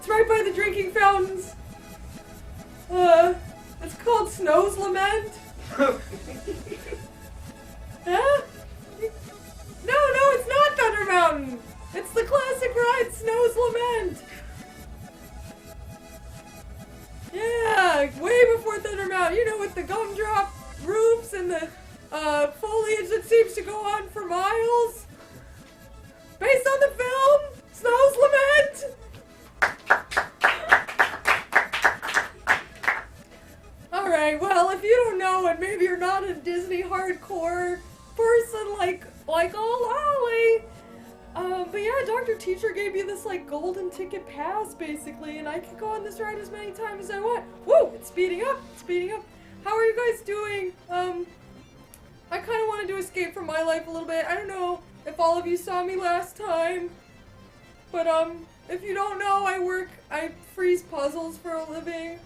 It's right by the drinking fountains. It's called Snow's Lament. Huh? No, it's not Thunder Mountain. It's the classic ride, Snow's Lament. Yeah, way before Thunder Mountain. You know, with the gumdrop roofs and the foliage that seems to go on for miles. Based on the film, Snow's Lament. Alright, well, if you don't know, and maybe you're not a Disney hardcore person like Ollie, but yeah, Dr. Teacher gave me this, like, golden ticket pass, basically, and I can go on this ride as many times as I want. Woo! It's speeding up! How are you guys doing? I kind of wanted to escape from my life a little bit. I don't know if all of you saw me last time, but, if you don't know, I freeze puzzles for a living.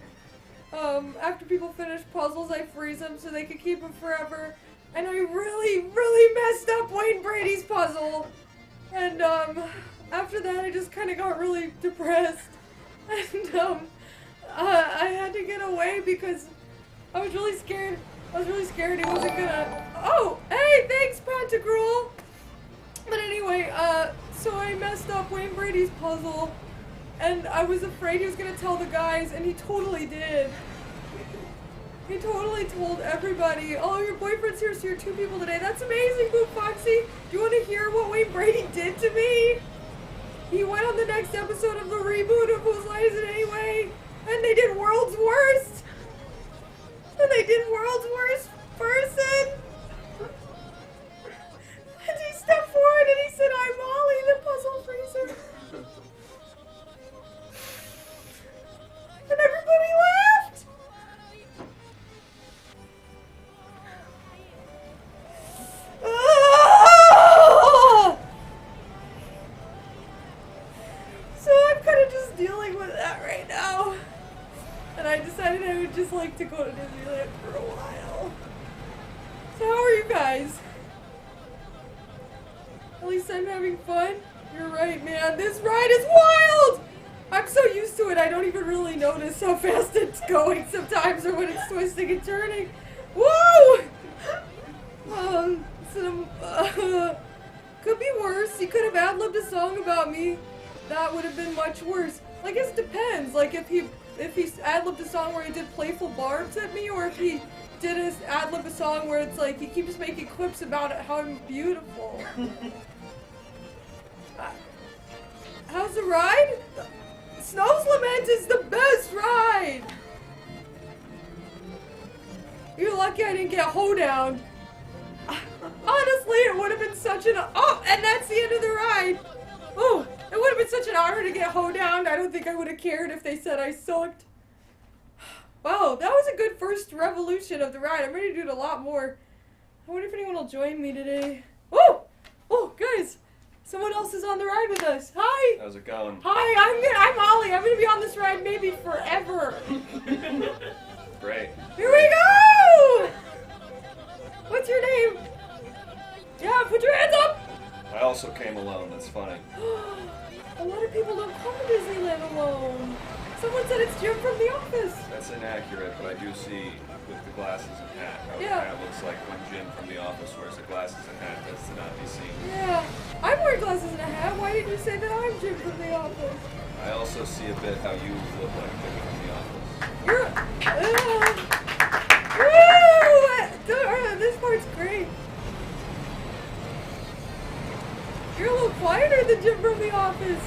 After people finish puzzles, I freeze them so they can keep them forever. And I really, really messed up Wayne Brady's puzzle. And, after that, I just kind of got really depressed. And, I had to get away because I was really scared. He wasn't gonna... Oh! Hey, thanks, Pantagruel! But anyway, so I messed up Wayne Brady's puzzle. And I was afraid he was gonna tell the guys, and he totally did. He totally told everybody, oh, your boyfriend's here, so you're 2 people today. That's amazing, Boo Foxy. Do you want to hear what Wayne Brady did to me? He went on the next episode of the reboot of Whose Line Is It Anyway? And they did World's Worst. And they did World's Worst Person. And he stepped forward and he said, I'm Ollie, the puzzle freezer. And everybody laughed! Ah! So I'm kind of just dealing with that right now. And I decided I would just like to go to Disneyland for a while. So how are you guys? At least I'm having fun? You're right, man. This ride is wild! I'm so used to it, I don't even really notice how fast it's going sometimes or when it's twisting and turning. Whoa! Could be worse. He could have ad-libbed a song about me. That would have been much worse. I guess it depends. Like, if he ad-libbed a song where he did playful barbs at me, or if he did ad-lib a song where it's like he keeps making clips about how I'm beautiful. How's the ride? Snow's Lament is the best ride! You're lucky I didn't get hoedown. Honestly, it would have been such an... Oh, and that's the end of the ride! Oh, it would have been such an honor to get hoedown. I don't think I would have cared if they said I sucked. Wow, that was a good first revolution of the ride. I'm ready to do it a lot more. I wonder if anyone will join me today. Oh! Oh, guys! Someone else is on the ride with us. Hi! How's it going? Hi, I'm Ollie. I'm gonna be on this ride maybe forever. Great. Here we go! What's your name? Yeah, put your hands up! I also came alone, that's funny. A lot of people don't come to Disneyland alone. Someone said it's Jim from The Office. That's inaccurate, but I do see with the glasses and hat how Yeah. the hat looks like when Jim from The Office wears the glasses and hat. That's to not be seen. Yeah, I'm wearing glasses and a hat. Why didn't you say that I'm Jim from The Office? I also see a bit how you look like Jim from The Office. You're... Woo! This part's great. You're a little quieter than Jim from The Office.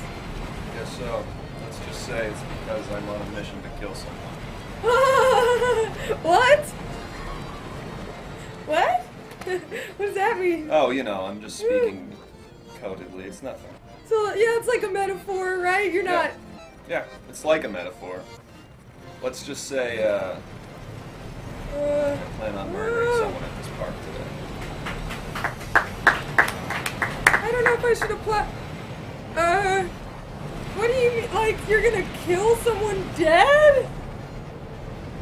Guess so. Let's just say it's because I'm on a mission to kill someone. What? What? What does that mean? Oh, you know, I'm just speaking codedly. It's nothing. So, yeah, it's like a metaphor, right? You're not... Yeah, it's like a metaphor. Let's just say, I plan on murdering someone at this park today. I don't know if I should apply... What do you mean? Like, you're gonna kill someone dead?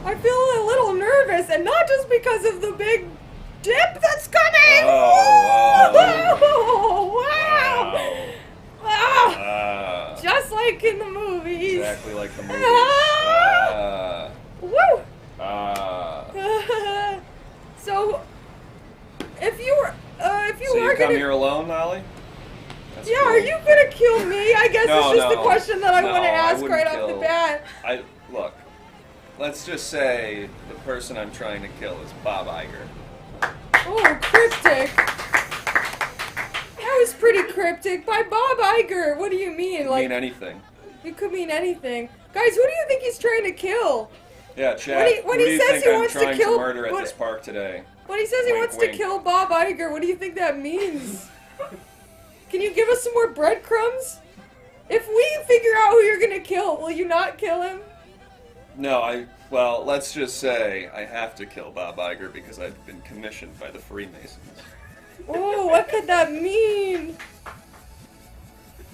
I feel a little nervous, and not just because of the big dip that's coming! Oh, wow! Wow! Just like in the movies. exactly like the movies. Woo! Ah. So, if you were So you come gonna, here alone, Ollie? That's yeah, cool. are you gonna kill me? I guess No, it's just no. the question that I No, want to I ask wouldn't right off the kill- bat. Look, let's just say the person I'm trying to kill is Bob Iger. Oh, cryptic. That was pretty cryptic. By Bob Iger, what do you mean? Could mean anything. It could mean anything. Guys, who do you think he's trying to kill? Yeah, Chad. When who he do you says think he I'm wants to trying kill- to murder at what- this park today? When he says he Wink, wants wink. to kill Bob Iger, what do you think that means? Can you give us some more breadcrumbs? If we figure out who you're gonna kill, will you not kill him? No, well, let's just say I have to kill Bob Iger because I've been commissioned by the Freemasons. Oh, what could that mean?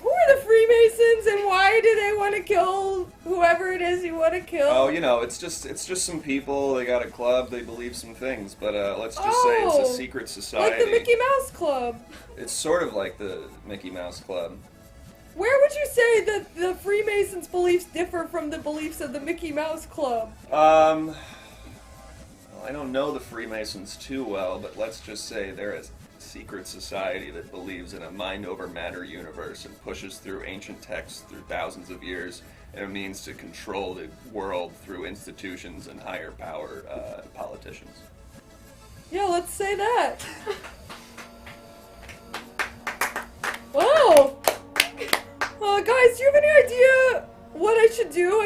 Who are the Freemasons and why do they want to kill whoever it is you want to kill? Oh, it's just some people. They got a club. They believe some things, but let's just say it's a secret society. Like the Mickey Mouse Club. It's sort of like the Mickey Mouse Club. Where would you say that the Freemasons' beliefs differ from the beliefs of the Mickey Mouse Club? Well, I don't know the Freemasons too well, but let's just say they're a secret society that believes in a mind over matter universe and pushes through ancient texts through thousands of years in a means to control the world through institutions and higher power politicians. Yeah, let's say that. Wow. Guys, do you have any idea what I should do?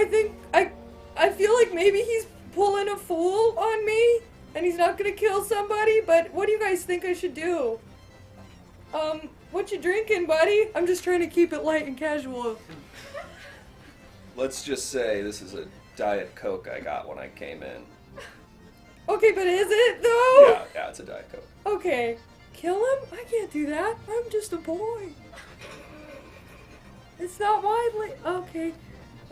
I feel like maybe he's pulling a fool on me, and he's not gonna kill somebody, but what do you guys think I should do? What you drinking, buddy? I'm just trying to keep it light and casual. Let's just say this is a Diet Coke I got when I came in. Okay, but is it, though? Yeah, it's a Diet Coke. Okay. Kill him? I can't do that. I'm just a boy. It's not widely. Okay.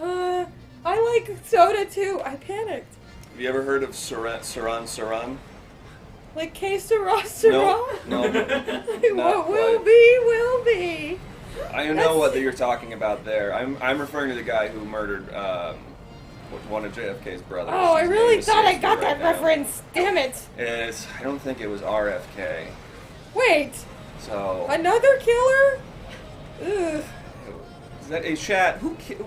I like soda too. I panicked. Have you ever heard of Saran? Like que sera, sera? No. What will be, will be. I know what you're talking about there. I'm referring to the guy who murdered one of JFK's brothers. Oh, I His really name thought I escapes me got right that now. reference. Damn it. I don't think it was RFK. Wait. So. Another killer? Ugh. Is that a chat? Who did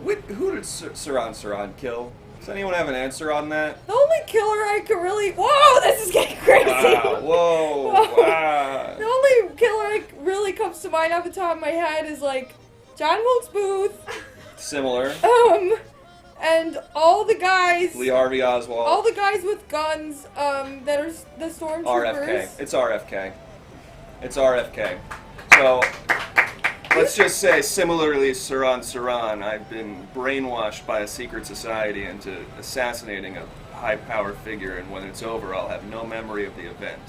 Saran kill? Does anyone have an answer on that? The only killer I could really. Whoa, this is getting crazy. Wow, whoa, wow. The only killer I really comes to mind off the top of my head is like John Wilkes Booth. Similar. And all the guys. Lee Harvey Oswald. All the guys with guns. That are the stormtroopers. RFK. It's RFK. It's RFK. So. Let's just say, similarly, Saran, I've been brainwashed by a secret society into assassinating a high-power figure, and when it's over, I'll have no memory of the event.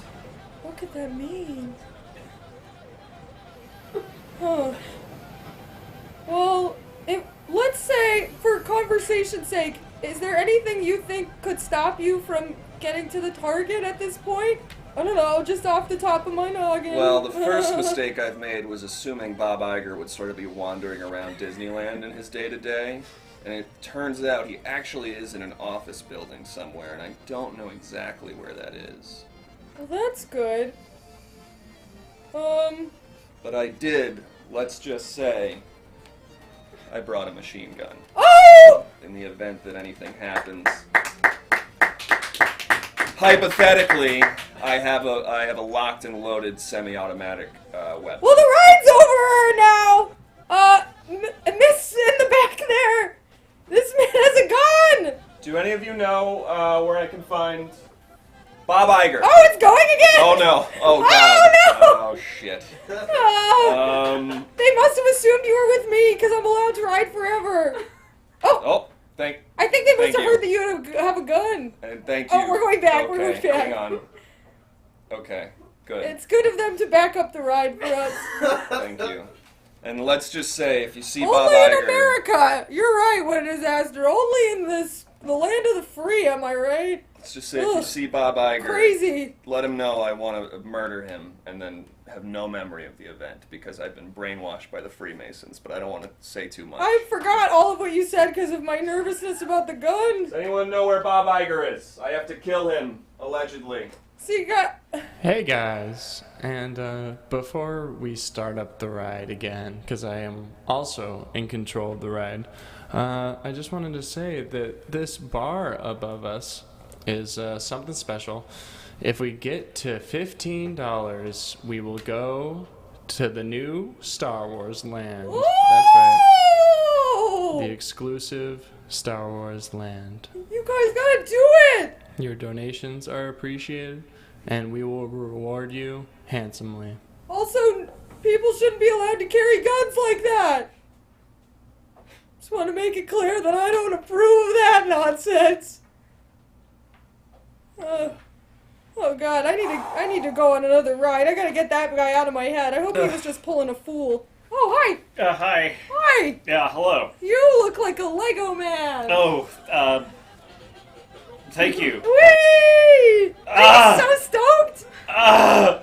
What could that mean? Huh. Well, let's say, for conversation's sake, is there anything you think could stop you from getting to the target at this point? I don't know, just off the top of my noggin. Well, the first mistake I've made was assuming Bob Iger would sort of be wandering around Disneyland in his day-to-day. And it turns out he actually is in an office building somewhere, and I don't know exactly where that is. Well, that's good. But I did, let's just say, I brought a machine gun. Oh! In the event that anything happens. Hypothetically, I have a locked and loaded semi-automatic weapon. Well, the ride's over now! Miss in the back there! This man has a gun! Do any of you know where I can find Bob Iger? Oh, it's going again! Oh no! Oh god! Oh no! Oh shit! They must have assumed you were with me because I'm allowed to ride forever. Oh! I think they must have heard that you have a gun. And thank you. Oh, we're going back. Okay, We're going back. hang on. Okay, good. It's good of them to back up the ride for us. Thank you. And let's just say, if you see Only Bob in Iger, America. You're right. What a disaster. Only in the land of the free. Am I right? Let's just say if you see Bob Iger, crazy. let him know I want to murder him and then have no memory of the event because I've been brainwashed by the Freemasons, but I don't want to say too much. I forgot all of what you said because of my nervousness about the gun. Does anyone know where Bob Iger is? I have to kill him, allegedly. So you got... Hey guys, and before we start up the ride again, because I am also in control of the ride, I just wanted to say that this bar above us is something special. If we get to $15, we will go to the new Star Wars land. Ooh! That's right. The exclusive Star Wars land. You guys gotta do it! Your donations are appreciated, and we will reward you handsomely. Also, people shouldn't be allowed to carry guns like that. Just want to make it clear that I don't approve of that nonsense. Oh god, I need to go on another ride. I gotta get that guy out of my head. I hope he was just pulling a fool. Oh, hi! Hi. Hi! Yeah, hello. You look like a Lego man! Oh, thank you. Whee! Are you so stoked? Are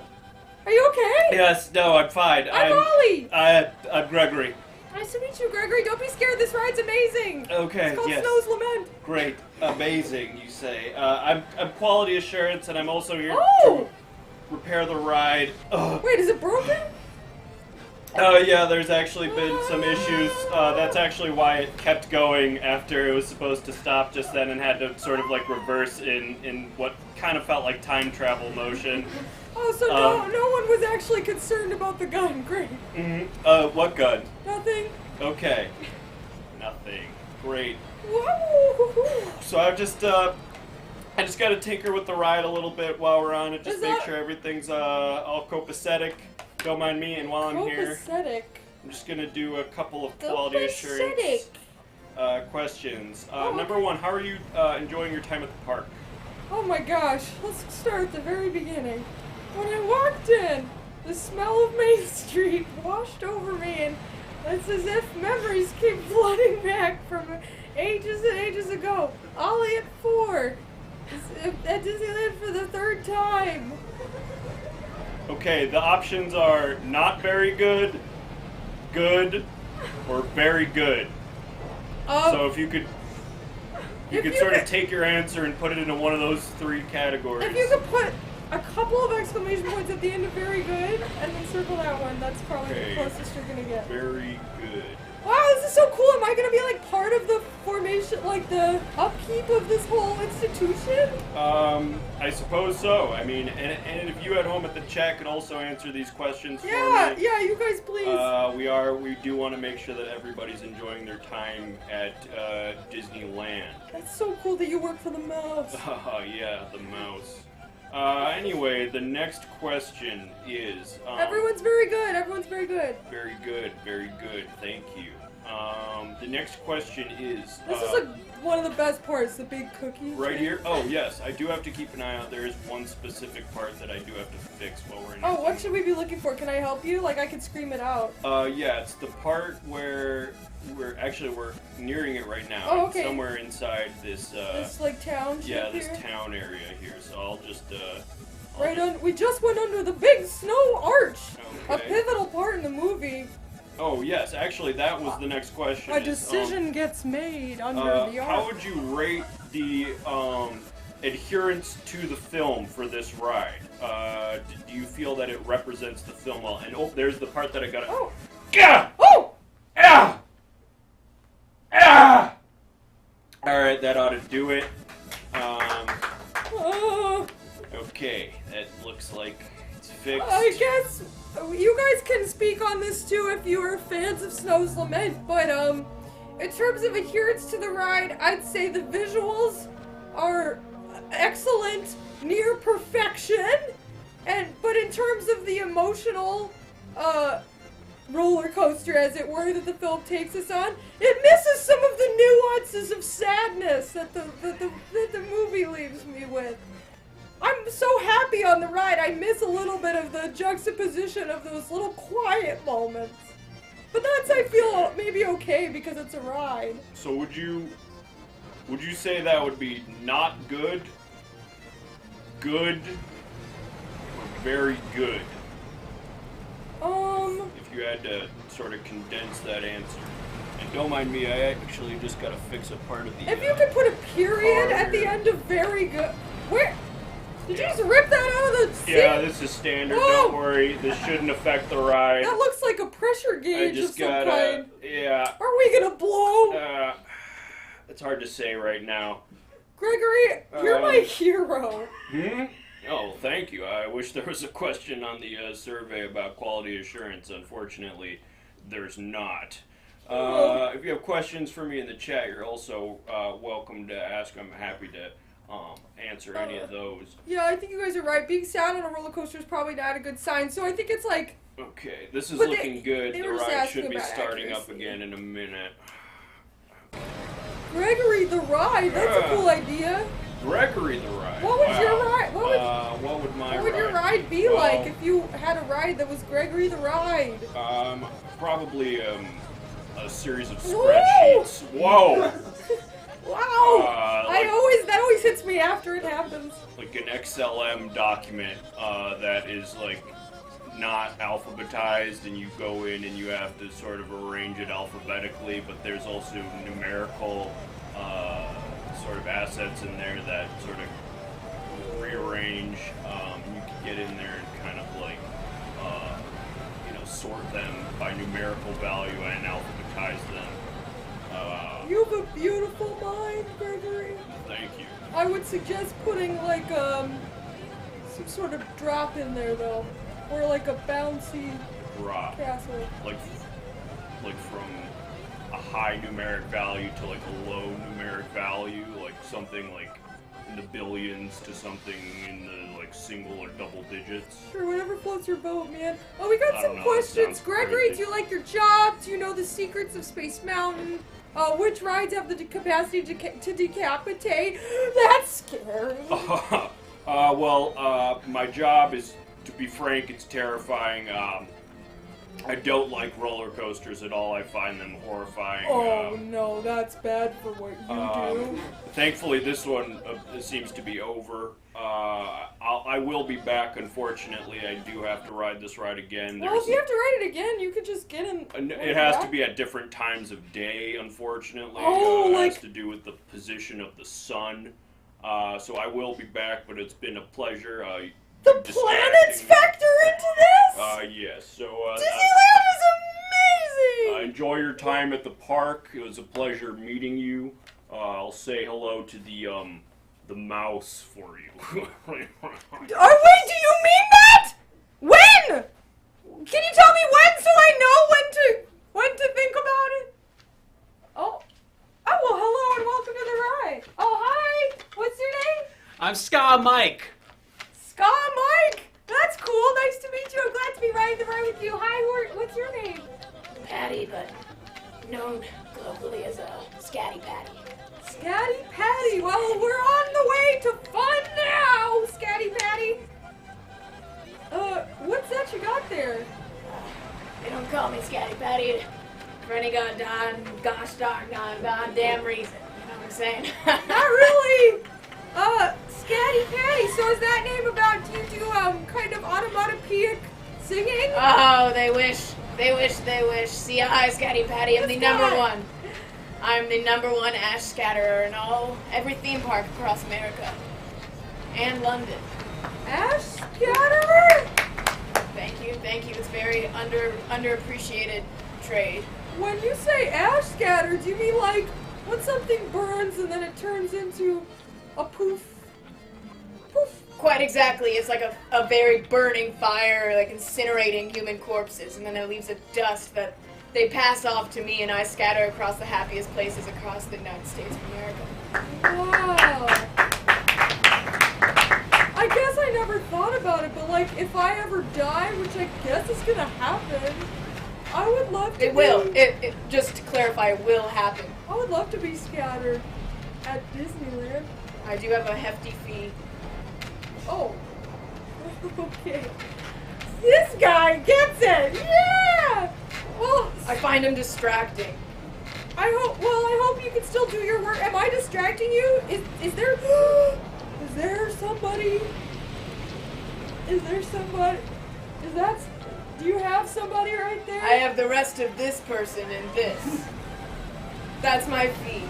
you okay? Yes, no, I'm fine. I'm Ollie! I'm Gregory. Nice to meet you, Gregory. Don't be scared. This ride's amazing. Okay, It's called yes. Snow's Lament. Great. Amazing, you say. I'm quality assurance, and I'm also here Oh! to repair the ride. Ugh. Wait, is it broken? Oh, yeah, there's actually been some issues. That's actually why it kept going after it was supposed to stop just then and had to sort of like reverse in what kind of felt like time travel motion. Oh, so no one was actually concerned about the gun. Great. What gun? Nothing. Okay. Nothing. Great. Whoa! So I just gotta tinker with the ride a little bit while we're on it, just Is make that- sure everything's all copacetic. Don't mind me, and while I'm here, Copacetic. I'm just gonna do a couple of quality Copacetic. assurance questions. Oh, Number okay. one, how are you enjoying your time at the park? Oh my gosh. Let's start at the very beginning. When I walked in, the smell of Main Street washed over me, and it's as if memories keep flooding back from ages and ages ago. Ollie at 4. At Disneyland for the 3rd time. Okay, the options are not very good, good, or very good. So if you could sort of take your answer and put it into one of those 3 categories. If you could put a couple of exclamation points at the end of very good, and then circle that one, that's probably Okay. the closest you're gonna get. Very good. Wow, this is so cool. Am I gonna be like part of the formation, like the upkeep of this whole institution? I suppose so. I mean, and if you at home at the chat could also answer these questions Yeah, for me. yeah, you guys please. We do want to make sure that everybody's enjoying their time at Disneyland. That's so cool that you work for the mouse. Yeah, the mouse. Anyway, the next question is... Everyone's very good. Everyone's very good. Very good, very good. Thank you. The next question is... This is like one of the best parts, the big cookie. Right thing. here? Oh, yes. I do have to keep an eye out. There is one specific part that I do have to fix while we're in Oh, what should we be looking for? Can I help you? Like, I could scream it out. Yeah, it's the part where we're nearing it right now. Oh, It's okay. somewhere inside this, This, like, town yeah, ship this here. town area here. So I'll just, Right on. We just went under the big snow arch. A Okay. pivotal part in the movie. Oh, yes. Actually, that was the next question. A is, decision gets made under the arch. how would you rate the adherence to the film for this ride? Do you feel that it represents the film well? And oh, there's the part that I got. Oh. Gah! Oh! Ah! Ah! All right, that ought to do it. Okay, that looks like it's fixed. I guess you guys can speak on this too if you are fans of Snow's Lament, but in terms of adherence to the ride, I'd say the visuals are excellent, near perfection, but in terms of the emotional roller coaster, as it were, that the film takes us on, it misses some of the nuances of sadness that the movie leaves me with. I'm so happy on the ride, I miss a little bit of the juxtaposition of those little quiet moments. But that's, I feel, maybe okay because it's a ride. So would you say that would be not good, good or very good? If you had to sort of condense that answer. And don't mind me, I actually just gotta fix a part of the... If you could put a period at the end of very good... Where? Did you just rip that out of the seat? Yeah, this is standard, don't worry. This shouldn't affect the ride. That looks like a pressure gauge of some kind. Yeah. Are we gonna blow? It's hard to say right now. Gregory, you're my hero. Oh, thank you. I wish there was a question on the survey about quality assurance. Unfortunately, there's not. If you have questions for me in the chat, you're also welcome to ask. I'm happy to answer any of those. Yeah, I think you guys are right. Being sad on a roller coaster is probably not a good sign, so I think it's like... Okay, this is looking good. They the were just ride should asking be about starting accuracy. up again in a minute. Gregory the ride, that's a cool idea. Gregory the ride. What would your ride? What would my What would your ride be like if you had a ride that was Gregory the ride? Probably a series of spreadsheets. Whoa! Wow! That always hits me after it happens. Like an XLM document that is like not alphabetized, and you go in and you have to sort of arrange it alphabetically, but there's also numerical sort of assets in there that sort of rearrange. You can get in there and kind of like sort them by numerical value and alphabetize them. You have a beautiful mind, Gregory. Thank you. I would suggest putting like some sort of drop in there though, or like a bouncy castle. Like from a high numeric value to like a low numeric value, like something like in the billions to something in the like single or double digits. Sure, whatever floats your boat, man. Oh, we got some know, questions. that sounds Gregory, crazy. do you like your job? Do you know the secrets of Space Mountain? Which rides have the capacity to decapitate? That's scary. My job is, to be frank, it's terrifying. I don't like roller coasters at all. I find them horrifying. Oh no, that's bad for what you do. Thankfully, this one seems to be over. I will be back, unfortunately. I do have to ride this ride again. Well, if you have to ride it again, you could just get in. It has to be at different times of day, unfortunately. Oh, it has to do with the position of the sun. So I will be back, but it's been a pleasure. The planets factor into this? Yes. So Disneyland is amazing! enjoy your time at the park. It was a pleasure meeting you. I'll say hello to the mouse for you. Wait, do you mean that? When? Can you tell me when so I know when to think about it? Oh, well, hello and welcome to the ride. Oh, hi. What's your name? I'm Ska Mike. Ska Mike. That's cool. Nice to meet you. I'm glad to be riding the ride with you. Hi, what's your name? Patty, but known globally as Scatty Patty. Scatty Patty. Well, we're on the way to fun now, Scatty Patty. What's that you got there? They don't call me Scatty Patty for any gosh darn goddamn reason. You know what I'm saying? Not really. Scatty Patty. So is that name about you do kind of onomatopoeic singing? Oh, they wish. See, hi, Scatty Patty. I'm the number one. I'm the number one ash scatterer in every theme park across America and London. Ash scatterer? Thank you. It's very underappreciated trade. When you say ash scatter, do you mean like when something burns and then it turns into a poof? Poof. Quite exactly. It's like a very burning fire, like incinerating human corpses, and then it leaves a dust that they pass off to me, and I scatter across the happiest places across the United States of America. Wow. I guess I never thought about it, but like if I ever die, which I guess is gonna happen, I would love to. It will. It just to clarify, it will happen. I would love to be scattered at Disneyland. I do have a hefty fee. Oh. Okay. This guy gets it. Yeah. Well, I find him distracting. I hope you can still do your work. Am I distracting you? Is there somebody Is there somebody? Do you have somebody right there? I have the rest of this person and this. That's my fee.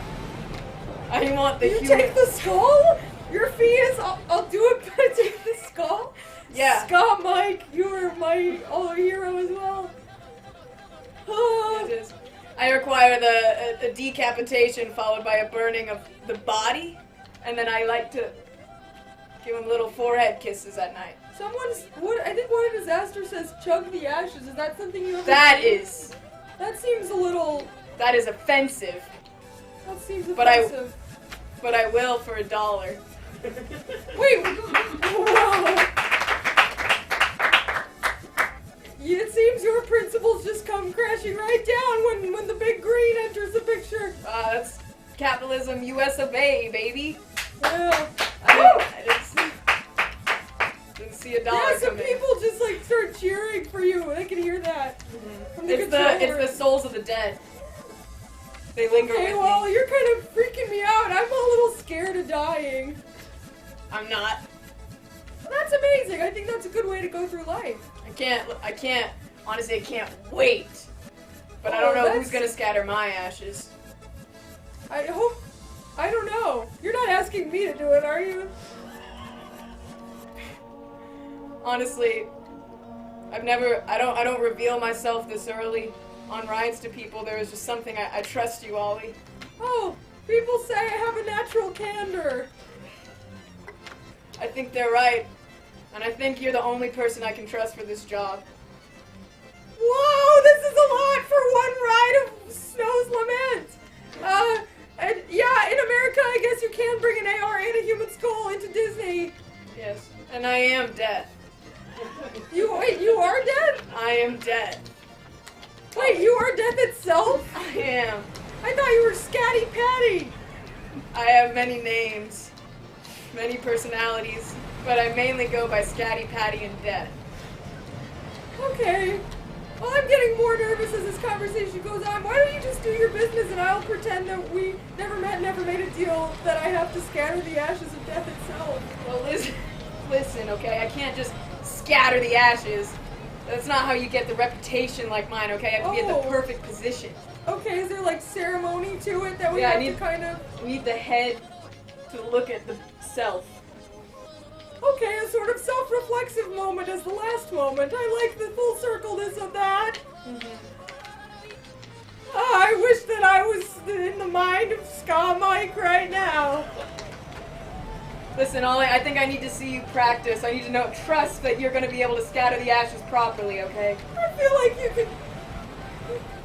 I want the You human. take the skull? Your fee is I'll do it, but I take the skull? Yeah. Scott Mike, you are my hero as well. Yes, it is. I require the decapitation followed by a burning of the body, and then I like to give him little forehead kisses at night. I think one of Disaster says chug the ashes. Is that something you ever That seems a little... That is offensive. That seems But offensive. But I will for $1. Wait! Whoa! It seems your principles just come crashing right down when the big green enters the picture. That's capitalism, US of A, baby. Yeah. I didn't see $1 Yeah, some come in. people just like start cheering for you. I can hear that. From the It's controller. the souls of the dead. They linger Okay, with well, me. you're kind of freaking me out. I'm a little scared of dying. I'm not. That's amazing. I think that's a good way to go through life. Honestly, I can't wait. But I Oh, don't know that's- who's gonna scatter my ashes. I don't know. You're not asking me to do it, are you? Honestly, I don't reveal myself this early on rides to people. There is just something I trust you, Ollie. Oh, people say I have a natural candor. I think they're right. And I think you're the only person I can trust for this job. Whoa, this is a lot for one ride of Snow's Lament. And yeah, in America, I guess you can bring an AR and a human skull into Disney. Yes. And I am dead. You are dead? I am dead. Wait, you are death itself? I am. I thought you were Scatty Patty. I have many names, many personalities, but I mainly go by Scatty, Patty, and Death. Okay. Well, I'm getting more nervous as this conversation goes on. Why don't you just do your business and I'll pretend that we never met, never made a deal, that I have to scatter the ashes of death itself. Well, listen, okay? I can't just scatter the ashes. That's not how you get the reputation like mine, okay? I have to be at the Oh. perfect position. Okay, is there like ceremony to it that we Yeah, I have need- to kind of... We need the head to look at the self. Okay, a sort of self-reflexive moment as the last moment. I like the full circleness of that. I wish that I was in the mind of Ska Mike right now. Listen, Ollie, I think I need to see you practice. I need to trust that you're going to be able to scatter the ashes properly, okay? I feel like you can...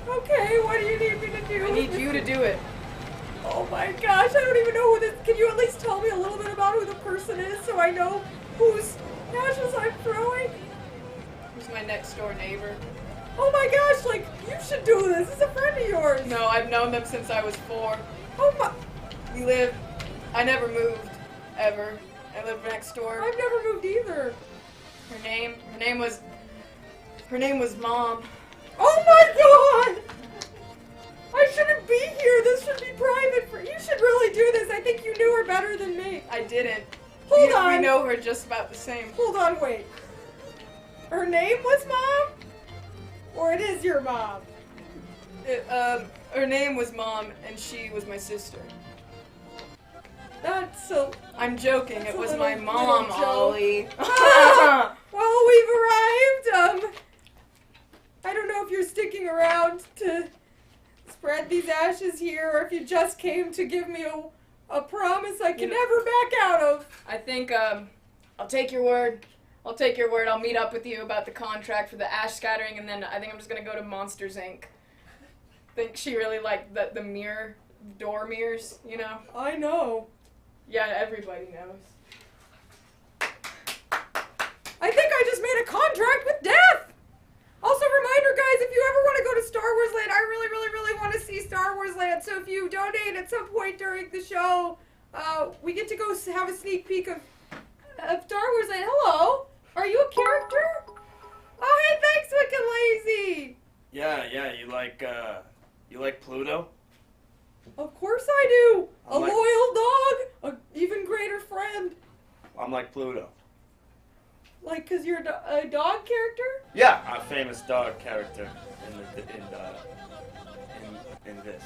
Okay, what do you need me to do? I need you to do it. Oh my gosh, I don't even know who this... Can you at least tell me a little bit about who the person is so I know whose ashes I'm throwing? Who's my next door neighbor? Oh my gosh, like, you should do this. It's a friend of yours. No, I've known them since I was 4. Oh my... I never moved, ever. I lived next door. I've never moved either. Her name was Mom. Oh my god! I shouldn't be here. This should be private. You should really do this. I think you knew her better than me. I didn't. Hold We on. know her just about the same. Hold on, wait. Her name was Mom? Or it is your mom? Her name was Mom, and she was my sister. That's so... I'm joking. That's It a was little- my mom, little joke. Ollie. Well, we've arrived. I don't know if you're sticking around to spread these ashes here, or if you just came to give me a promise I can never back out of. I think I'll take your word. I'll take your word. I'll meet up with you about the contract for the ash scattering, and then I think I'm just gonna go to Monsters Inc. Think she really liked the mirror, door mirrors, you know? I know. Yeah, everybody knows. I think I just made a contract with death! Also, reminder, guys, if you ever want to go to Star Wars Land, I really, really, really want to see Star Wars Land, so if you donate at some point during the show, we get to go have a sneak peek of Star Wars Land. Hello! Are you a character? Oh, hey, thanks, Wicked Lazy! Yeah, you like Pluto? Of course I do! A I'm like- loyal dog! An even greater friend! I'm like Pluto. Like, cause you're a dog character? Yeah, a famous dog character in this.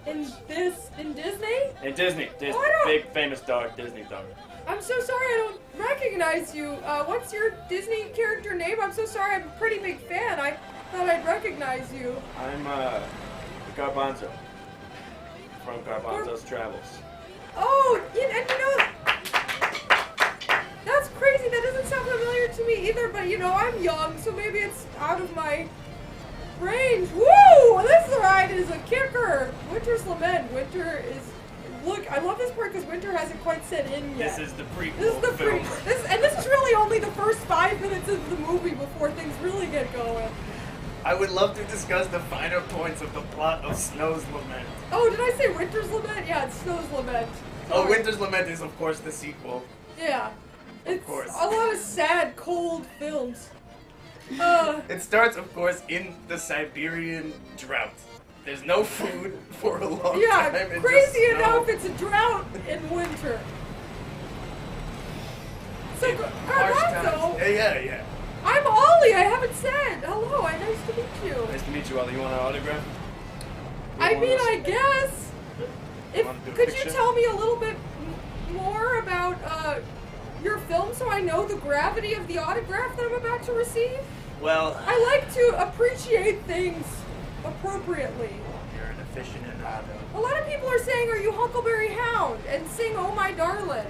In Disney? In Disney. Oh, I don't- Big famous dog, Disney dog. I'm so sorry I don't recognize you. What's your Disney character name? I'm so sorry, I'm a pretty big fan. I thought I'd recognize you. I'm Garbanzo from Garbanzo's Travels. Oh, and you know, that's crazy. That doesn't sound familiar to me either, but you know, I'm young, so maybe it's out of my range. Woo! This ride is a kicker. Winter's Lament. Winter is... Look, I love this part because winter hasn't quite set in yet. This is the prequel This is the film. this is really only the first 5 minutes of the movie before things really get going. I would love to discuss the finer points of the plot of Snow's Lament. Oh, did I say Winter's Lament? Yeah, it's Snow's Lament. Oh, Sorry. Winter's Lament is, of course, the sequel. Yeah. It's course. a lot of sad, cold films. It starts, of course, in the Siberian drought. There's no food for a long time. Yeah, and crazy just snow. enough, it's a drought in winter. So, Harsh Garbanzo, times. Yeah. I'm Ollie, I haven't said. Hello, nice to meet you. Nice to meet you, Ollie. You want an autograph? I mean, I guess. Wanna do a Could you picture? tell me a little bit more about your film so I know the gravity of the autograph that I'm about to receive? Well, I like to appreciate things appropriately. you're an aficionado. A lot of people are saying, "Are you Huckleberry Hound?" and sing "Oh My Darling."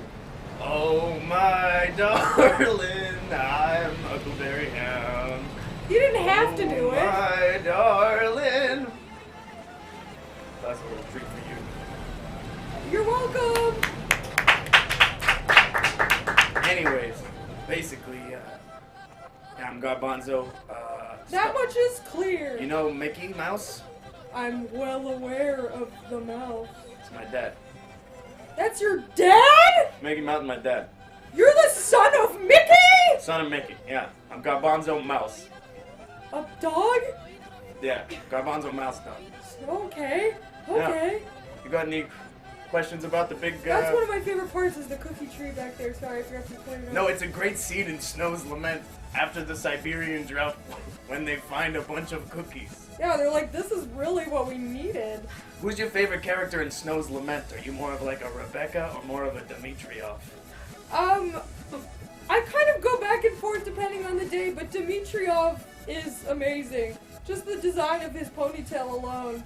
Oh, my darling, I'm Huckleberry Hound. You didn't have to do it. My darling. That's a little treat for you. You're welcome. Anyways, basically, I'm Garbanzo. That much is clear. You know Mickey Mouse? I'm well aware of the mouse. It's my dad. That's your dad? Mickey Mouse is my dad. You're the son of Mickey? Son of Mickey, yeah. I'm Garbanzo Mouse. A dog? Yeah, Garbanzo Mouse dog. Okay. Okay. You got any questions about the big... That's one of my favorite parts is the cookie tree back there. Sorry, I forgot to point it out. No, it's a great scene in Snow's Lament after the Siberian drought when they find a bunch of cookies. Yeah, they're like, this is really what we needed. Who's your favorite character in Snow's Lament? Are you more of like a Rebecca or more of a Dimitrov? I kind of go back and forth depending on the day, but Dimitrov is amazing. Just the design of his ponytail alone.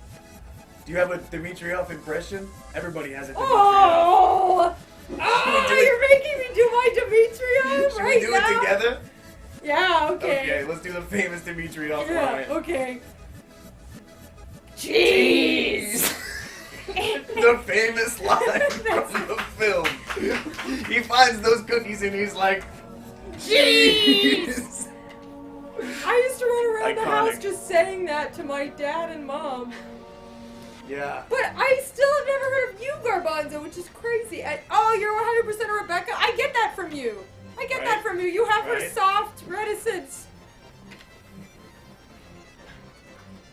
Do you have a Dimitrov impression? Everybody has a Dimitrov. Oh! we do You're making me do my Dimitrov Should right we do now? it together? Yeah, okay. Okay, let's do the famous Dimitrov Yeah, line. okay. Jeez! The famous line from the film. He finds those cookies and he's like, Jeez! I used to run around the Iconic. house just saying that to my dad and mom. Yeah. But I still have never heard of you, Garbanzo, which is crazy. You're 100% a Rebecca. I get that from you. I get that Right. from you. You have her Right. soft reticence.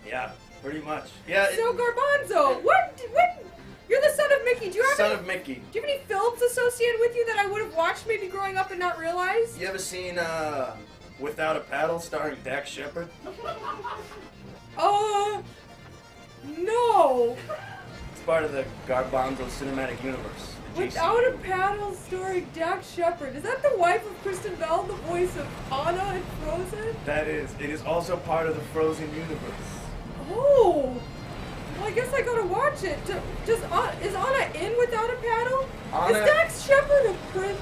Yeah, pretty much. Yeah, So, Garbanzo, what? You're the son of Mickey. Do you have son any, of Mickey. do you have any films associated with you that I would have watched maybe growing up and not realized? You ever seen Without a Paddle starring Dax Shepard? No. It's part of the Garbanzo cinematic universe. the Without a JCU. Paddle starring Dax Shepard. Is that the wife of Kristen Bell, the voice of Anna in Frozen? That is. It is also part of the Frozen universe. Oh. Well, I guess I gotta watch it. Is Anna in Without a Paddle? Anna- Is Dax Shepard a prince?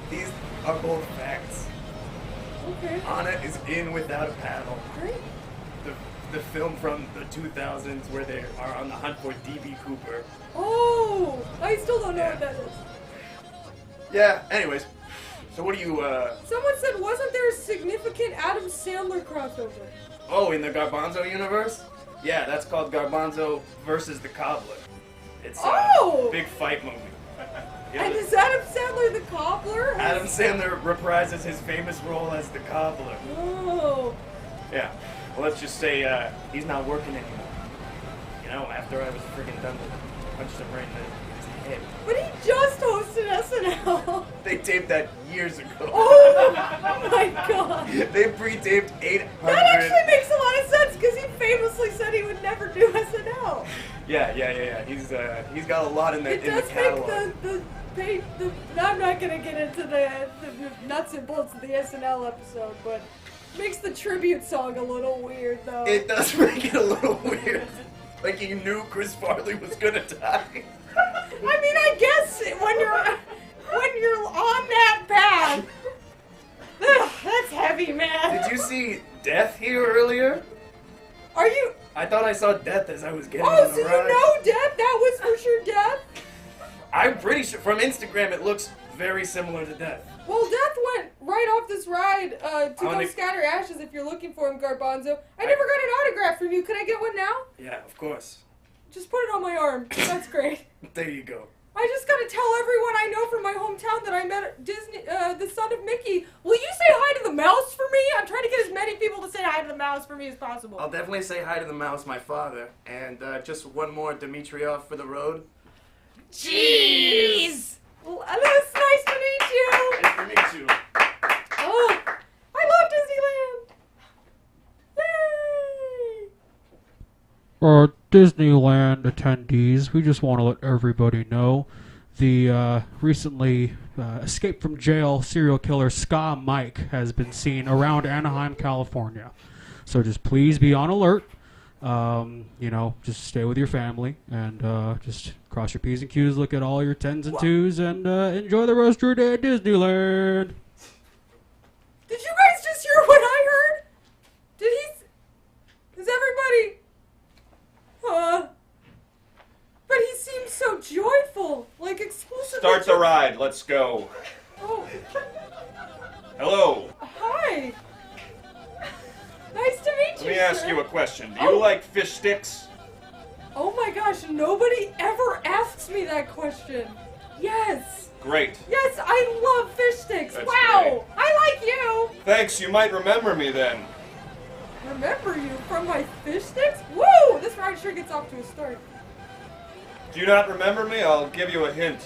These are both facts. Okay. Anna is in Without a Paddle. Great. The film from the 2000s where they are on the hunt for D.B. Cooper. Oh, I still don't know Yeah. what that is. Yeah, anyways. So what do you, Someone said, wasn't there a significant Adam Sandler crossover? Oh, in the Garbanzo universe? Yeah, that's called Garbanzo versus the Cobbler. It's Oh! a big fight movie. Yeah, And is Adam Sandler the cobbler? Adam Sandler reprises his famous role as the Cobbler. Oh. Yeah. Well, let's just say he's not working anymore. You know, after I was freaking done with punch him right in his head. But he just hosted SNL? They taped that years ago. Oh my god. They pre-taped 800. That actually makes a lot of sense because he famously said he would never do SNL. Yeah. He's got a lot in the It does catalog. make the I'm not gonna get into the nuts and bolts of the SNL episode, but makes the tribute song a little weird though. It does make it a little weird. Like he knew Chris Farley was gonna die. I mean, I guess when you're on that path, that's heavy, man. Did you see Death here earlier? Are you? I thought I saw Death as I was getting Oh, on so the you ride. know Death? That was for sure Death. I'm pretty sure from Instagram it looks very similar to Death. Well, Death went right off this ride to I go wanna- scatter ashes if you're looking for him, Garbanzo. I never got an autograph from you. Could I get one now? Yeah, of course. Just put it on my arm. That's great. There you go. I just gotta tell everyone I know from my hometown that I met Disney, the son of Mickey. Will you say hi to the mouse for me? I'm trying to get as many people to say hi to the mouse for me as possible. I'll definitely say hi to the mouse, my father. And just one more Dimitrov for the road. Jeez! Well, it's nice to meet you. Nice to meet you. Oh, I love Disneyland. Yay! Disneyland attendees, we just want to let everybody know the recently escaped from jail serial killer Ska Mike has been seen around Anaheim, California. So just please be on alert. Just stay with your family and just cross your P's and Q's, look at all your 10s and 2s, and enjoy the rest of your day at Disneyland. Did you guys just hear what I heard? Is everybody... But he seems so joyful, like exclusively... Start the ride. Let's go. Oh, Hello. hi. Nice to meet you, Let me ask sir. you a question. Do you like fish sticks? Oh my gosh, nobody ever asks me that question. Yes. Great. Yes, I love fish sticks. That's Wow. great. I like you. Thanks. You might remember me then. Remember you from my fish sticks? Woo! This ride sure gets off to a start. Do you not remember me? I'll give you a hint.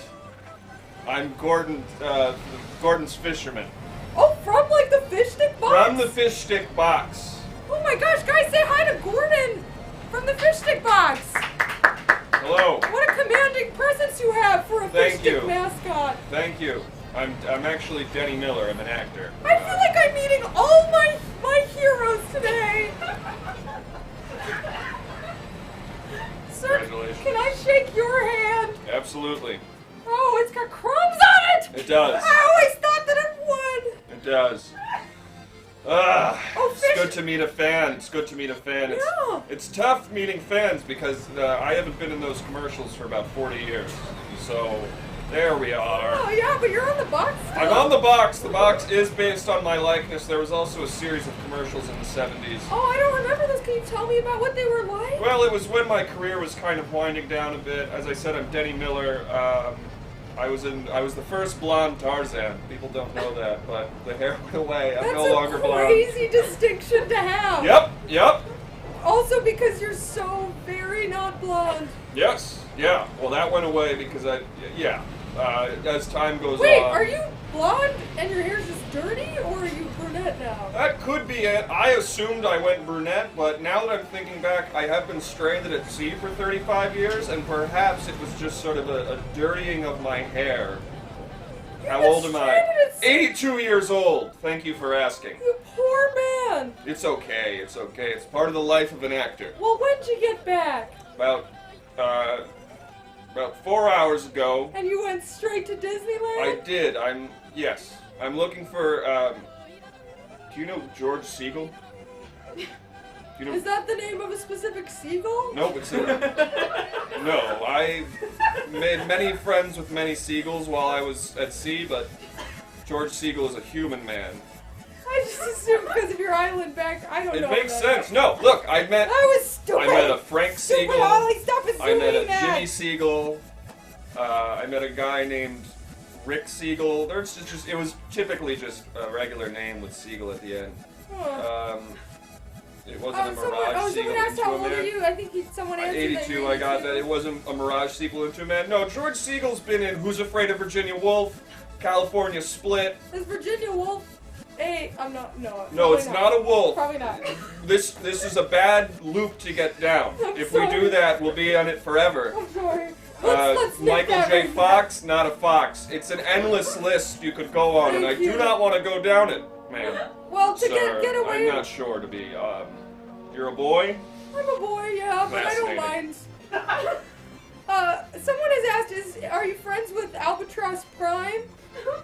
I'm Gordon's fisherman. Oh, from like the fish stick box? From the fish stick box. Oh my gosh, guys, say hi to Gordon from the fish stick box. Hello. What a commanding presence you have for a fish Thank stick you. mascot. Thank you. I'm actually Denny Miller. I'm an actor. I feel like I'm meeting all my heroes today. Sir, Congratulations. can I shake your hand? Absolutely. Oh, it's got crumbs on it. It does. I always thought that it would. It does. Oh, It's fish- good to meet a fan. It's good to meet a fan. Yeah. It's tough meeting fans because I haven't been in those commercials for about 40 years. So there we are. Oh yeah, but you're on the box still. I'm on the box. The box is based on my likeness. There was also a series of commercials in the 70s. Oh, I don't remember those. Can you tell me about what they were like? Well, it was when my career was kind of winding down a bit. As I said, I'm Denny Miller. I was the first blonde Tarzan. People don't know that, but the hair went away. I'm That's no longer a blonde. crazy distinction to have. Yep. Also because you're so very not blonde. Yes. Yeah. Well, that went away because as time goes Wait, on. are you blonde and your hair's just dirty, or are you brunette now? That could be it. I assumed I went brunette, but now that I'm thinking back, I have been stranded at sea for 35 years, and perhaps it was just sort of a dirtying of my hair. How been old am I? stranded at sea? 82 years old. Thank you for asking. You poor man. It's okay. It's okay. It's part of the life of an actor. Well, when'd you get back? About 4 hours ago, And you went straight to Disneyland? I did. I'm looking for. Do you know George Siegel? Do you know? Is that the name of a specific seagull? Nope, it's no. I made many friends with many seagulls while I was at sea, but George Siegel is a human man. I just assumed because of your island back. I don't know. It makes that. sense. No, look, I met stupid. I met a Frank Stupid Siegel. Ollie, stop I assuming met a that. Jimmy Siegel. I met a guy named Rick Siegel. It was typically just a regular name with Siegel at the end. Huh. It wasn't a mirage someone sequel asked into how a old are man. you? I think someone answered 82, I got that. It wasn't a mirage sequel into a man. No, George Siegel's been in Who's Afraid of Virginia Woolf, California Split. Is Virginia Woolf I'm not, no. No, it's not a wolf. Probably not. This is a bad loop to get down. If we do that, we'll be on it forever. I'm sorry. Let's nip Michael that J. right Fox, not a fox. It's an endless list you could go on, and I do not want to go down it, ma'am. Well, to Sir, get away. I'm not sure to be. You're a boy? I'm a boy, yeah, but I don't mind. Someone has asked, are you friends with Albatross Prime?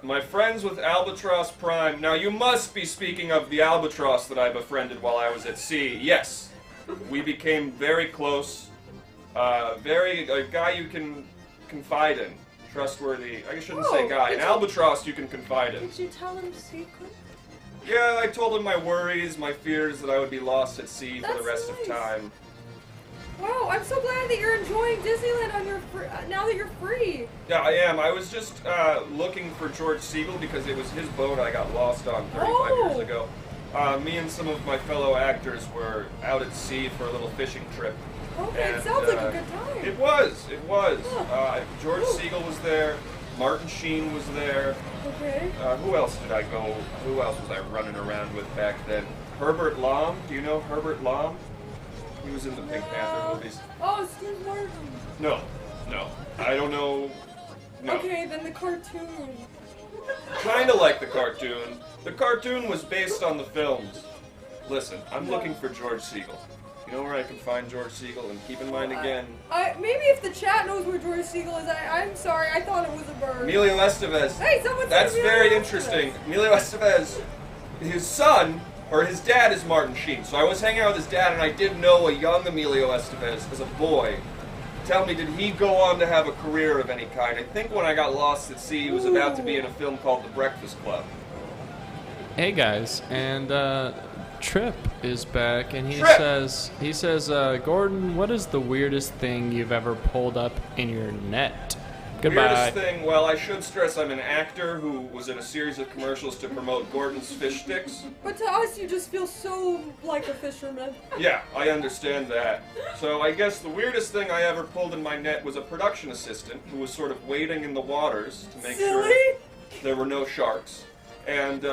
My friends with Albatross Prime. Now, you must be speaking of the albatross that I befriended while I was at sea. Yes. We became very close. A guy you can confide in. Trustworthy. I shouldn't say guy. An albatross you can confide in. Did you tell him secret? Yeah, I told him my worries, my fears that I would be lost at sea for the rest of time. Wow, I'm so glad that you're enjoying Disneyland on your now that you're free. Yeah, I am. I was just looking for George Siegel because it was his boat I got lost on 35 years ago. Me and some of my fellow actors were out at sea for a little fishing trip. Okay, and, it sounds like a good time. It was. Huh. George Siegel was there. Martin Sheen was there. Okay. Who else did I go? Who else was I running around with back then? Herbert Lom. Do you know Herbert Lom? He was in the Pink Panther movies. Oh, Steve Martin. No. I don't know. No. Okay, then the cartoon. Kinda like the cartoon. The cartoon was based on the films. Listen, I'm looking for George Siegel. You know where I can find George Siegel? And keep in mind again... maybe if the chat knows where George Siegel is, I'm sorry, I thought it was a bird. Emilio Estevez. Hey, someone said That's Emilio very Estevez. interesting. Emilio Estevez, his son, or his dad is Martin Sheen. So I was hanging out with his dad, and I did know a young Emilio Estevez as a boy. Tell me, did he go on to have a career of any kind? I think when I got lost at sea, he was about to be in a film called The Breakfast Club. Hey guys, and Trip is back, and he says, Gordon, what is the weirdest thing you've ever pulled up in your net? Goodbye. Weirdest thing, well, I should stress I'm an actor who was in a series of commercials to promote Gordon's fish sticks. But to us, you just feel so like a fisherman. Yeah, I understand that. So I guess the weirdest thing I ever pulled in my net was a production assistant who was sort of wading in the waters to make sure there were no sharks. And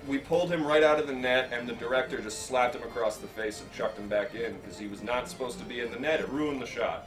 we pulled him right out of the net, and the director just slapped him across the face and chucked him back in because he was not supposed to be in the net. It ruined the shot.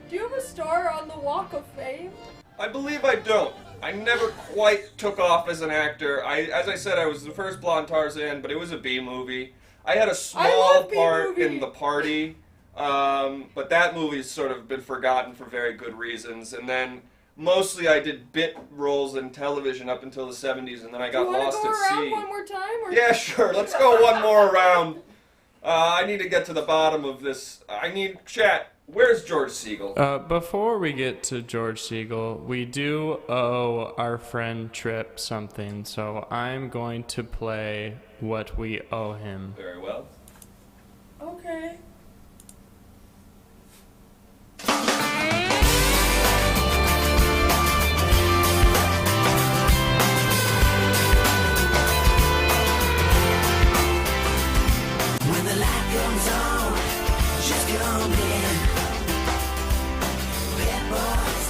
Do you have a star on the Walk of Fame? I believe I don't. I never quite took off as an actor. As I said, I was the first blonde Tarzan, but it was a B movie. I had a small part in The Party, but that movie's sort of been forgotten for very good reasons. And then mostly I did bit roles in television up until the 70s, and then I got lost at sea. Do you want to go around one more time? Or? Yeah, sure. Let's go one more round. I need to get to the bottom of this. Chat. Where's George Siegel? Before we get to George Siegel, we do owe our friend Trip something, so I'm going to play what we owe him. Very well. Okay. When the light comes on, just come in. Bad boys.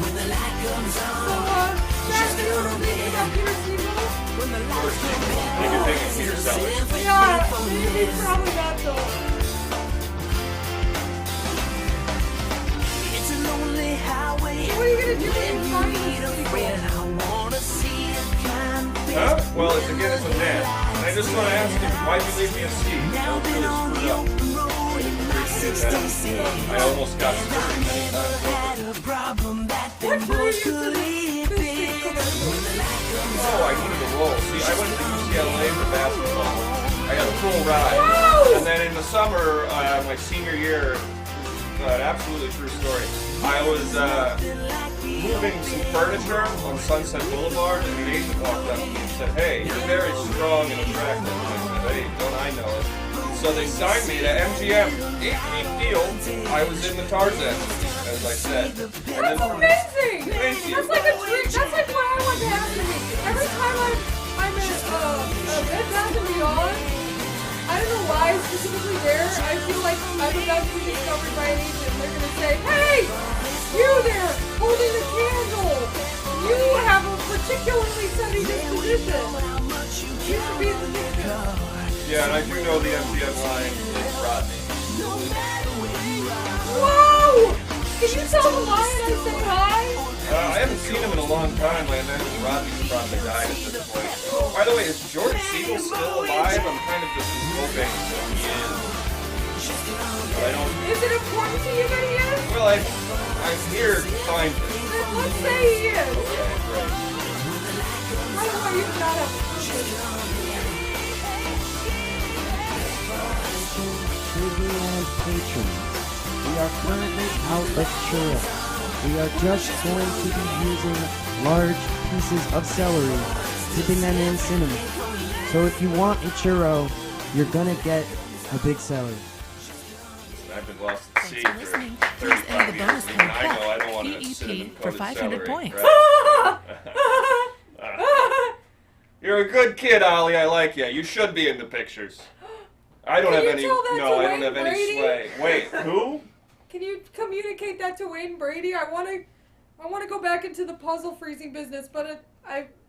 When the light comes on, just come in. When the light comes on, You can take it to yourself. Yeah, maybe probably not though. it's a lonely highway. What are you gonna do when when you you find need a this friend? I wanna see it kind of face. Huh? Well, it's a net. And I just want to ask you, why'd you leave me a seat? Now That been was on really the screwed up. open road in my 60s. I almost got screwed many Never times. had a problem that them boys could live in. When the light comes Oh, I needed a role. See, I went to UCLA for basketball. I got a full ride. Whoa! And then in the summer, my senior year, an absolutely true story, I was moving some furniture on Sunset Boulevard, and an agent walked up to me and said, "Hey, you're very strong and attractive." And I said, "Hey, don't I know it?" So they signed me to MGM. 8-week deal. I was in the Tarzan movie, as I said. And That's then amazing! Thank you. That's like a dream. That's like what I want to happen to me. Every time I'm at Bed Bath & Beyond. I don't know why specifically there. I feel like I'm about to be discovered by an agent. They're gonna say, "Hey, you there, holding the candle. You have a particularly sunny disposition. You should be in the picture." Yeah, and I do know the MGM line is Rodney. Whoa! Can you tell the lion I say hi? I haven't seen him in a long time. I imagine Rodney's probably died at this point. By the way, is George Siegel still alive? I'm kind of just hoping that he is. But I don't... Is it important to you that he is? Well, I'm here to find him. Then let's say he is. Okay, great. I don't want you to not have Disneyland patrons, we are currently out of churros. We are just going to be using large pieces of celery, dipping them in cinnamon. So if you want a churro, you're gonna get a big celery. I've been lost at sea Thanks for for listening. Please 35 enter the years. bonus I code know I don't want to PEP cinnamon for coated 500 celery. points. Right? You're a good kid, Ollie. I like you. You should be in the pictures. I don't Can have you any. tell that No, to I don't Wayne have any Brady? sway. Wait, who? Can you communicate that to Wayne Brady? I want to go back into the puzzle freezing business, but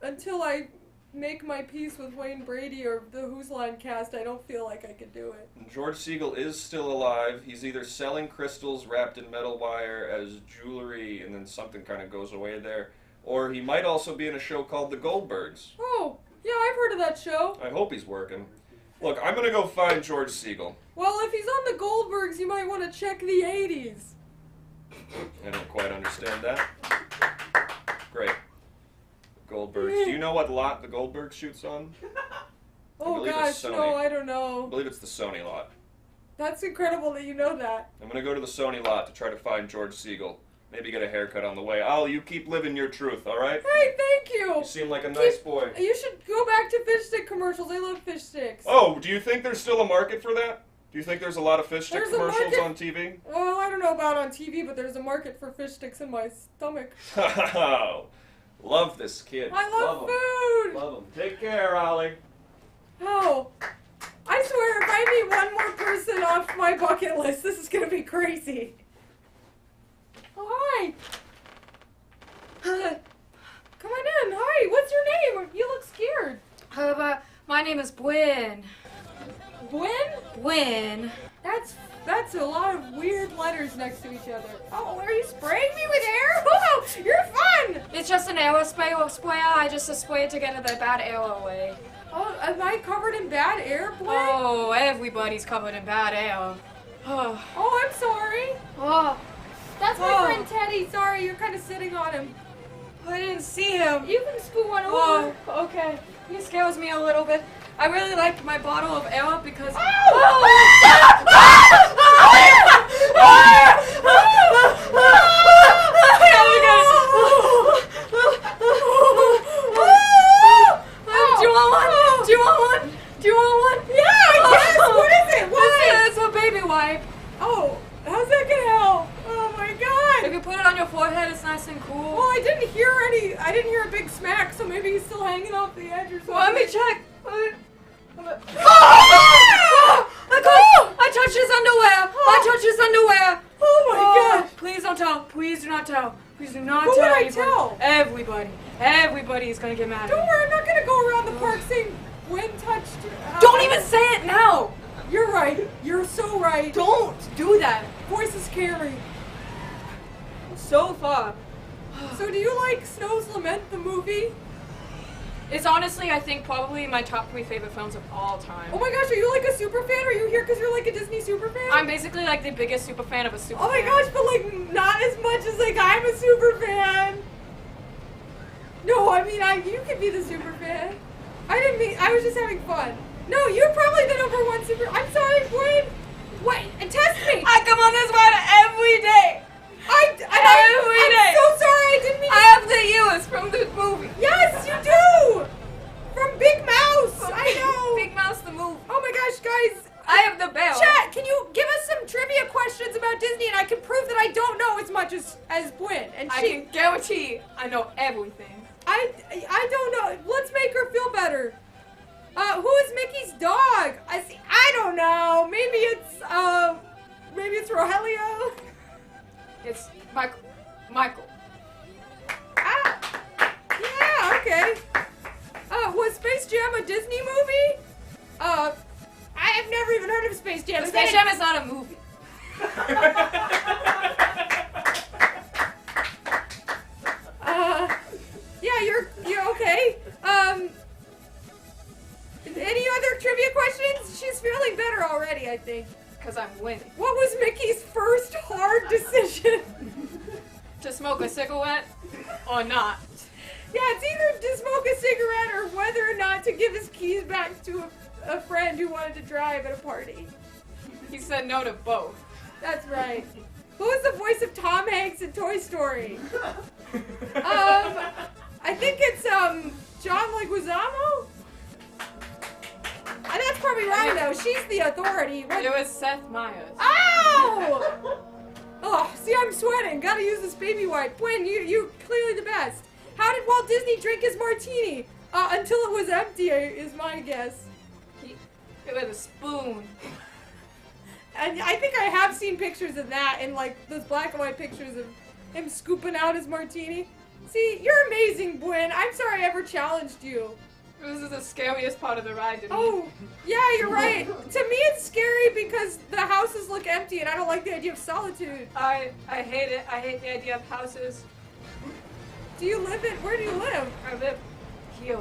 until I make my peace with Wayne Brady or the Who's Line cast, I don't feel like I could do it. George Siegel is still alive. He's either selling crystals wrapped in metal wire as jewelry, and then something kind of goes away there, or he might also be in a show called The Goldbergs. Oh, yeah, I've heard of that show. I hope he's working. Look, I'm gonna go find George Siegel. Well, if he's on the Goldbergs, you might want to check the 80s. I don't quite understand that. Great. Goldbergs. Do you know what lot the Goldbergs shoots on? Oh believe gosh, it's Sony. no, I don't I know. believe it's the Sony lot. That's incredible that you know that. I'm gonna go to the Sony lot to try to find George Siegel. Maybe get a haircut on the way. Ollie, you keep living your truth, alright? Hey, thank you. You seem like a nice boy. You should go back to fish stick commercials. I love fish sticks. Oh, do you think there's still a market for that? Do you think there's a lot of fish stick There's a commercials market- on TV? Well, I don't know about on TV, but there's a market for fish sticks in my stomach. Love this kid. I love him. food. Love him. Take care, Ollie. Oh, I swear, if I meet one more person off my bucket list, this is gonna be crazy. Oh, hi. Come on in. Hi, what's your name? You look scared. My name is Gwen. Gwen? Gwen. That's a lot of weird letters next to each other. Oh, are you spraying me with air? Oh, you're fun! It's just an air sprayer. I just spray it to get the bad air away. Oh, am I covered in bad air, Gwen? Oh, everybody's covered in bad air. Oh, Oh, I'm sorry. oh, That's my Oh. friend Teddy. Sorry, you're kind of sitting on him. I didn't see him. You can scoot one over. Oh, okay. He scares me a little bit. I really like my bottle of air because. Do you want one? Do you want one? Do you want one? Yeah, yes. What is it? What? It's a baby wipe. Oh, how's that gonna help? Oh my If god. you put it on your forehead, it's nice and cool. Well, I didn't hear a big smack, so maybe he's still hanging off the edge or something. Well, let me check. I touched his underwear. I touched his underwear. Oh my gosh. Please don't tell. Please do not tell. Please do not Who tell. would I anybody. tell? Everybody. Everybody is gonna get mad at Don't me. worry, I'm not gonna go around the park saying Gwen touched. Don't even say it now. You're right. You're so right. Don't do that. Voices carry. So far. So do you like Snow's Lament, the movie? It's honestly, I think, probably my top 3 favorite films of all time. Oh my gosh, are you like a super fan? Are you here because you're like a Disney super fan? I'm basically like the biggest super fan of a super Oh my fan. gosh, but like not as much as like I'm a super fan. No, I mean you could be the super fan. I was just having fun. No, you're probably the number 1 super. I'm sorry, Gwen. What? Test me. I come on this ride every day. I'm so sorry. I didn't mean. I have the ears from the movie. Yes, you do. From Big Mouse. I know. Big Mouse the movie. Oh my gosh, guys. I have the bell. Chat, can you give us some trivia questions about Disney, and I can prove that I don't know as much as Gwen, and I can guarantee I know everything. I don't know. Let's make her feel better. Who is Mickey's dog? I don't know. Maybe it's Rogelio. It's Michael. Yeah, okay. Was Space Jam a Disney movie? I have never even heard of Space Jam. Space Jam is not a movie. Yeah, you're okay. Any other trivia questions? She's feeling better already, I think. Because I'm winning. What was Mickey's first hard decision? To smoke a cigarette or not? Yeah, it's either to smoke a cigarette or whether or not to give his keys back to a friend who wanted to drive at a party. He said no to both. That's right. Who was the voice of Tom Hanks in Toy Story? I think it's John Leguizamo. That's probably wrong though. She's the authority. It was Seth Meyers. Ow! Oh, see, I'm sweating. Gotta use this baby wipe. Gwen, you clearly the best. How did Walt Disney drink his martini? Until it was empty, is my guess. It was a spoon. And I think I have seen pictures of that in like those black and white pictures of him scooping out his martini. See, you're amazing, Gwen. I'm sorry I ever challenged you. This is the scariest part of the ride to me. Oh, yeah, you're right. To me, it's scary because the houses look empty, and I don't like the idea of solitude. I hate it. I hate the idea of houses. Do you live in? Where do you live? I live here,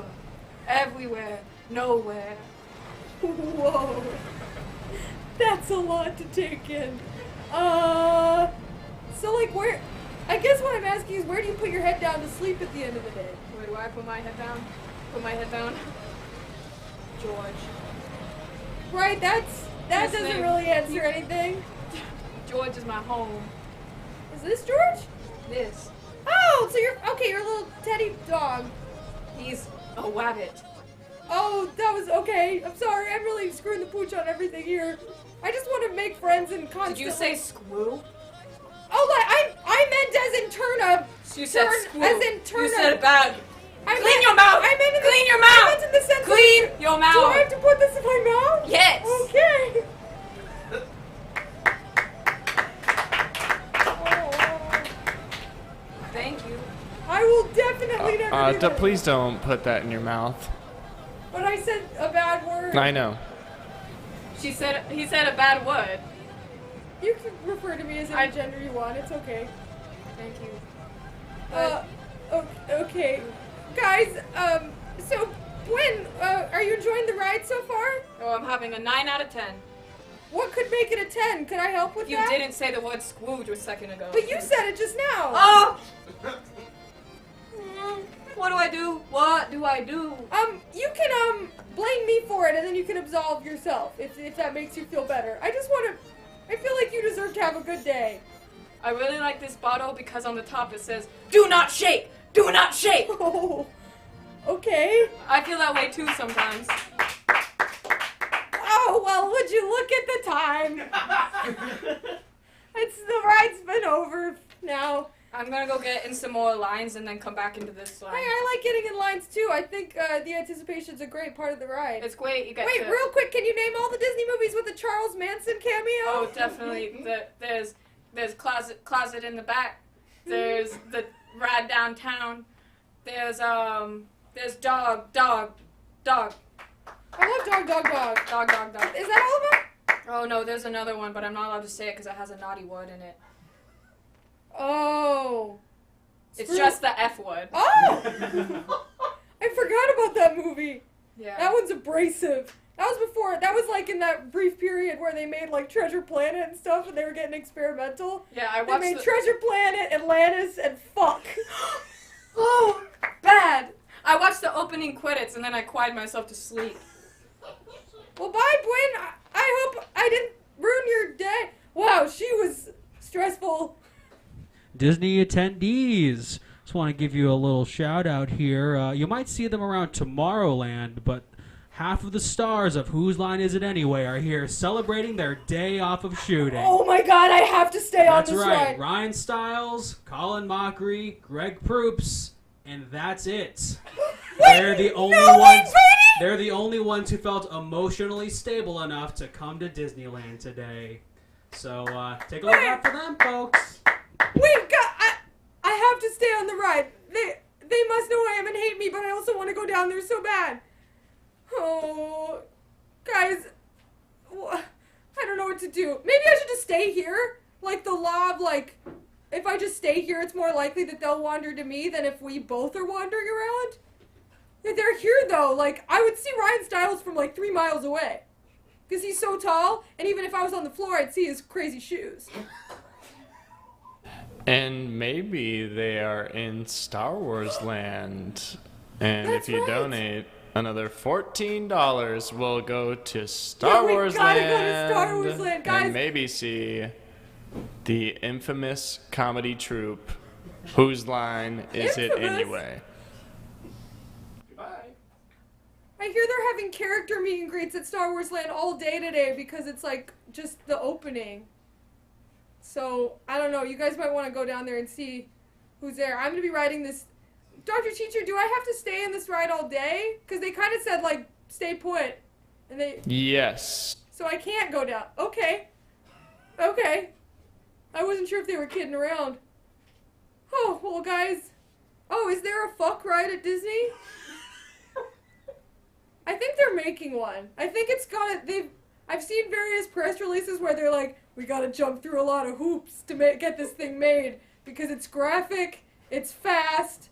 everywhere, nowhere. Whoa, that's a lot to take in. So like where? I guess what I'm asking is where do you put your head down to sleep at the end of the day? Where do I put my head down? Put my head down. George. Right, that doesn't really answer anything. George is my home. Is this George? This. Oh, so you're a little teddy dog. He's a wabbit. Oh, that was okay. I'm sorry. I'm really screwing the pooch on everything here. I just want to make friends and constantly. Did you say squoo? Oh, I meant as in turnip. You said squoo. As in turnip. You said bad. Clean your mouth. Clean your mouth. I meant in the sense Clean of, your mouth. Do I have to put this in my mouth? Yes. Okay. Thank you. I will definitely never do that. Please don't put that in your mouth. But I said a bad word. I know. He said a bad word. You can refer to me as any gender you want. It's okay. Thank you. Okay. Guys, so, Gwen, are you enjoying the ride so far? Oh, I'm having a 9 out of 10. What could make it a 10? Could I help with that? You didn't say the word squooge a second ago. But you said it just now. Oh! What do I do? What do I do? You can, blame me for it, and then you can absolve yourself, if that makes you feel better. I feel like you deserve to have a good day. I really like this bottle because on the top it says, "Do not shake! Do not shake!" Oh, okay. I feel that way too sometimes. Oh, well, would you look at the time? The ride's been over now. I'm gonna go get in some more lines and then come back into this line. Hey, I like getting in lines too. I think the anticipation's a great part of the ride. It's great. You get Wait, real quick, can you name all the Disney movies with a Charles Manson cameo? Oh, definitely. There's closet in the back. There's the ride downtown. There's dog. I love dog. Dog. Is that all of them? Oh no, there's another one, but I'm not allowed to say it because it has a naughty word in it. Oh. It's just the F word. Oh! I forgot about that movie. Yeah. That one's abrasive. That was like in that brief period where they made like Treasure Planet and stuff and they were getting experimental. Yeah, I watched They made Treasure Planet, Atlantis, and fuck. Oh, bad. I watched the opening credits and then I cried myself to sleep. Well, bye, Gwen. I hope I didn't ruin your day. Wow, she was stressful. Disney attendees. Just want to give you a little shout out here. You might see them around Tomorrowland, but half of the stars of Whose Line Is It Anyway are here celebrating their day off of shooting. Oh my god, I have to stay on this ride. That's right. ride. Ryan Stiles, Colin Mockery, Greg Proops, And that's it. Wait, They're the only no, ones. wait, They're the only ones who felt emotionally stable enough to come to Disneyland today. So take a look out for them, folks. Wait, God, I have to stay on the ride. They must know I am and hate me, but I also want to go down there so bad. Oh, guys, I don't know what to do. Maybe I should just stay here. Like the law of like, if I just stay here, it's more likely that they'll wander to me than if we both are wandering around. They're here though. Like I would see Ryan Stiles from like 3 miles away, because he's so tall. And even if I was on the floor, I'd see his crazy shoes. And maybe they are in Star Wars land. And That's if you right. donate, another $14 will go to Star Yeah, we Wars gotta land. go to Star Wars land, guys. And maybe see the infamous comedy troupe. Whose line is it Infamous? anyway? Goodbye. I hear they're having character meet and greets at Star Wars Land all day today because it's like just the opening. So, I don't know. You guys might want to go down there and see who's there. I'm going to be riding this. Dr. Teacher, do I have to stay in this ride all day? Because they kind of said, like, stay put. And they. Yes. So I can't go down. Okay. Okay. I wasn't sure if they were kidding around. Oh, well, guys. Oh, is there a fuck ride at Disney? I think they're making one. I think it's got. I've seen various press releases where they're like, we gotta jump through a lot of hoops to get this thing made because it's graphic, it's fast,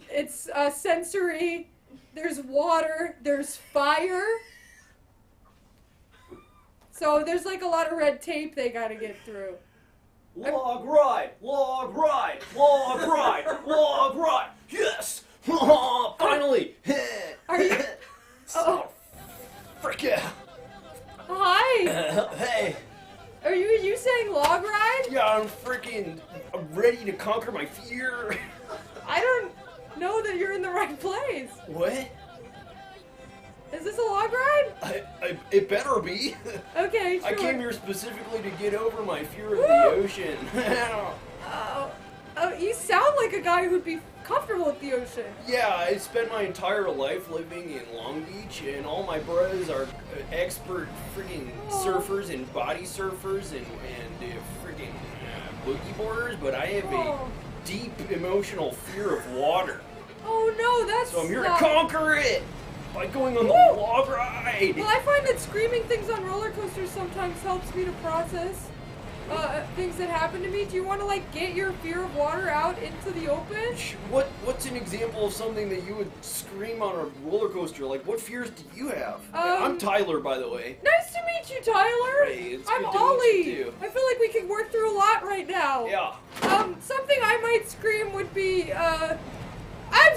it's sensory, there's water, there's fire. So there's like a lot of red tape they gotta get through. Log ride, log ride, log ride, log ride. Yes, finally. Are you? Oh, Frick yeah. hi. Hey. Are you saying log ride? Yeah, I'm ready to conquer my fear. I don't know that you're in the right place. What? Is this a log ride? It better be. Okay, sure. I came here specifically to get over my fear of the ocean. Oh, you sound like a guy who'd be comfortable with the ocean. Yeah, I spent my entire life living in Long Beach, and all my bros are expert freaking surfers and body surfers and freaking boogie boarders, but I have a deep emotional fear of water. Oh no, that's So I'm here not... to conquer it by going on the log ride. Well, I find that screaming things on roller coasters sometimes helps me to process things that happen to me. Do you want to like get your fear of water out into the open? What's an example of something that you would scream on a roller coaster? Like, what fears do you have? I'm Tyler, by the way. Nice to meet you, Tyler. Hey, it's I'm good to Ollie. meet you too. I feel like we can work through a lot right now. Yeah. Something I might scream would be, I'm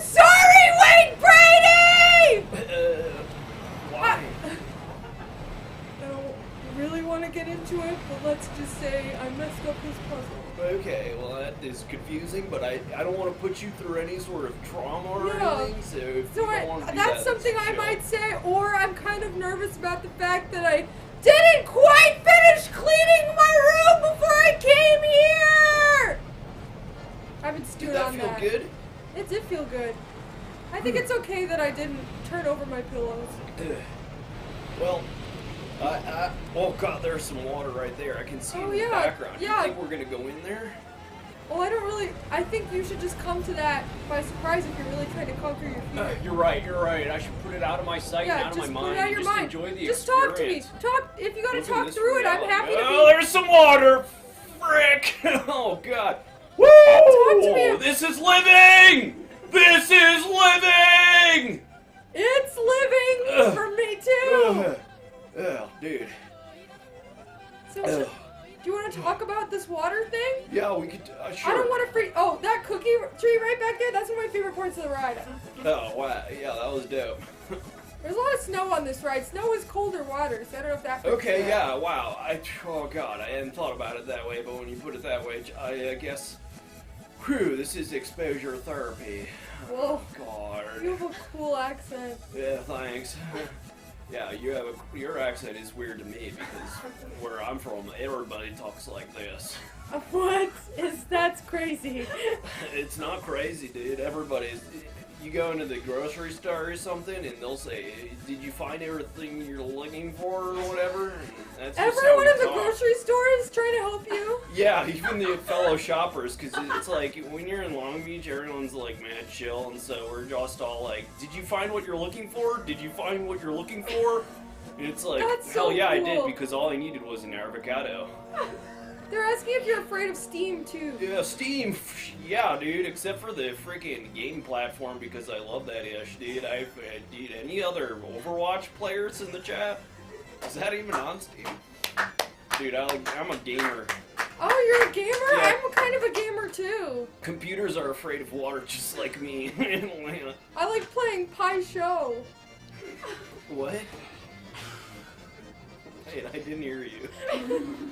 sorry, Wayne Brady! Why? I don't really want to get into it, but let's just say I messed up his puzzle. Okay, well that is confusing, but I don't want to put you through any sort of trauma or Yeah. anything, so if So you don't want to do that's that, something I chill. might say, or I'm kind of nervous about the fact that I didn't quite finish cleaning my room before I came here! I've been stewed Did that on feel that. good? It did feel good. I think it's okay that I didn't turn over my pillows. Well, oh god, there's some water right there. I can see Oh, in the yeah, background. yeah. You think we're gonna go in there? Well, I think you should just come to that by surprise if you're really trying to conquer your fear. You're right. I should put it out of my sight and Yeah, out of my just put mind. it out of your and just mind. enjoy the Just experience. talk to me. Talk if you gotta Look at talk this through it. I'm reality. happy to Oh, be. there's some water! Frick! Oh god. Woo! Talk to me. This is living! This is living! It's living for me too. Oh, dude. So, do you want to talk about this water thing? Yeah, we could. Sure. I don't want to freak. Oh, that cookie tree right back there. That's one of my favorite parts of the ride. Oh wow, yeah, that was dope. There's a lot of snow on this ride. Snow is colder water, so I don't know if that. freaks Okay, you out. yeah, wow. Oh god, I hadn't thought about it that way, but when you put it that way, I guess. Whew, this is exposure therapy. Whoa. God. You have a cool accent. Yeah, thanks. Yeah, your accent is weird to me because where I'm from, everybody talks like this. What? That's crazy. It's not crazy, dude. Everybody's. You go into the grocery store or something, and they'll say, "Did you find everything you're looking for, or whatever?" And that's just Everyone how in we the talk. grocery store is trying to help you. Yeah, even the fellow shoppers, because it's like when you're in Long Beach, everyone's like mad chill, and so we're just all like, "Did you find what you're looking for? Did you find what you're looking for?" And it's like, That's so hell yeah, I did, cool. because all I needed was an avocado. They're asking if you're afraid of steam too. Yeah, Steam, yeah, dude. Except for the freaking game platform, because I love that ish, dude. Dude, any other Overwatch players in the chat? Is that even on Steam? Dude, I'm a gamer. Oh, you're a gamer? Yeah. I'm kind of a gamer too. Computers are afraid of water, just like me. I like playing Pie Show. What? Wait, I didn't hear you.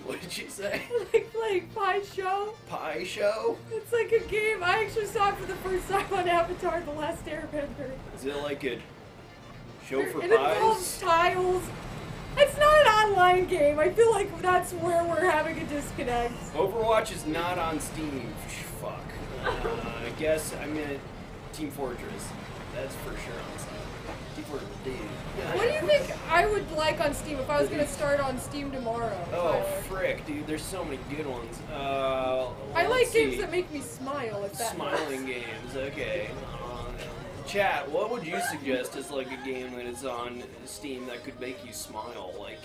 What did you say? I like playing Pie Show. Pie Show? It's like a game. I actually saw it for the first time on Avatar: The Last Airbender. Is it like a show for It pies? involves tiles. It's not an online game. I feel like that's where we're having a disconnect. Overwatch is not on Steam. Fuck. I guess I meant Team Fortress. That's for sure on Steam. Team Fortress, dude. What do you think I would like on Steam if I was gonna start on Steam tomorrow? Oh, Tyler? frick, dude. There's so many good ones. I like games that make me smile. If that Smiling games, okay. Chat, what would you suggest as like a game that is on Steam that could make you smile? Like,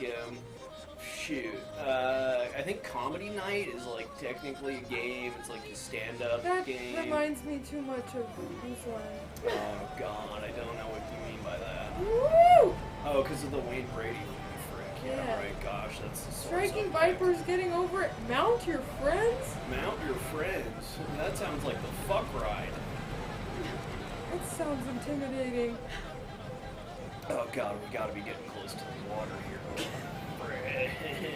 shoot. I think Comedy Night is like technically a game. It's like a stand-up That game. reminds me too much of Newsline. Oh god, I don't know what you mean by that. Woo! Oh, because of the Wayne Brady movie, frick. Yeah, Yeah. right. Gosh, that's the source Striking of it. Vipers getting over it. Mount your friends? Mount your friends. That sounds like the fuck ride. That sounds intimidating. Oh god, we gotta be getting close to the water here. Frick.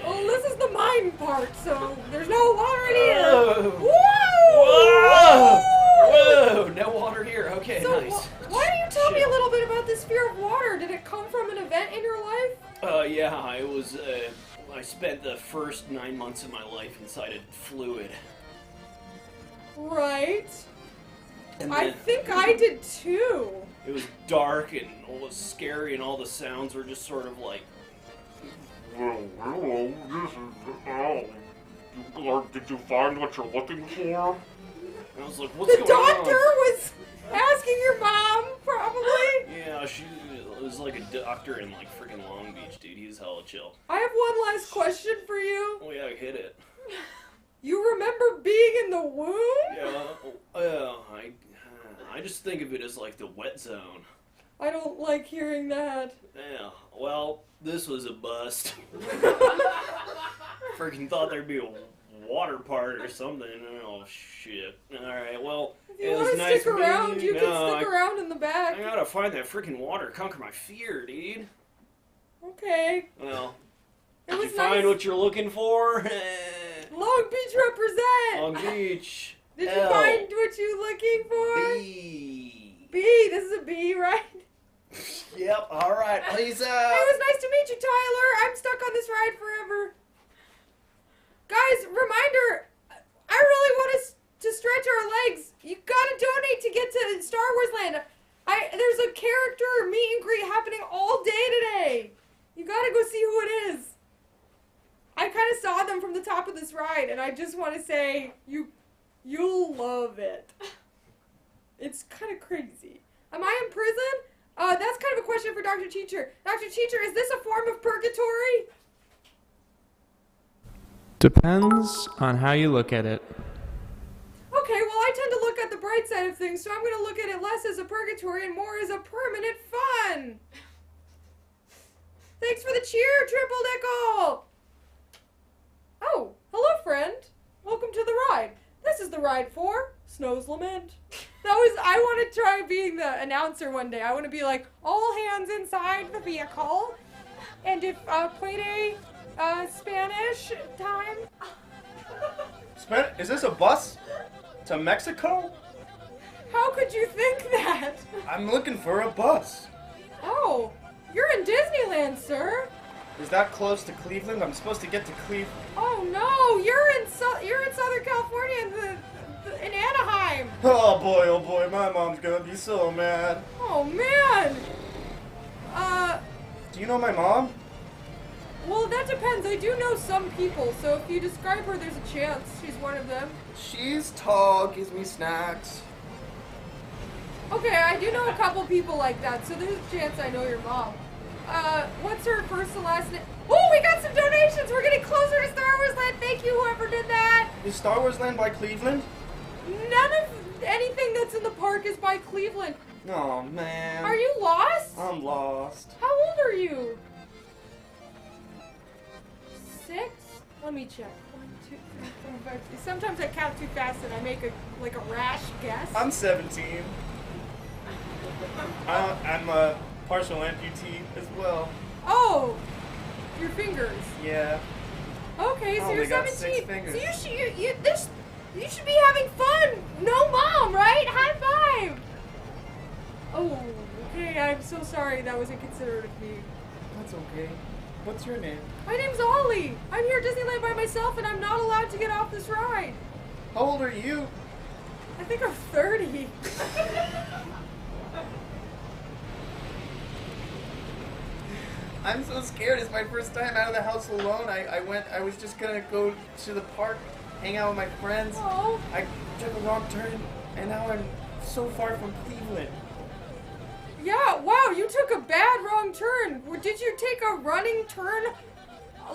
Oh, this is the mine part, so there's no water in here. Oh. Whoa! Whoa! Whoa! No water here. Okay, So nice. why don't you tell me Shit. a little bit about this fear of water? Did it come from an event in your life? Yeah, I was, I spent the first 9 months of my life inside a fluid. Right. And I then think I did too. it was dark and it was scary and all the sounds were just sort of like, Well, hello, this is Ollie. Did you find what you're looking for? and I was like, what's The going doctor on? was asking your mom, probably. Yeah, it was like a doctor in like freaking Long Beach, dude. He was hella chill. I have one last question for you. Oh yeah, hit it. You remember being in the womb? Yeah, I just think of it as like the wet zone. I don't like hearing that. Yeah, well, this was a bust. Freaking thought there'd be a water part or something. Oh shit. Alright, well, If you it was want to nice stick around, meeting you No, can stick around in the back. I gotta find that freaking water, conquer my fear, dude. Okay. Well, It did you was find nice. what you're looking for? Long Beach represent. Long Beach. Did you L. find what you looking for? B. B. This is a B, right? Yep, alright, please, It was nice to meet you, Tyler. I'm stuck on this ride forever. Guys, reminder, I really want us to stretch our legs. You gotta donate to get to Star Wars Land. There's a character meet and greet happening all day today. You gotta go see who it is. I kind of saw them from the top of this ride, and I just want to say, you'll love it. It's kind of crazy. Am I in prison? That's kind of a question for Dr. Teacher. Dr. Teacher, is this a form of purgatory? Depends on how you look at it. Okay, well, I tend to look at the bright side of things, so I'm going to look at it less as a purgatory and more as a permanent fun. Thanks for the cheer, Triple Nickel. Oh, hello, friend. Welcome to the ride. This is the ride for Snow's Lament. I want to try being the announcer one day. I want to be like, all hands inside the vehicle. And if, play Spanish time. Is this a bus to Mexico? How could you think that? I'm looking for a bus. Oh, you're in Disneyland, sir. Is that close to Cleveland? I'm supposed to get to Cleveland. Oh no, you're in Southern California in Anaheim. Oh boy, my mom's gonna be so mad. Oh man. Do you know my mom? Well, that depends. I do know some people, so if you describe her, there's a chance she's one of them. She's tall, gives me snacks. Okay, I do know a couple people like that, so there's a chance I know your mom. What's her first and last name? Oh, we got some donations! We're getting closer to Star Wars Land! Thank you, whoever did that! Is Star Wars Land by Cleveland? None of anything that's in the park is by Cleveland. Oh, man. Are you lost? I'm lost. How old are you? 6? Let me check. 1, 2, 3, 4, 5, 6. Sometimes I count too fast and I make a rash guess. I'm 17. I'm a partial amputee as well. Oh, your fingers. Yeah. Okay, so you're only got 17. 6 fingers. So you should be having fun. No mom, right? High five. Oh, okay. I'm so sorry. That was inconsiderate of me. That's okay. What's your name? My name's Ollie. I'm here at Disneyland by myself, and I'm not allowed to get off this ride. How old are you? I think I'm 30. I'm so scared. It's my first time out of the house alone. I was just gonna go to the park, hang out with my friends. Oh. I took a wrong turn, and now I'm so far from Cleveland. Yeah, wow, you took a bad wrong turn. Did you take a running turn,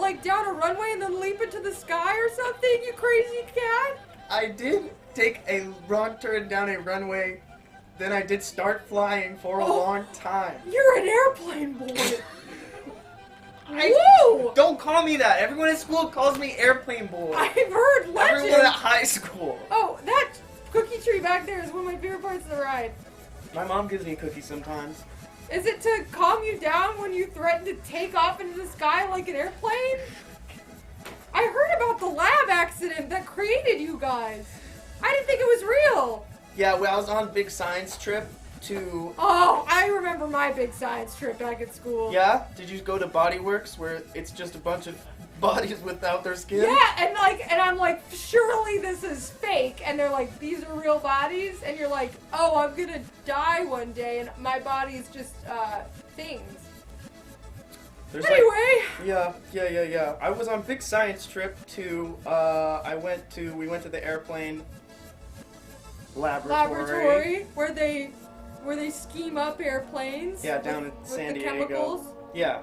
like down a runway and then leap into the sky or something, you crazy cat? I did take a wrong turn down a runway, then I did start flying for a long time. You're an airplane boy. Woo! Don't call me that. Everyone at school calls me airplane boy. I've heard legends. Everyone at high school. Oh, that cookie tree back there is one of my favorite parts of the ride. My mom gives me cookies sometimes. Is it to calm you down when you threaten to take off into the sky like an airplane? I heard about the lab accident that created you guys. I didn't think it was real. Yeah, well, I was on a big science trip to... Oh, I remember my big science trip back at school. Yeah? Did you go to Body Works where it's just a bunch of bodies without their skin? Yeah, and I'm like, surely this is fake. And they're like, these are real bodies. And you're like, oh, I'm gonna die one day and my body's just, things. Anyway. Yeah. I was on a big science trip to, we went to the airplane laboratory. Where they scheme up airplanes. Yeah, down in San the Diego. Chemicals. Yeah.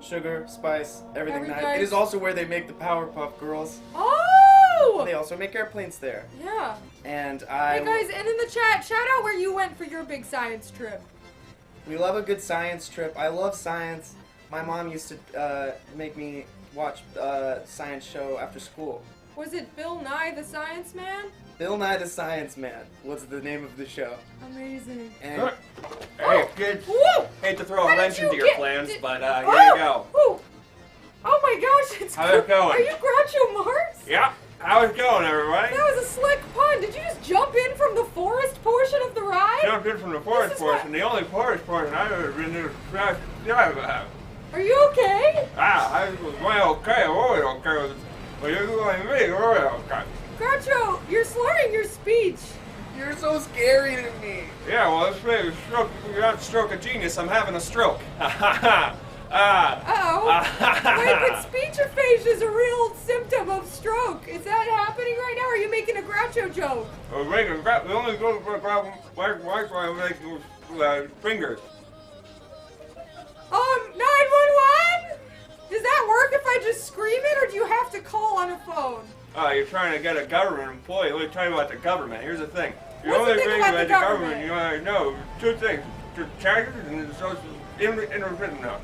Sugar, spice, everything nice. nice. It is also where they make the Powerpuff Girls. Oh! They also make airplanes there. Yeah. And Hey guys, and in the chat, shout out where you went for your big science trip. We love a good science trip. I love science. My mom used to make me watch a science show after school. Was it Bill Nye the Science Man? Bill Nye the Science Man was the name of the show. Amazing. And Hey, kids. Woo! Hate to throw How a wrench did you into your get- plans, did- but here you go. Oh! Oh my gosh, it's How's it going? Are you Groucho Marx? Yeah. How's it going, everybody? That was a slick pun. Did you just jump in from the forest portion of the ride? Jumped in from the forest is portion. The only forest portion I've ever been to drive about. Are you okay? I was well okay. I'm always okay with but you're going to me. You're always okay. Groucho, you're slurring your speech. you're so scary to me. Yeah, well, let's make a stroke. You're not stroke of genius. I'm having a stroke. Ha ha ha. Uh-oh. Wait, but speech aphasia is a real symptom of stroke. Is that happening right now, or are you making a Groucho joke? We only go to grab Wi-Fi and make fingers. 911? Does that work if I just scream it, or do you have to call on a phone? You're trying to get a government employee. Let me tell you about the government. Here's the thing. What's the thing about the government? You know, two things. The taxes and the social immigrant now.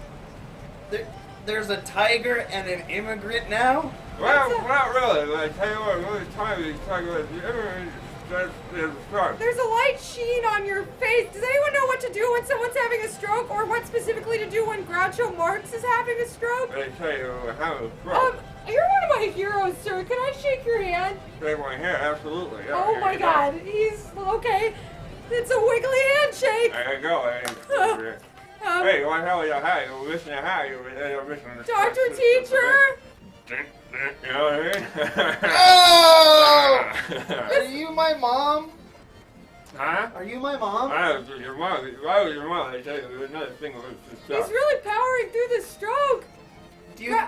There's a tiger and an immigrant now? Well, not really. I tell you what, really time is talking about the immigrant. There's a light sheen on your face. Does anyone know what to do when someone's having a stroke, or what specifically to do when Groucho Marx is having a stroke? I tell you, having a stroke. You're one of my heroes, sir. Can I shake your hand? Shake my hand, absolutely. Yeah, Oh my God, he's okay. It's a wiggly handshake. There you go. Hey, what the hell are you? Hi, you're listening to hi. You're listening to Dr. Teacher! You know what I mean? Oh! Are you my mom? Huh? Are you my mom? Your mom. Why was your mom? I tell you, there's another thing with this He's stuff. really powering through this stroke. Do you?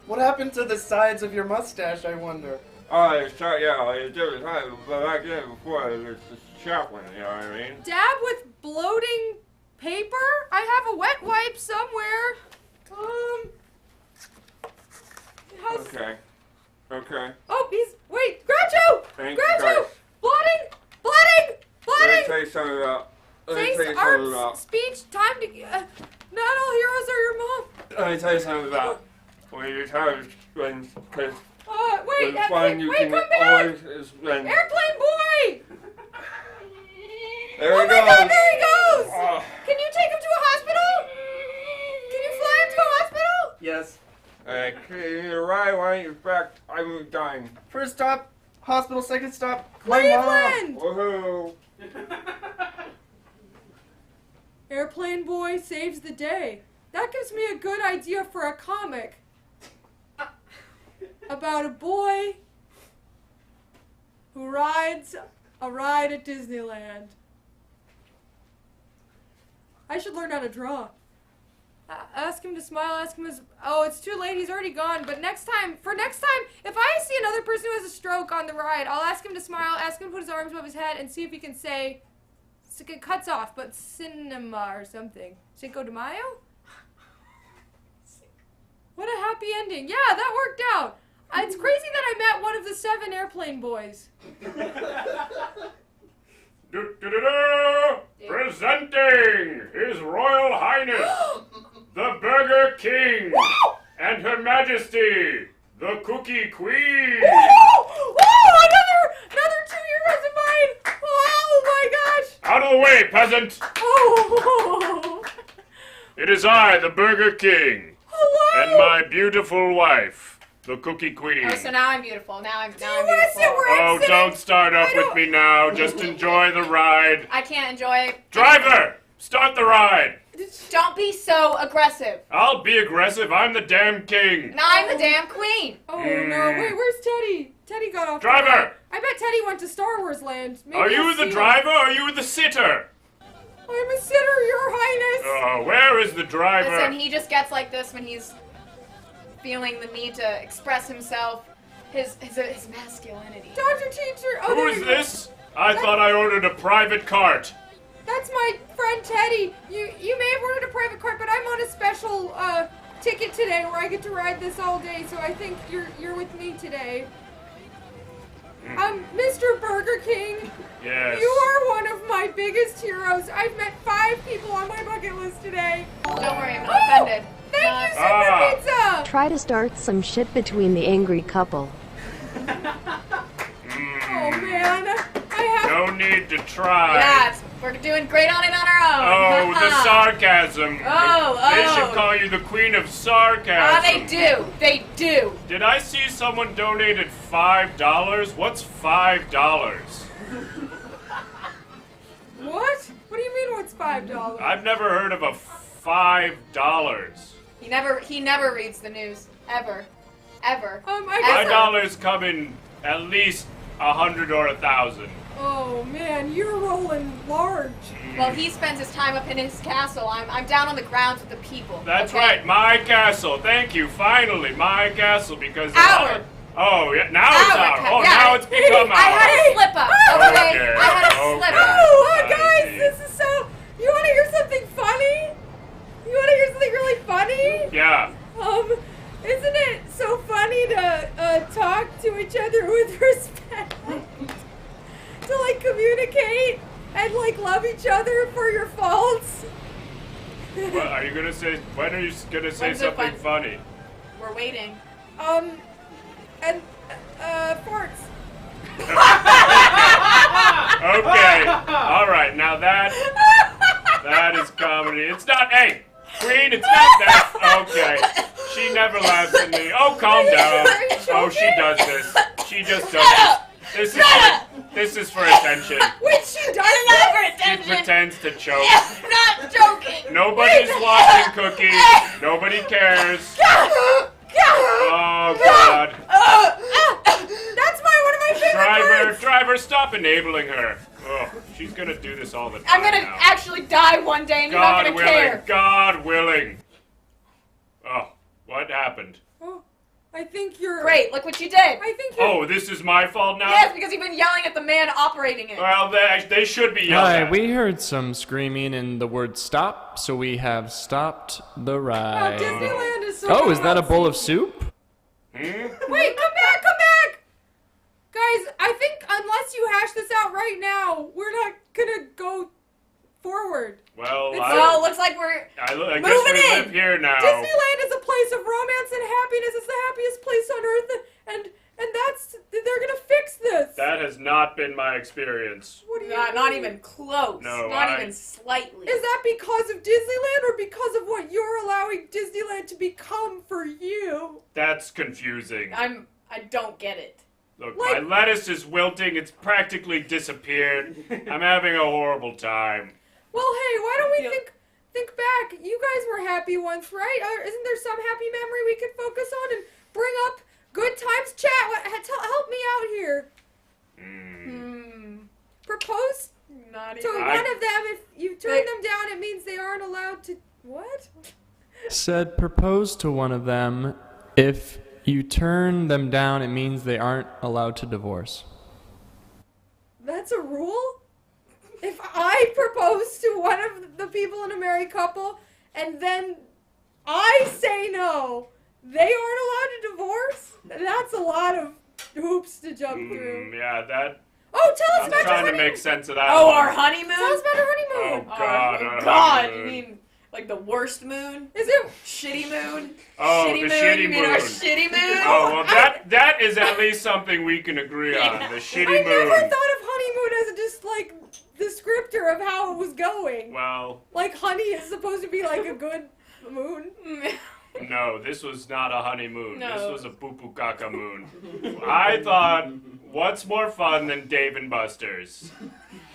What happened to the sides of your mustache? I wonder. Oh, it's yeah, it's different time, but back then, before, it was just Chaplin, you know what I mean? Dab with bloating paper? I have a wet wipe somewhere. How's... Okay. Oh, wait, Groucho! Thank you, Groucho! guys. Blooding! Let me tell you something about. Face, arts, speech, time to... not all heroes are your mom. Let me tell you something about when you're tired, because Wait, the fun you can come back! always is when. Airplane boy! There Oh he my goes! God, there he goes! Oh. Can you take him to a hospital? Can you fly him to a hospital? Yes. Okay, you're right. Why don't you back? I'm dying. First stop, hospital. Second stop, my mom. Cleveland! Woohoo! Airplane boy saves the day. That gives me a good idea for a comic. About a boy who rides a ride at Disneyland. I should learn how to draw. Ask him to smile, ask him his... Oh, it's too late, he's already gone. But next time, if I see another person who has a stroke on the ride, I'll ask him to smile, ask him to put his arms above his head, and see if he can say... It cuts off, but cinema or something. Cinco de Mayo? What a happy ending. Yeah, that worked out. It's crazy that I met one of the 7 airplane boys. Presenting His Royal Highness, the Burger King, and Her Majesty, the Cookie Queen. Whoa! Another 2 heroes of mine! Oh my gosh! Out of the way, peasant! Oh! It is I, the Burger King, Hello! and my beautiful wife, the Cookie Queen. Oh, so now I'm beautiful. Now I'm beautiful. Oh, don't start up with me now. Just enjoy the ride. I can't enjoy it. Driver, start the ride. Don't be so aggressive. I'll be aggressive. I'm the damn king. Now I'm the damn queen. Oh no! Wait, where's Teddy? Teddy got off. Driver! The ride. I bet Teddy went to Star Wars Land. Maybe Are you I'll the see driver him. or are you the sitter? I'm a sitter, Your Highness. Where is the driver? Listen, he just gets like this when he's feeling the need to express himself, his masculinity. Dr. Teacher. Oh, Who there is you go. this? I thought I ordered a private cart. That's my friend Teddy. You may have ordered a private cart, but I'm on a special ticket today where I get to ride this all day. So I think you're with me today. Mr. Burger King. Yes. You are one of my biggest heroes. I've met 5 people on my bucket list today. Don't worry, I'm not offended. Thank you, Super Pizza. Try to start some shit between the angry couple. Oh man, I have. No need to try. Yeah, we're doing great on it on our own. Oh, the sarcasm. They should call you the queen of sarcasm. They do. They do. Did I see someone donated $5? What's $5? What? What do you mean? What's $5? I've never heard of a $5. He never reads the news ever. My dollars come in at least 100 or 1,000. Oh man, you're rolling large. Well, he spends his time up in his castle. I'm down on the grounds with the people. That's okay? right, my castle. Thank you. Finally, my castle because Our. Oh, yeah, now it's Our out. Oh, yeah. now it's become I out. had a slip up. Okay. Okay. I had a slip up. Oh, I guys, see. this is so. You want to hear something funny? You want to hear something really funny? Yeah. Isn't it so funny to talk to each other with respect? To like communicate and like love each other for your faults? What are you gonna say? When are you gonna say When's it something fun? funny? We're waiting. And farts. Okay. All right. Now that is comedy. It's not. Hey, Queen. It's not that. Okay. She never laughs at me. Oh, calm down. Oh, she does this. She just does this. This is for attention. attention. Wait, she does Elaborate She attention. pretends to choke. Yeah, not joking. Nobody's watching Cookie. Nobody cares. Oh God. That's one of my favorite words. Driver, stop enabling her. Oh, she's gonna do this all the time. I'm gonna now. actually die one day and you're not God gonna willing. care. God willing. Oh, what happened? Oh, I think you're... Great, look what you did. I think you're... Oh, this is my fault now? Yes, because you've been yelling at the man operating it. Well, they should be yelled Hi, at. we heard some screaming and the word stop, so we have stopped the ride. Disneyland is so... Oh, is that a bowl of soup? Wait, come back! Guys, I think unless you hash this out right now, we're not gonna go forward. Well, Well, looks like we're I guess we moving in. live here now. Disneyland is a place of romance and happiness. It's the happiest place on earth, and they're gonna fix this. That has not been my experience. What do you not mean? even close. No, not even slightly. Is that because of Disneyland or because of what you're allowing Disneyland to become for you? That's confusing. I don't get it. Look, my lettuce is wilting. It's practically disappeared. I'm having a horrible time. Well, hey, why don't we think back? You guys were happy once, right? Isn't there some happy memory we could focus on and bring up? Good times, chat. Help me out here. Propose Not to even. one of them. If you turn them down, it means they aren't allowed to. What? Said propose to one of them. If you turn them down, it means they aren't allowed to divorce. That's a rule? If I propose to one of the people in a married couple and then I say no, they aren't allowed to divorce? That's a lot of hoops to jump through. Yeah, that. Oh, tell us I'm about your trying to honeymoon. make sense of that. Oh, one. our honeymoon? Tell us about your Oh honeymoon. God. Oh, our God, you honeymoon. mean like the worst moon? Is it? Shitty moon? Oh, shitty the moon? shitty You mean our moon. shitty moon? Oh well, that is at least something we can agree on. The shitty I moon. never thought of honeymoon as just like descriptor of how it was going. Well, Like honey is supposed to be like a good moon. no, this was not a honeymoon. No. This was a poo-poo caca moon. I thought, what's more fun than Dave and Buster's?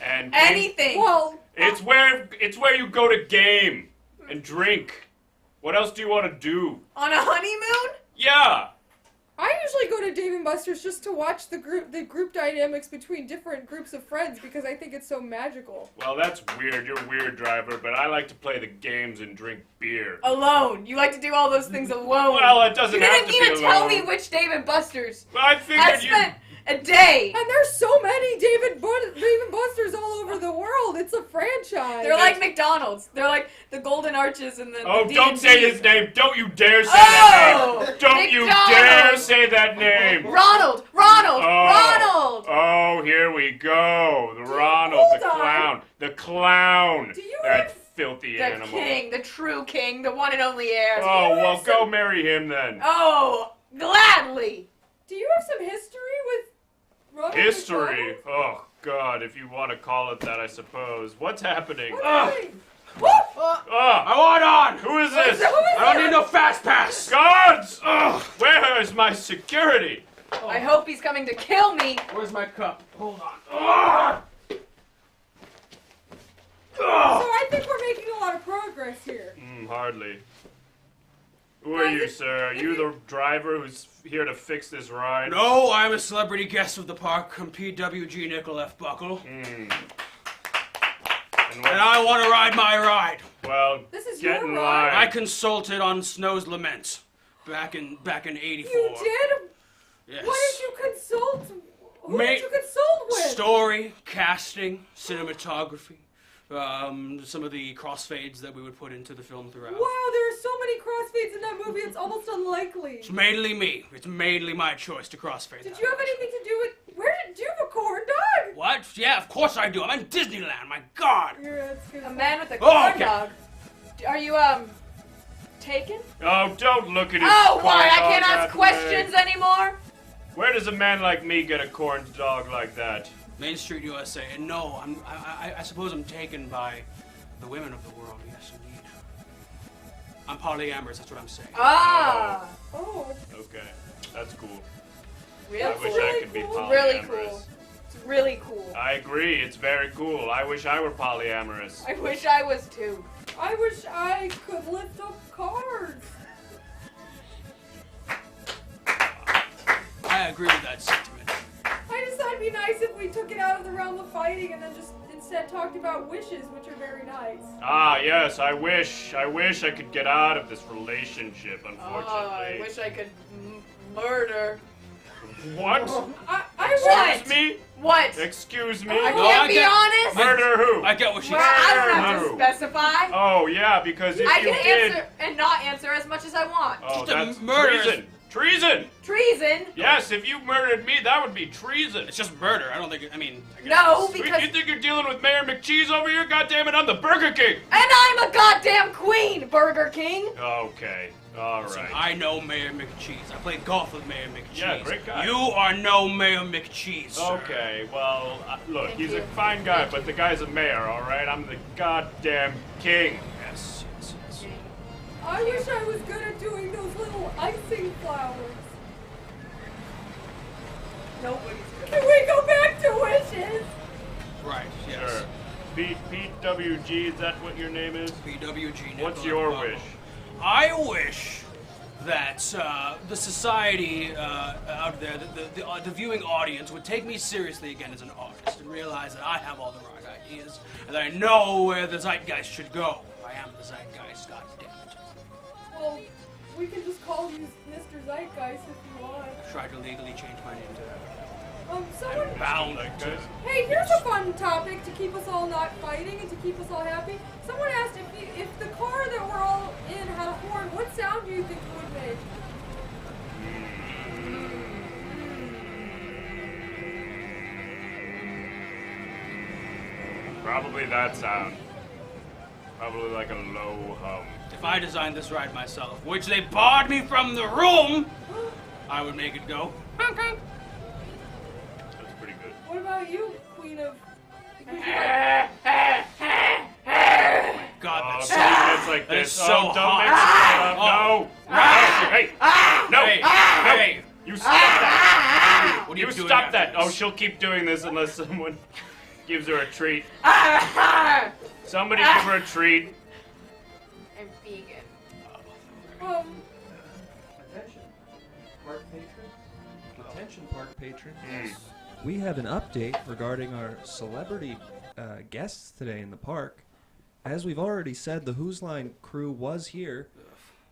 And Anything. Well, it's where you go to game and drink. What else do you want to do? On a honeymoon? Yeah. I usually go to Dave and Buster's just to watch the group dynamics between different groups of friends because I think it's so magical. Well, that's weird. You're a weird, driver, but I like to play the games and drink beer. Alone. You like to do all those things alone. Well, it doesn't You have didn't to be even tell alone. me which Dave and Buster's. Well, I I figured you. spent a day. And there's so many Dave and Buster's all over the world. It's a franchise. They're like McDonald's. They're like the Golden Arches and the Oh, the don't D&D. say his name. Don't you dare say Oh, that name. Don't you McDonald's. dare say that name. Ronald! Oh. Oh, here we go. The Ronald, Hold the on. clown. The clown. Do you That have- filthy The animal. king, the true king, the one and only heir. Oh, well, go marry him then. Oh, gladly. Do you have some history with Ronald History. McDonald? Oh, God, if you want to call it that, I suppose. What's happening? What's Ah, happening? I want on! who is this? I don't need no fast pass! Guards! Ugh, where is my security? I hope he's coming to kill me. Where's my cup? Hold on. Ah! So I think we're making a lot of progress here. Hardly. Who are you, sir? Are you the driver who's here to fix this ride? No, I'm a celebrity guest of the park. I'm PWG Nickel F. Buckle. And And I want to ride my ride. well, This is get your in ride? I line. consulted on Snow's Lament back in '84. You did? Yes. What did you consult? Who Ma- did you consult with? Story, casting, cinematography, some of the crossfades that we would put into the film throughout. Wow, there are so many crossfades in that movie, it's almost unlikely. It's mainly me. It's mainly my choice to crossfade Did that. you have anything to do with... Do you have a corn dog? What? Yeah, of course I do. I'm in Disneyland. My God. That's good. A man with a Oh, corn okay. dog. Are you, taken? Oh, don't look at his Oh, corn why? I dog can't that ask questions way. anymore? Where does a man like me get a corn dog like that? Main Street, USA. And no, I suppose I'm taken by the women of the world. Yes, indeed. I'm polyamorous. That's what I'm saying. Ah. Oh, Okay, that's cool. Real I cool. wish I could be polyamorous. Really cool. It's really cool. I agree. It's very cool. I wish I were polyamorous. I wish I was too. I wish I could lift up cars. I agree with that sentiment. I just thought it'd be nice if we took it out of the realm of fighting and then just instead talked about wishes, which are very nice. Ah, yes. I wish I could get out of this relationship, unfortunately. I wish I could murder. What? I Excuse me? What? Excuse me? I can't be honest. Murder who? I get what she's Well, I don't Murder have to who? specify. Oh, yeah, because if I you can did... answer and not answer as much as I want. Oh, Just a that's murder. treason. Treason! Treason? Yes, if you murdered me, that would be treason. It's just murder. I don't think. I mean. I guess No, it's- because You think you're dealing with Mayor McCheese over here? Goddammit, I'm the Burger King! and I'm a goddamn queen, Burger King. Okay, all Listen, right. I know Mayor McCheese. I played golf with Mayor McCheese. Yeah, great guy. You are no Mayor McCheese, sir. Okay, well, look, Thank he's you. a fine guy, but the guy's a mayor, all right? I'm the goddamn king. Yes, yes, yes. I wish I was good at doing those little icing flowers. Nobody's good. Can we go back to wishes? Right. Yes. Sure. PWG, is that what your name is? PWG. What's Nicola your Bubble. wish? I wish that the society out there, the viewing audience, would take me seriously again as an artist and realize that I have all the right ideas and that I know where the zeitgeist should go. I am the zeitgeist, God damn it. Well, we can just call you Mr. Zeitgeist if you want. I've tried to legally change my name to that. Someone... Bound. Hey, here's a fun topic to keep us all not fighting and to keep us all happy. Someone asked if the car that we're all in had a horn, what sound do you think it would make? Probably that sound. Probably like a low hum. If I designed this ride myself, which they barred me from the room, I would make it go. Okay. That's pretty good. What about you, Queen of... God, that's so, It's like that is this. so Oh, don't hot. make it up. No. Hey. No. Hey. You stop that. What are you You doing stop after that. this? Oh, she'll keep doing this unless someone gives her a treat. Somebody give her a treat. I'm vegan. Attention, park patrons. Attention, park patrons. We have an update regarding our celebrity guests today in the park. As we've already said, the Who's Line crew was here.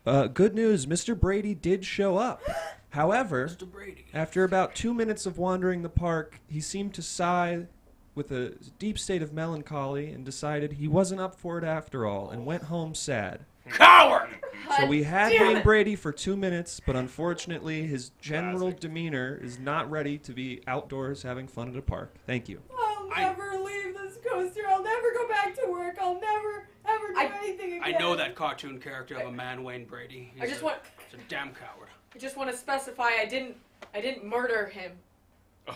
Good news, Mr. Brady did show up. However, Mr. Brady. after about 2 minutes of wandering the park, he seemed to sigh with a deep state of melancholy and decided he wasn't up for it after all and went home sad. Coward! So we had damn Wayne it. Brady for 2 minutes, but unfortunately his general demeanor is not ready to be outdoors having fun at a park. Thank you. I'll never leave this coaster. I'll never go back to work. I'll never, ever do anything again. I know that cartoon character of a man, Wayne Brady. I just want. He's a damn coward. I just want to specify I didn't murder him.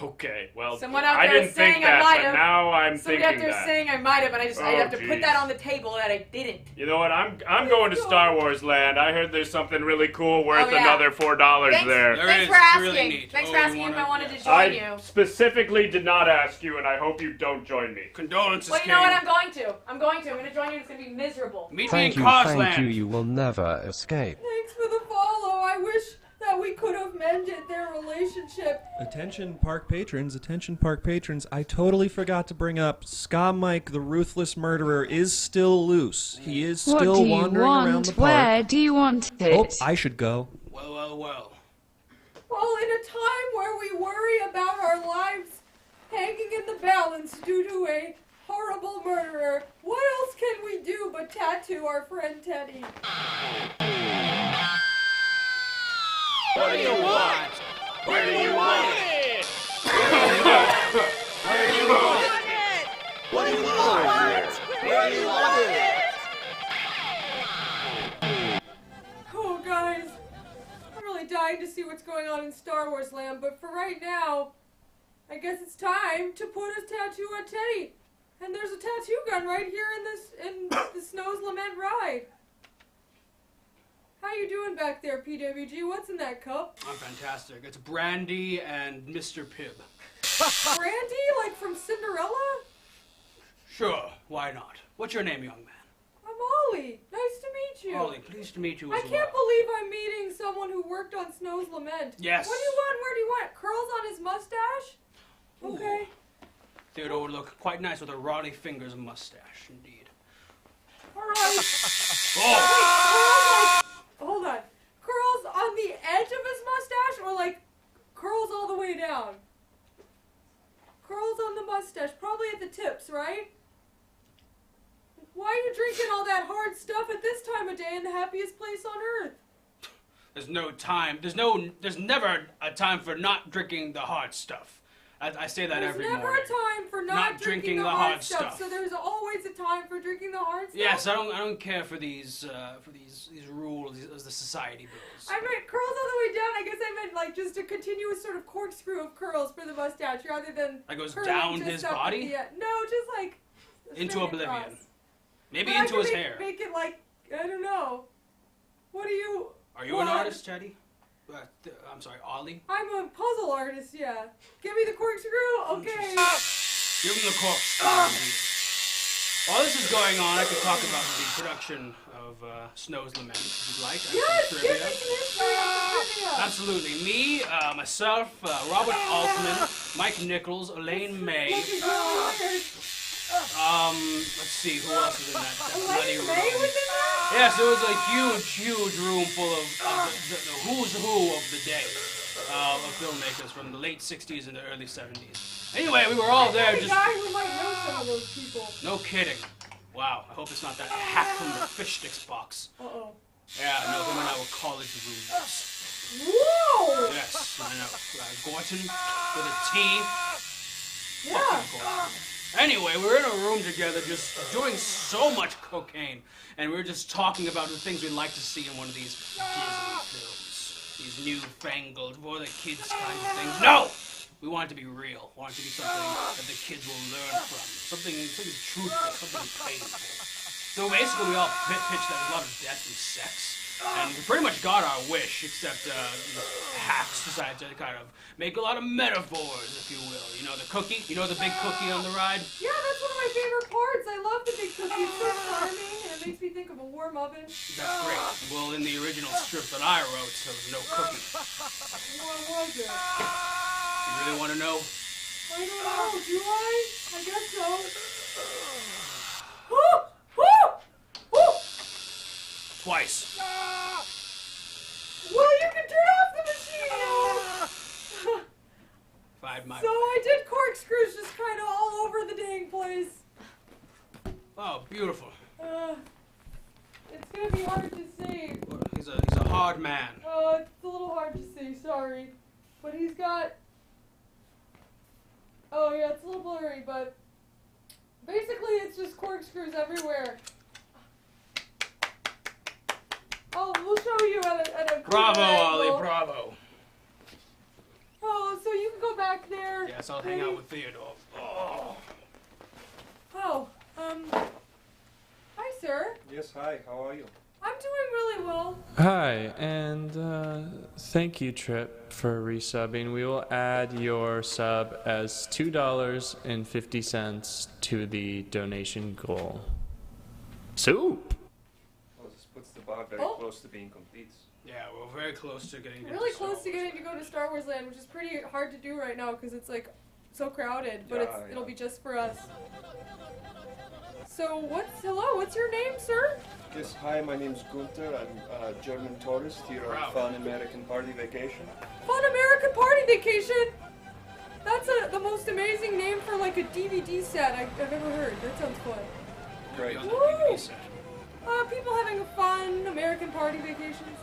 Okay, well, Someone out I there didn't is think saying I that, might but have. now I'm Somebody thinking out there that. saying I might have, and I have to put that jeez. on the table that I didn't. You know what? I'm going to Star Wars Land. I heard there's something really cool worth Oh, yeah. another $4 Thanks, there. There thanks is. for It's asking. really neat. Thanks Oh, for you asking if wanna- I wanted to yes. join I you. specifically did not ask you, and I hope you don't join me. Condolences, Well, you know what? I'm going to. I'm going to join you. It's going to be miserable. Meet me in Thank you, Carsland. you will never escape. Thanks for the follow. I wish that we could have mended their relationship. Attention park patrons, I totally forgot to bring up Ska Mike the ruthless murderer is still loose. He is What still do you wandering around the want? Where park. do you want Oh, it? I should go. Well, well, well. Well, in a time where we worry about our lives hanging in the balance due to a horrible murderer, what else can we do but tattoo our friend Teddy? What do you want? Where do you want it? Where do you want it? What do you want? Where do you want it? Oh, guys, I'm really dying to see what's going on in Star Wars Land, but for right now, I guess it's time to put a tattoo on Teddy. And there's a tattoo gun right here in the Snow's Lament ride. How you doing back there, PWG? What's in that cup? I'm fantastic. It's Brandy and Mr. Pibb. Brandy, like from Cinderella? Sure, why not? What's your name, young man? I'm Ollie. Nice to meet you. Ollie, pleased to meet you I as can't well. believe I'm meeting someone who worked on Snow's Lament. Yes. What do you want? Where do you want? Curls on his mustache? Okay. Theodore would look quite nice with a Roddy Fingers mustache, indeed. Alright. Oh! Hold on. Curls on the edge of his mustache or like curls all the way down? Curls on the mustache, probably at the tips, right? Why are you drinking all that hard stuff at this time of day in the happiest place on earth? There's no time. There's never a time for not drinking the hard stuff. I say that every morning. There's never a time for not drinking the hard stuff. So there's always a time for drinking the hard stuff. Yes, I don't care for these rules, the society rules. I meant curls all the way down. I guess I meant like just a continuous sort of corkscrew of curls for the mustache, rather than that goes curling down just his up body. at the end. No, just like Into straight oblivion. across. Maybe But into I his can hair. Make it like I don't know. What do you? Are you an artist, Teddy? I'm sorry, Ollie? I'm a puzzle artist, yeah. Give me the corkscrew, okay. Give him the corkscrew. While this is going on, I could talk about the production of Snow's Lament, if you'd like. Yes, give me some history of the Absolutely. Me, myself, Robert Altman, Mike Nichols, Elaine May. Let's see, who else is in that bloody room? May was in that? Yes, it was a huge room full of the who's who of the day of filmmakers from the late 60s and the early 70s. Anyway, we were all there just... a guy who might know some of those people. No kidding. Wow, I hope it's not that hack from the fish sticks box. Uh-oh. Yeah, no, him and I were college roommates. Whoa! Yes, I know. Gorton with a T. Yeah. Anyway, we were in a room together just doing so much cocaine, and we were just talking about the things we'd like to see in one of these Disney films. These newfangled, for the kids kind of things. No! We want it to be real. We want it to be something that the kids will learn from. Something truthful, something painful. So basically we all pitched that there's a lot of death and sex. And we pretty much got our wish, except these hacks decided to kind of make a lot of metaphors, if you will. You know the cookie? You know the big cookie on the ride? Yeah, that's one of my favorite parts. I love the big cookie. It's so charming, and it makes me think of a warm oven. That's great. Well, in the original script that I wrote, there was no cookie. What was it? You really want to know? I don't know. Do I? I guess so. Twice. Well, you can turn off the machine. 5 miles. So I did corkscrews just kind of all over the dang place. Oh, beautiful. It's gonna be hard to say. He's a hard man. Oh, it's a little hard to say. Sorry, but he's got. Oh yeah, it's a little blurry, but basically it's just corkscrews everywhere. Oh, we'll show you at a Bravo, angle. Ollie, bravo. Oh, so you can go back there. Yes, I'll hang out with Theodore. Oh. Oh, hi, sir. Yes, hi, how are you? I'm doing really well. Hi, and thank you, Trip, for resubbing. We will add your sub as $2.50 to the donation goal. Soup! Well, this puts the bar very close to being complete. Yeah, we're very close to getting Really close to getting to go to Star Wars Land, which is pretty hard to do right now because it's like so crowded, but it'll be just for us. So what's your name, sir? Yes, hi, my name's Gunther. I'm a German tourist here on Fun American Party Vacation. Fun American Party Vacation? That's the most amazing name for like a DVD set I've ever heard. That sounds fun. Great. Woo! People having a fun American party vacations.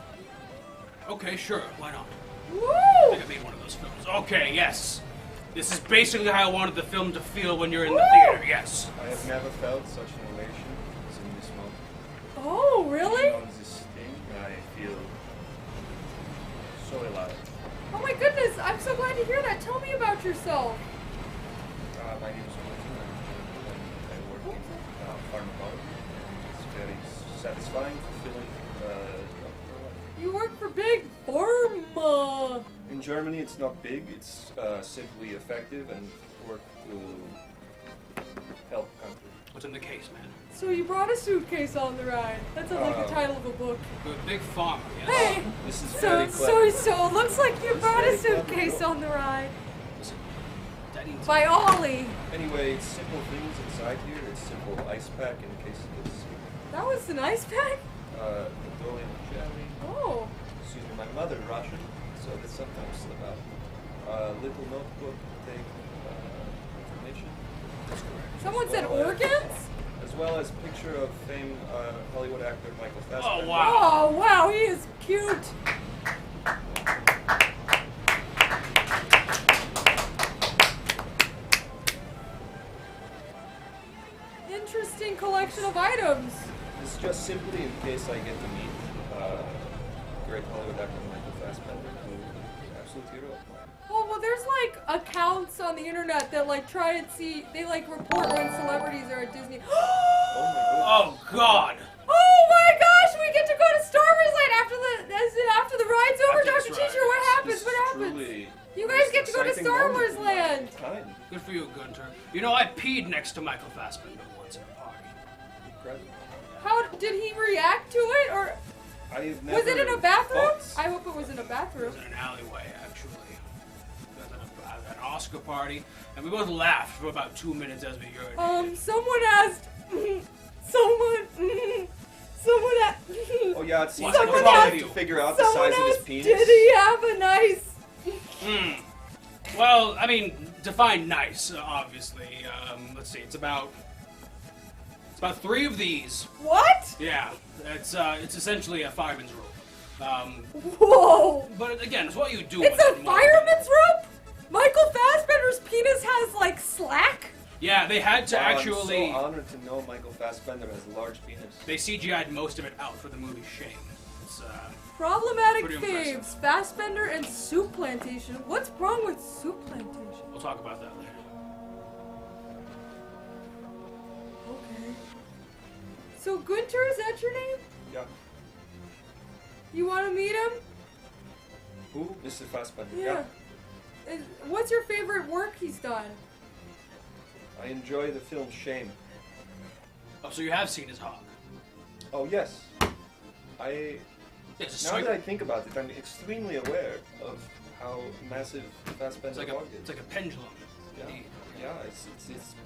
Okay, sure, why not? Woo! I think I made one of those films. Okay, yes. This is basically how I wanted the film to feel when you're in the theater, yes. I have never felt such an elation as in this moment. Oh, really? On this thing, I feel so alive. Oh my goodness, I'm so glad to hear that. Tell me about yourself. My name is Gunther. I work in pharmacology. It's very satisfying, fulfilling job. You work for Big Pharma. in Germany, it's not big. It's simply effective and work to help country. What's in the case, man? So you brought a suitcase on the ride. That sounds like the title of a book. Good big farmer, yes. Hey! This is So very clever. it looks like you brought a suitcase on the ride. By Ollie. Anyway, it's simple things inside here. It's simple ice pack in case it gets sick. That was an ice pack? Petroleum jelly. Oh. Excuse me, my mother Russian, so they sometimes slip out. Little notebook to take information. That's correct. Someone said organs? As well as picture of famed Hollywood actor Michael Fassbender. Oh, wow. Oh, wow, he is cute. Interesting collection of items. It's just simply in case I get to meet great Hollywood actor Michael Fassbender, who is an absolute hero of mine. Oh, well, there's like accounts on the internet that like try and see, they like report when celebrities are at Disney. Oh, God. Oh my gosh, we get to go to Star Wars Land after the ride's over, After Dr. this Teacher. ride. What happens? What happens? You guys get to go to Star Wars Land. Good for you, Gunter. You know, I peed next to Michael Fassbender once at a party. Incredible. How did he react to it, or I've was it in a bathroom? fought. I hope it was in a bathroom. It was in an alleyway, actually. It was at an Oscar party, and we both laughed for about 2 minutes as we urinated. Someone asked. Someone asked. Oh yeah, it seems Someone like asked- to figure out the someone size of his asked, penis. Did he have a nice? Well, I mean, define nice, obviously. Let's see, it's about 3 of these. What? Yeah, it's essentially a fireman's rope. Whoa! But again, it's what you do. It's with a it. fireman's rope? Michael Fassbender's penis has like slack? Yeah, they had to I'm actually. so honored to know Michael Fassbender has a large penis. They CGI'd most of it out for the movie Shame. It's Problematic Pretty faves, impressive. Fassbender and Soup Plantation. What's wrong with Soup Plantation? We'll talk about that later. Okay. So Gunter, is that your name? Yeah. You want to meet him? Who? Mr. Fassbender. Yeah. What's your favorite work he's done? I enjoy the film Shame. Oh, so you have seen his hog? Oh yes. It's a Now swing- that I think about it, I'm extremely aware of how massive Fassbender's It's hog is. it's like a pendulum. Yeah, it's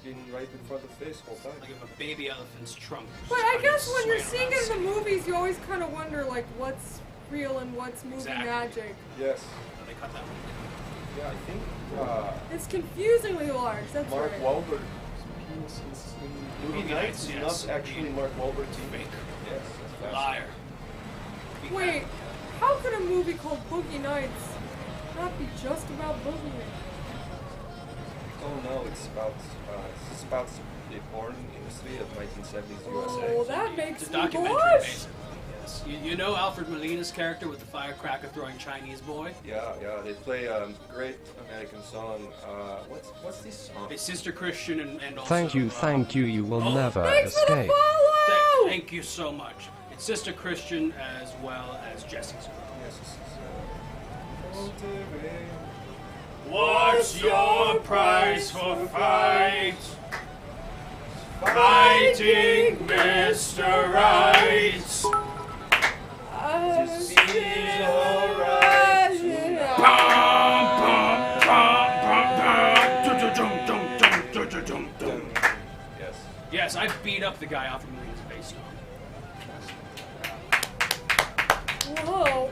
been right in front of the face the whole time. Like a baby elephant's trunk. But I guess when you're seeing it in the movies, you always kind of wonder like what's real and what's movie Exactly. magic. Yes. They cut that one. Yeah, I think It's confusingly large. That's Mark right. Wahlberg's penis in Movie Nights is yes. not actually Mark Wahlberg's Fake. Yes, that's Liar. Wait, how could a movie called Boogie Nights not be just about boogieing? Oh no, it's about the porn industry of 1970s Oh, USA. that makes It's a me documentary, blush. basically. Yes. You know Alfred Molina's character with the firecracker throwing Chinese boy? Yeah, they play a great American song. What's this song? It's Sister Christian and also... Thank you, you will never Thanks for the escape. follow! Thank you so much. It's Sister Christian as well as Jesse's girl. Yes, this is, What's your price for fight? Fighting Mr. Right. Yes, I beat up the guy off of Molina's bass drum. Whoa.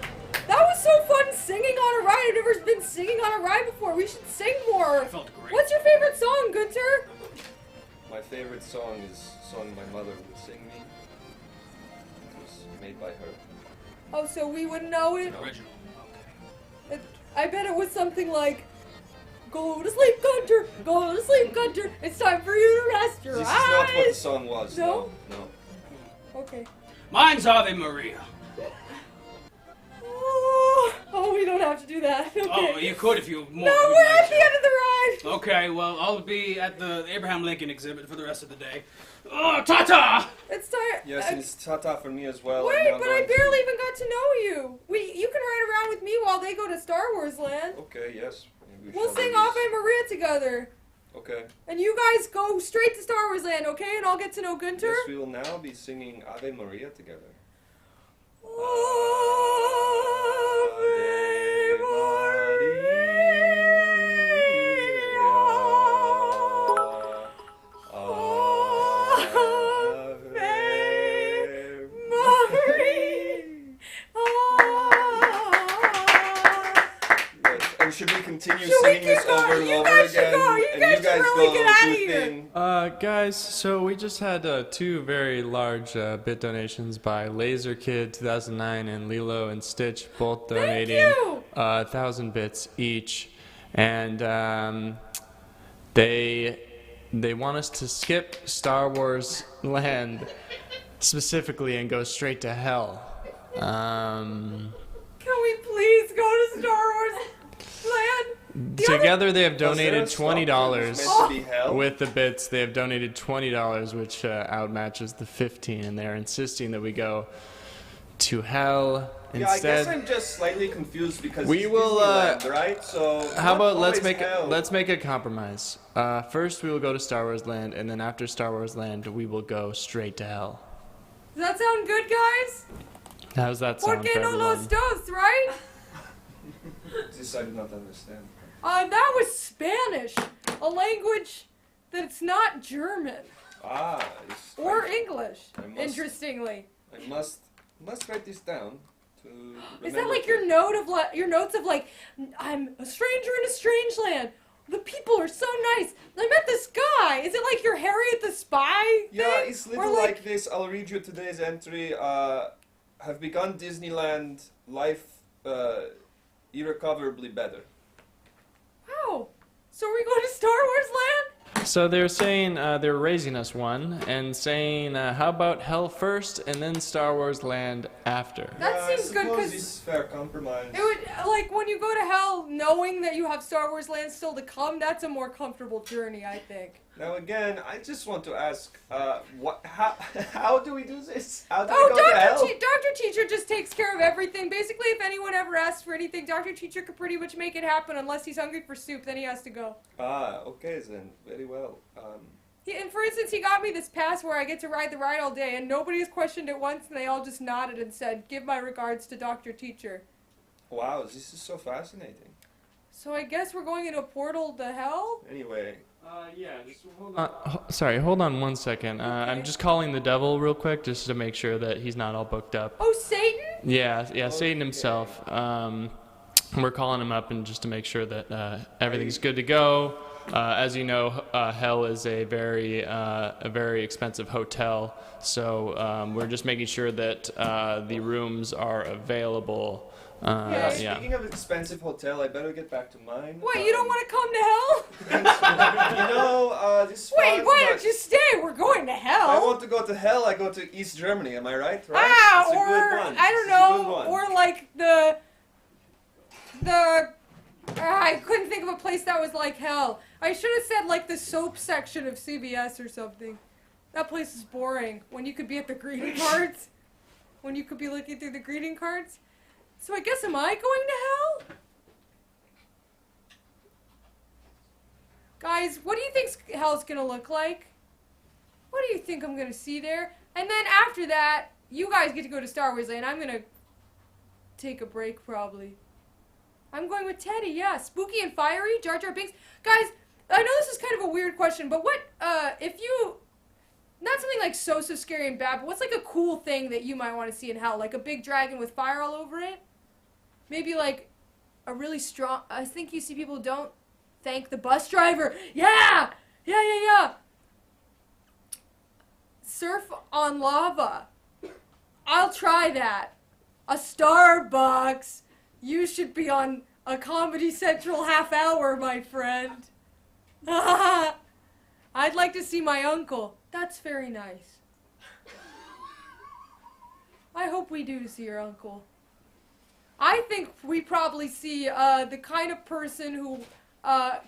That was so fun singing on a ride. I've never been singing on a ride before. We should sing more. I felt great. What's your favorite song, Gunter? my favorite song is a song my mother would sing me. It was made by her. Oh, so we would know it? Original. I bet it was something like, go to sleep, Gunter, go to sleep, Gunter. It's time for you to rest your This eyes. is not what the song was. No? No. Okay. Mine's Ave Maria. Oh, we don't have to do that. Okay. Oh, you could if you more. No, would we're like at the to. end of the ride. Land. Okay, well, I'll be at the Abraham Lincoln exhibit for the rest of the day. Oh, ta-ta! It's time. Yes, and it's ta-ta for me as well. Wait, I'm now but I going to- barely even got to know you. You can ride around with me while they go to Star Wars Land. Okay, yes. We'll sing Ave Maria together. Okay. And you guys go straight to Star Wars Land, okay? And I'll get to know Gunter. Yes, we will now be singing Ave Maria together. Ave And should we continue singing this over and over again? And you guys really go get out of do here. thing. Guys, so we just had two very large bit donations by Laser Kid 2009 and Lilo and Stitch, both donating 1,000 bits each, and they want us to skip Star Wars Land specifically and go straight to hell. Can we please go to Star Wars Land? Together they have donated Was there a stop that was $20 meant to be hell? with the bits. They have donated $20, which outmatches the 15, and they're insisting that we go to hell Yeah, I guess instead. I'm just slightly confused because We it's will, Disneyland, right? So How about let's make let's make a compromise. First we will go to Star Wars Land, and then after Star Wars Land we will go straight to hell. Does that sound good, guys? How's that sound Porque for no everyone? los dos, right? This I do not understand. That was Spanish, a language that's not German or English. Interestingly, I must write this down. Is that like your notes of like, I'm a stranger in a strange land. The people are so nice. I met this guy. Is it like your Harriet the Spy thing? Yeah, it's Or little like this. I'll read you today's entry. Have begun Disneyland life irrecoverably better. Wow. So are we going to Star Wars Land? So they're saying they're raising us one and saying how about hell first and then Star Wars Land after. That seems good because it's fair compromise. it would like when you go to hell, knowing that you have Star Wars Land still to come. That's a more comfortable journey, I think. Now again, I just want to ask, how do we do this? How do Oh, we go to hell? Dr. Teacher just takes care of everything. Basically, if anyone ever asks for anything, Dr. Teacher could pretty much make it happen unless he's hungry for soup, then he has to go. Okay then, very well. And for instance, he got me this pass where I get to ride the ride all day, and nobody has questioned it once, and they all just nodded and said, give my regards to Dr. Teacher. Wow, this is so fascinating. So I guess we're going into a portal to hell? Anyway. Yeah, just hold on. Sorry, hold on one second. I'm just calling the devil real quick just to make sure that he's not all booked up. Oh, Satan? Yeah, Satan himself. We're calling him up and just to make sure that everything's good to go. As you know, hell is a very expensive hotel, so we're just making sure that the rooms are available. Speaking of expensive hotel, I better get back to mine. What, you don't want to come to hell? This Wait, fun, why but don't you stay? We're going to hell. I want to go to hell, I go to East Germany, am I right? It's a or, good one. I don't It's a good know, one. or like I couldn't think of a place that was like hell. I should have said like the soap section of CVS or something. That place is boring. When you could be at the greeting cards. When you could be looking through the greeting cards. So I guess, am I going to hell? Guys, what do you think hell's gonna look like? What do you think I'm gonna see there? And then after that, you guys get to go to Star Wars Land. I'm gonna take a break probably. I'm going with Teddy, yeah. Spooky and fiery, Jar Jar Binks. Guys, I know this is kind of a weird question, but what, if you, not something like so scary and bad, but what's like a cool thing that you might want to see in hell? Like a big dragon with fire all over it? Maybe like a really strong, I think you see people who don't thank the bus driver. Yeah! Yeah. Surf on lava. I'll try that. A Starbucks. You should be on a Comedy Central half hour, my friend. I'd like to see my uncle. That's very nice. I hope we do see your uncle. I think we probably see the kind of person who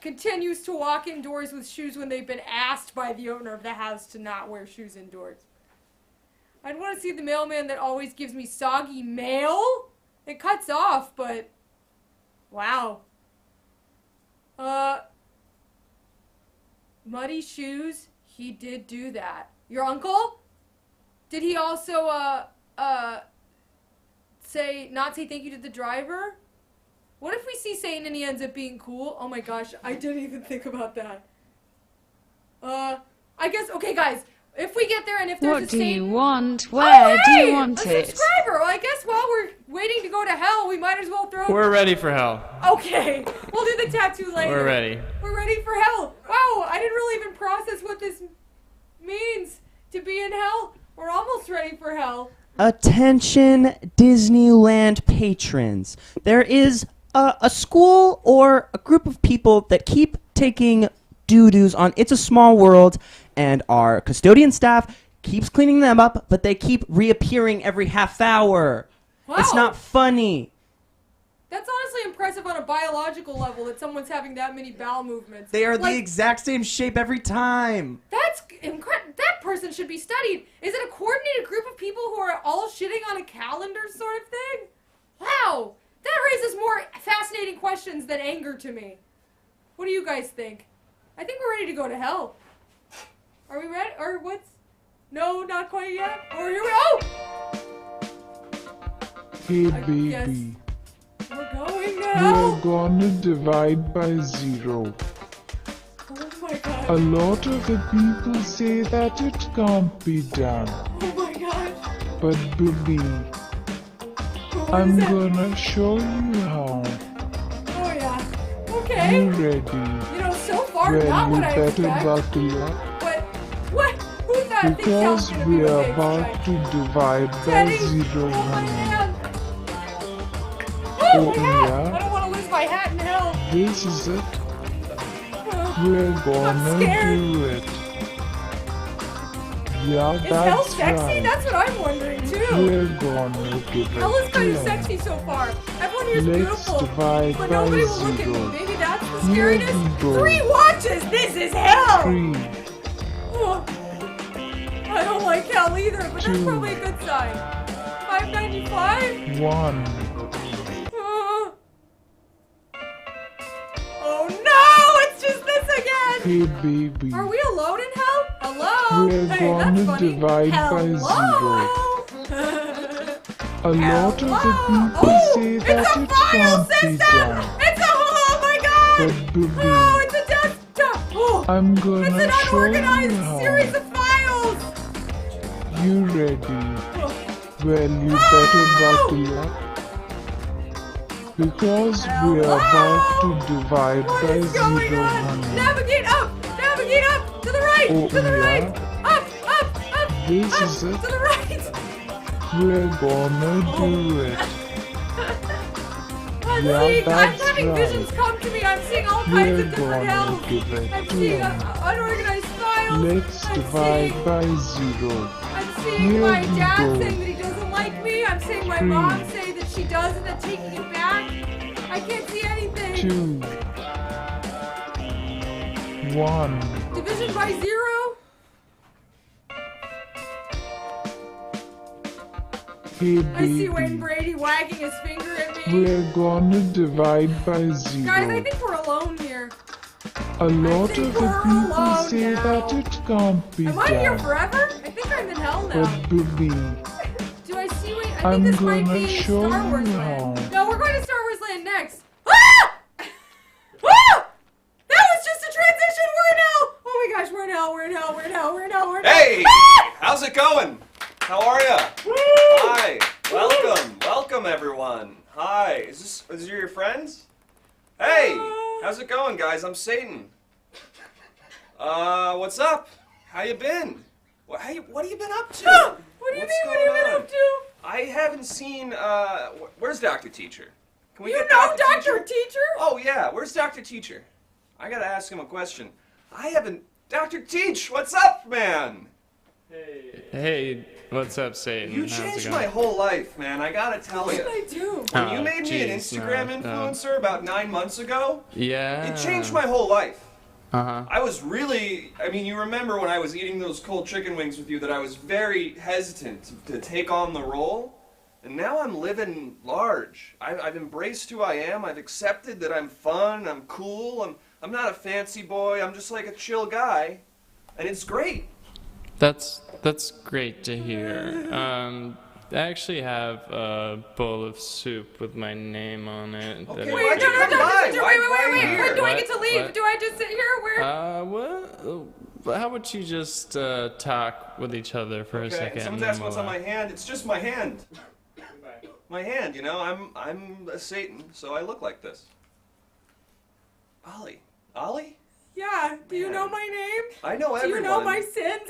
continues to walk indoors with shoes when they've been asked by the owner of the house to not wear shoes indoors. I'd want to see the mailman that always gives me soggy mail. It cuts off, but wow. Muddy shoes, he did do that. Your uncle? Did he also, not say thank you to the driver? What if we see Satan and he ends up being cool? Oh my gosh, I didn't even think about that. I guess, okay guys, if we get there and if there's What a do Satan... you want? Where do you want a it? subscriber! Well, I guess while we're waiting to go to hell, we might as well throw... We're ready for hell. Okay, we'll do the tattoo later. We're ready. We're ready for hell. Wow, I didn't really even process what this means to be in hell. We're almost ready for hell. Attention Disneyland patrons. There is a school or a group of people that keep taking doo-doos on It's a Small World, and our custodian staff keeps cleaning them up, but they keep reappearing every half hour. Wow. It's not funny. That's honestly impressive on a biological level that someone's having that many bowel movements. They are the exact same shape every time. That's incredible. That person should be studied. Is it a coordinated group of people who are all shitting on a calendar sort of thing? Wow. That raises more fascinating questions than anger to me. What do you guys think? I think we're ready to go to hell. Are we ready? Or what's... No, not quite yet. Or here we... Oh! Hey baby, We're going now. we're gonna divide by 0. Oh my god. A lot of the people say that it can't be done. Oh my god. But baby, I'm gonna show you how. Oh yeah. Okay. You ready? You know, so far, Well, not you what I better expect. buckle up. But what? Who thought things Because gonna be we're what they about expect? to divide by Teddy, 0, oh my honey. hand. Oh, my hat. yeah? I don't want to lose my hat in hell. This is it. We're gonna scared. do it. Yeah, Is that's hell sexy? right. That's what I'm wondering too. We're gonna give Hell is it kind to of 'em. sexy so far. Everyone here's Let's beautiful, divide but by nobody will look at me. 0. Maybe that's the Here we scariness. go. 3 watches. This is hell. 3, Oh, I don't like hell either, but that's 2, probably a good sign. $5.95. 1. Oh no! It's just this again. Hey baby, Are we alone in hell? Hello? we're Hey, gonna that's funny. divide by 0. Hello? A lot of the people Oh, say it's that a it file can't be system! done. It's a oh my god! But baby, Oh, it's a desktop! Oh, I'm it's gonna an show you unorganized how. series of files! You ready? Well, you better buckle up. Because we're about to divide What by is 0, going on? honey. Navigate up! Navigate up! To the right! Oh, to the right! yeah? Up! This up! is it. To the right! We're gonna do it. I'm Yeah, seeing, I'm that's having right. visions come to me. I'm seeing all kinds We're of different gonna hells. give it I'm to seeing 'em. unorganized files. Let's I'm divide seeing, by 0. I'm seeing Here my we dad go. saying that he doesn't like me. I'm seeing my 3, mom say that she does and then taking it back. I can't see anything. 2, 1. Division by 0. Hey I see Wayne baby, Brady wagging his finger at me. we're gonna divide by 0. Guys, I think we're alone here. A lot think of the we're people alone say now. that it can't be Am I here done. forever? I think I'm in hell now. But baby, Do I see Wayne? I think I'm this might gonna be show Star Wars you Land. how. No, we're going to Star Wars Land next. Ah! Ah! That was just a transition. We're in hell. Oh my gosh, we're in hell. We're in hell. We're in hell. We're in hell. We're in hell. Hey! Ah! How's it going? How are ya? Hi. Welcome everyone. Hi. Is your friends? Hey! How's it going, guys? I'm Satan. What's up? How you been? What have you been up to? Ah! What do you What's mean? What have you going been on? up to? I haven't seen, where's Dr. Teacher? Can we You get know Dr. Teacher? Oh yeah, where's Dr. Teacher? I gotta ask him a question. I haven't, Dr. Teach, what's up, man? Hey, What's up, Satan? You How's it changed going? my whole life, man. I gotta tell you. I do. When Oh, you made me an jeez, Instagram no, influencer about 9 months ago, Yeah. it changed my whole life. Uh-huh. I was really, I mean, you remember when I was eating those cold chicken wings with you that I was very hesitant to take on the role? And now I'm living large. I've embraced who I am. I've accepted that I'm fun, I'm cool, I'm not a fancy boy, I'm just like a chill guy. And it's great. That's great to hear. I actually have a bowl of soup with my name on it. Okay, that wait, I- no, Wait, Why when do I What? get to leave? What? Do I just sit here? Where? Well, how about you just talk with each other for a Okay, second? someone's and asking then what's on we'll, my hand. It's just my hand. My hand, you know, I'm a Satan, so I look like this. Ollie. Ollie? Yeah. Do you know my name? I know Do everyone. you know my sins?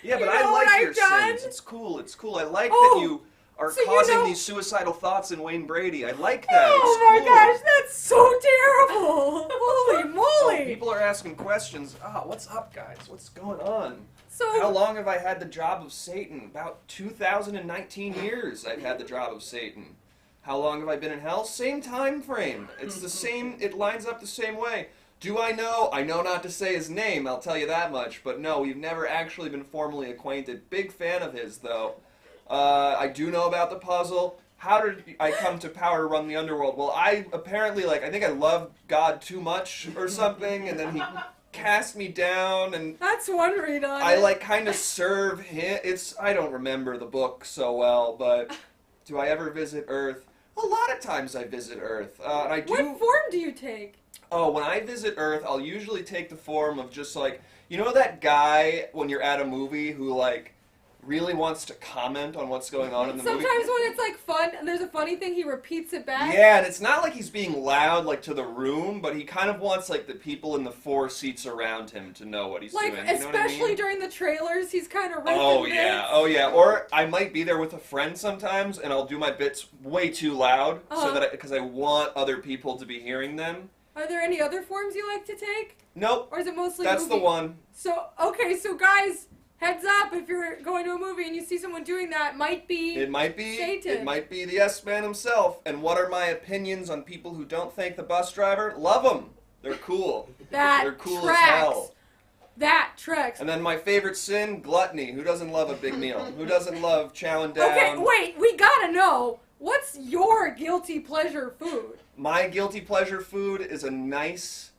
Yeah, but you I know what like your I've done? sins. It's cool. It's cool. I like Oh, that you are so you causing know- these suicidal thoughts in Wayne Brady. I like that. Oh my it's cool. gosh, that's so terrible! Holy moly! Oh, people are asking questions. What's up, guys? What's going on? So- how long have I had the job of Satan? About 2019 years I've had the job of Satan. How long have I been in hell? Same time frame. It's the same, it lines up the same way. Do I know? I know not to say his name, I'll tell you that much. But no, we've never actually been formally acquainted. Big fan of his, though. I do know about the puzzle. How did I come to power to run the underworld? Well, I apparently, I think I loved God too much or something, and then he cast me down, and that's one read on I it. kind of serve him. I don't remember the book so well, but do I ever visit Earth? A lot of times I visit Earth, and I do. What form do you take? Oh, when I visit Earth, I'll usually take the form of just you know that guy when you're at a movie who really wants to comment on what's going on in the movie? Sometimes when it's fun and there's a funny thing, he repeats it back. Yeah, and it's not like he's being loud to the room, but he kind of wants the people in the 4 seats around him to know what he's doing. You know what I especially mean? during the trailers, he's kind of Oh yeah. Or I might be there with a friend sometimes, and I'll do my bits way too loud, because I want other people to be hearing them. Are there any other forms you like to take? Nope. Or is it mostly That's movie? the one. So, okay, so guys, heads up, if you're going to a movie and you see someone doing that, it might be Satan. It might be the S-Man himself. And what are my opinions on people who don't thank the bus driver? Love them. They're cool. They're cool tracks. as hell. That tracks. And then my favorite sin, gluttony. Who doesn't love a big meal? Who doesn't love chowing down? Okay, wait, we gotta know, what's your guilty pleasure food? My guilty pleasure food is a nice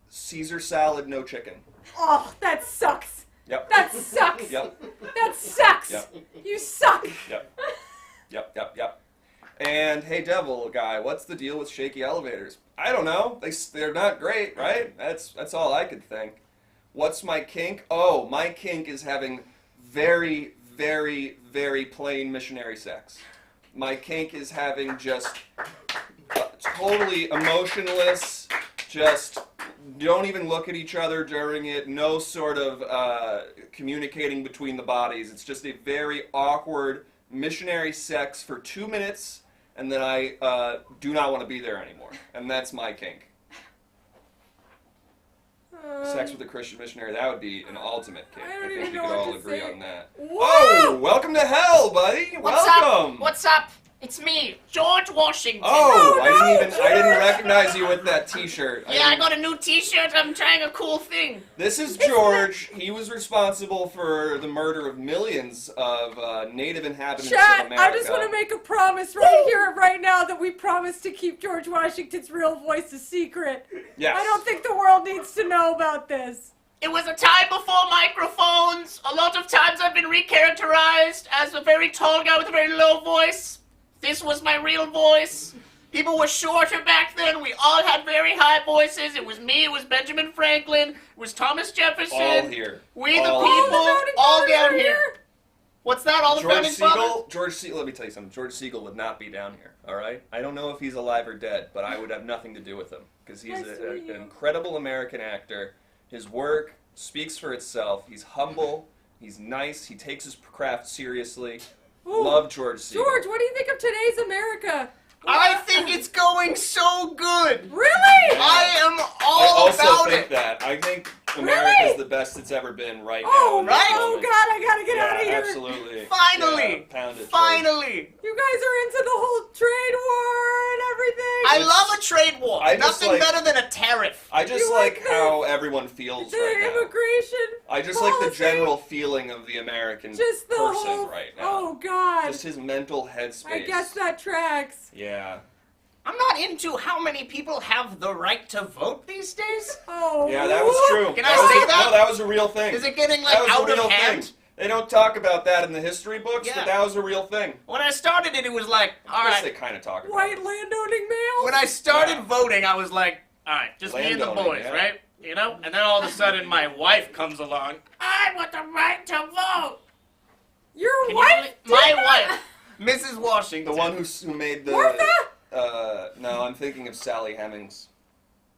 Caesar salad, no chicken. Oh, that sucks. Yep. That sucks. Yep. That sucks. Yep. You suck. Yep. And hey, devil guy, what's the deal with shaky elevators? I don't know. They're not great, right? That's all I could think. What's my kink? Oh, my kink is having very, very, very plain missionary sex. My kink is having just totally emotionless, just don't even look at each other during it, no sort of communicating between the bodies. It's just a very awkward missionary sex for 2 minutes, and then I do not want to be there anymore. And that's my kink. Sex with a Christian missionary, that would be an ultimate kink. I think we could all agree on that. Oh, welcome to hell, buddy. Welcome. What's up? It's me, George Washington. Oh, I didn't recognize you with that T-shirt. Yeah, I got a new T-shirt. I'm trying a cool thing. This is George. He was responsible for the murder of millions of native inhabitants of Chat, America. I just want to make a promise right here, right now, that we promise to keep George Washington's real voice a secret. Yes. I don't think the world needs to know about this. It was a time before microphones. A lot of times I've been recharacterized as a very tall guy with a very low voice. This was my real voice. People were shorter back then. We all had very high voices. It was me. It was Benjamin Franklin. It was Thomas Jefferson. All here. We All the here. people. All down here. What's that? All the founding fathers? George Siegel, let me tell you something. George Siegel would not be down here, all right? I don't know if he's alive or dead, but I would have nothing to do with him because he's an incredible American actor. His work speaks for itself. He's humble. He's nice. He takes his craft seriously. Ooh. Love George Siegel. George, what do you think of today's America? I think it's going so good. Really? I am I all also about think it. that. I think America's the best it's ever been right now. Oh, in this right? Oh, moment. God, I gotta get Yeah, out of here. absolutely. Finally! Yeah, pound it, Finally! You guys are into the whole trade war and everything. I love a trade war. I just Nothing like- better than a tariff. I just You like like how everyone feels the right now. immigration I just like the policy. general feeling of the American Just the person whole. right now. Oh, God. Just his mental headspace. I guess that tracks. Yeah. I'm not into how many people have the right to vote these days. Oh. Yeah, that was true. Can that I was say a, that? No, that was a real thing. Is it getting that like was out a real of hand? thing. They don't talk about that in the history books, Yeah. but that was a real thing. When I started it, it was like, all I guess right. they kind of talk about White landowning males. When I started Yeah. voting, I was like, all right, just me and the Landowning, boys, yeah. right? You know? And then all of a sudden, my wife comes along. I want the right to vote. Your Can you wife? believe- My wife, Mrs. Washington. The one who made the... Martha? No, I'm thinking of Sally Hemings.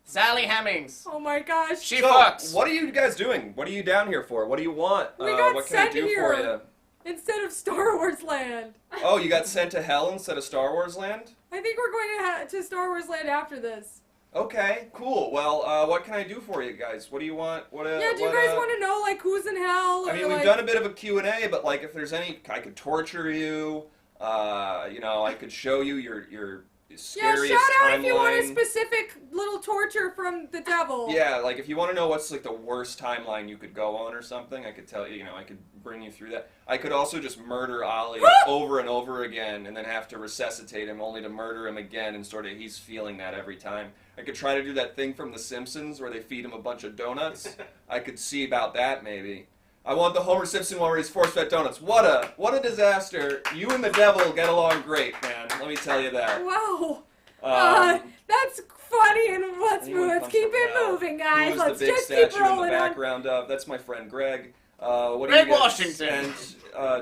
Sally Hemings. Oh my gosh. She So, fucks. what are you guys doing? What are you down here for? What do you want? We got what can I sent do here. for you? Instead of Star Wars Land. Oh, you got sent to hell instead of Star Wars Land? I think we're going to Star Wars Land after this. Okay, cool. Well, what can I do for you guys? What do you want? What? Yeah, do you guys want to know, like, who's in hell? I or, mean, we've like... done a bit of a Q&A, but like, if there's any, I could torture you. You know, I could show you your scariest Yeah, shout out timeline. if you want a specific little torture from the devil. Yeah, like if you want to know what's like the worst timeline you could go on or something, I could tell you. You know, I could bring you through that. I could also just murder Ollie over and over again, and then have to resuscitate him, only to murder him again, and sort of he's feeling that every time. I could try to do that thing from The Simpsons where they feed him a bunch of donuts. I could see about that maybe. I want the Homer Simpson one where he's force-fed donuts. What a disaster! You and the devil get along great, man. Let me tell you that. Wow. Um, That's funny, and let's anyone keep come from it hell? moving, guys. Who is Let's the big just statue keep rolling in the on. background of? That's my friend Greg. What Greg do you get Washington. sent,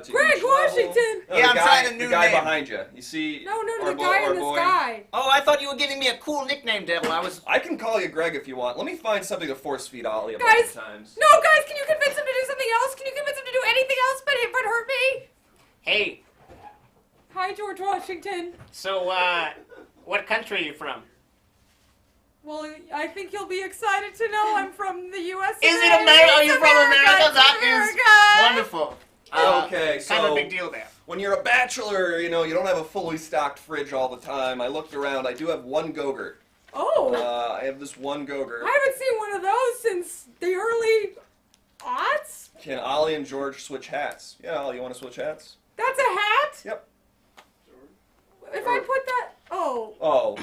to Greg each level? Washington. No, Yeah, the I'm guy, trying a new the guy name. behind you. You see? No, our the bo- guy our in the boy? sky. Oh, I thought you were giving me a cool nickname, Devil. I can call you Greg if you want. Let me find something to force feed Ollie a Guys, bunch of times. No, guys, can you convince him to do something else? Can you convince him to do anything else but hurt me? Hey, Hi, George Washington. so, what country are you from? Well, I think you'll be excited to know I'm from the USA. Is it America? Are you from America? It's That is America. wonderful. Okay, so kind of a big deal there. when you're a bachelor, you know, you don't have a fully stocked fridge all the time. I looked around. I do have one Go-Gurt. Oh. I have this one Go-Gurt. I haven't seen one of those since the early aughts. Can Ollie and George switch hats? Yeah, Ollie, you want to switch hats? That's a hat? Yep. If I put that... Oh. Oh,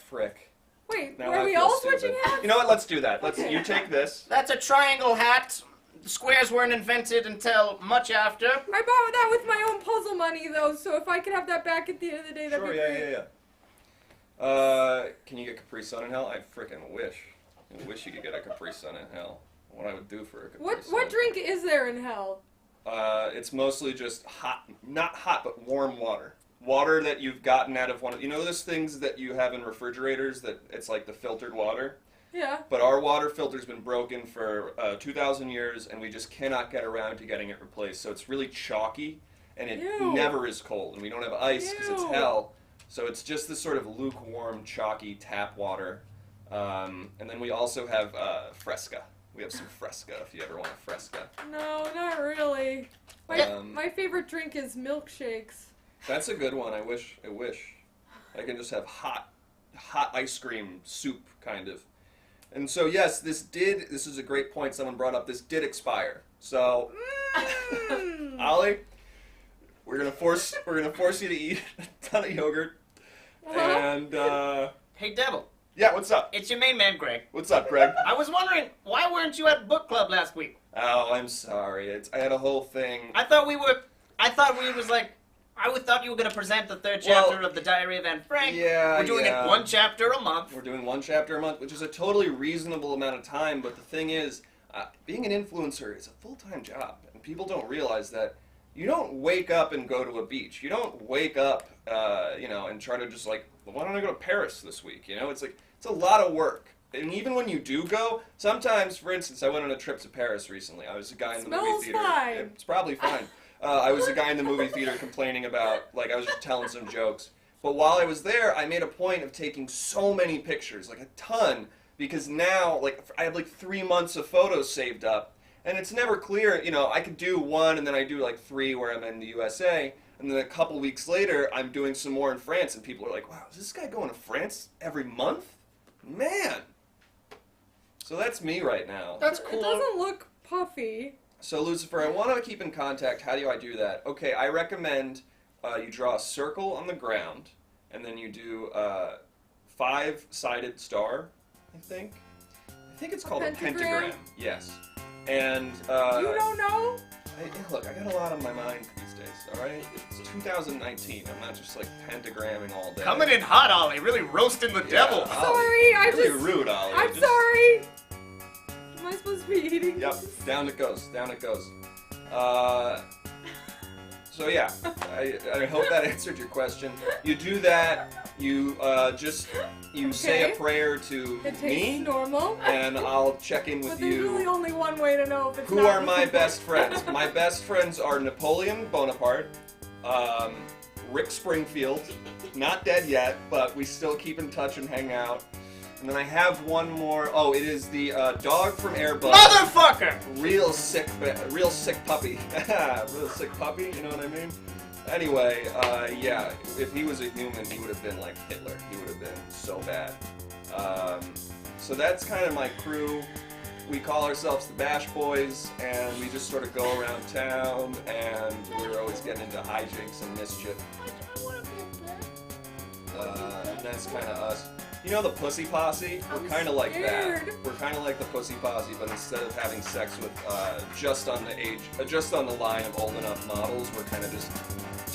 frick. Wait, Now were I we feel all stupid. switching hats? You know what? Let's do that. Okay. You take this. That's a triangle hat. The squares weren't invented until much after. I bought that with my own puzzle money, though, so if I could have that back at the end of the day, that'd Sure, be yeah, great. yeah. Can you get Capri Sun in hell? I frickin' wish. I wish you could get a Capri Sun in hell. What I would do for a Capri Sun. What drink is there in hell? It's mostly just hot, not hot, but warm water. Water that you've gotten out of one of, you know those things that you have in refrigerators that it's like the filtered water? Yeah. But our water filter's been broken for 2,000 years, and we just cannot get around to getting it replaced. So it's really chalky, and it Ew. never is cold. And we don't have ice because it's Ew. hell. So it's just this sort of lukewarm, chalky tap water. And then we also have Fresca. We have some Fresca if you ever want a Fresca. No, not really. My favorite drink is milkshakes. That's a good one. I wish. I can just have hot ice cream soup, kind of. And so, yes, this is a great point someone brought up. This did expire. So, Ollie, we're gonna force you to eat a ton of yogurt. And, Hey, Devil. yeah, what's up? It's your main man, Greg. What's up, Greg? I was wondering, why weren't you at book club last week? Oh, I'm sorry. I had a whole thing. I thought we thought you were going to present the third chapter of the Diary of Anne Frank. Yeah, We're doing yeah. it one chapter a month. We're doing one chapter a month, which is a totally reasonable amount of time, but the thing is, being an influencer is a full-time job, and people don't realize that you don't wake up and go to a beach. You don't wake up, and try to just like, well, why don't I go to Paris this week? You know, it's like, it's a lot of work. And even when you do go, sometimes, for instance, I went on a trip to Paris recently. I was a guy in the movie Smells theater. fine. It's probably fine. I was a guy in the movie theater complaining about, like, I was just telling some jokes. But while I was there, I made a point of taking so many pictures, like a ton, because now, like, I have like 3 months of photos saved up, and it's never clear, you know, I could do one, and then I do like 3 where I'm in the USA, and then a couple weeks later, I'm doing some more in France, and people are like, wow, is this guy going to France every month? Man! So that's me right now. That's cool. It doesn't look puffy. So, Lucifer, I want to keep in contact. How do I do that? Okay, I recommend you draw a circle on the ground, and then you do a 5-sided star, I think. I think it's called a pentagram. Yes. And, You don't know? look, I got a lot on my mind these days, alright? It's 2019. I'm not just, like, pentagramming all day. Coming in hot, Ollie. Really roasting the devil. Ollie. Sorry, I really just... rude, Ollie. I'm sorry. Am I supposed to be eating Yep, this? down it goes, down it goes. So yeah, I hope that answered your question. You do that, you say a prayer to It tastes me, normal. and I'll check in with But there's you. really only one way to know if it's Who not are my normal. best friends? My best friends are Napoleon Bonaparte, Rick Springfield, not dead yet, but we still keep in touch and hang out. And then I have one more. Oh, it is the dog from Airbus. Motherfucker! Real sick puppy. Real sick puppy, you know what I mean? Anyway, yeah, if he was a human, he would have been like Hitler. He would have been so bad. So that's kind of my crew. We call ourselves the Bash Boys, and we just sort of go around town, and we're always getting into hijinks and mischief. And that's kind of us. You know the Pussy Posse? We're kind of like that. We're kind of like the Pussy Posse, but instead of having sex with just on the line of old enough models, we're kind of just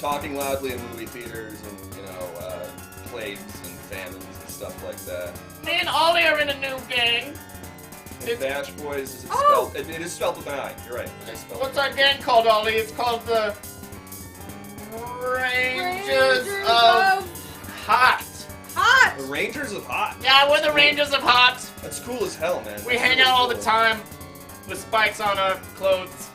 talking loudly in movie theaters and, you know, plagues and famines and stuff like that. Me and Ollie are in a new gang. And Bash Boys, is it spelled? It is spelled with an I. You're right. I spelled What's our gang called, Ollie? It's called the Rangers of Hot. Hot! The Rangers of Hot. Yeah, we're the Rangers of Hot. That's cool as hell, man. We That's hang really out all the cool. time with spikes on our clothes.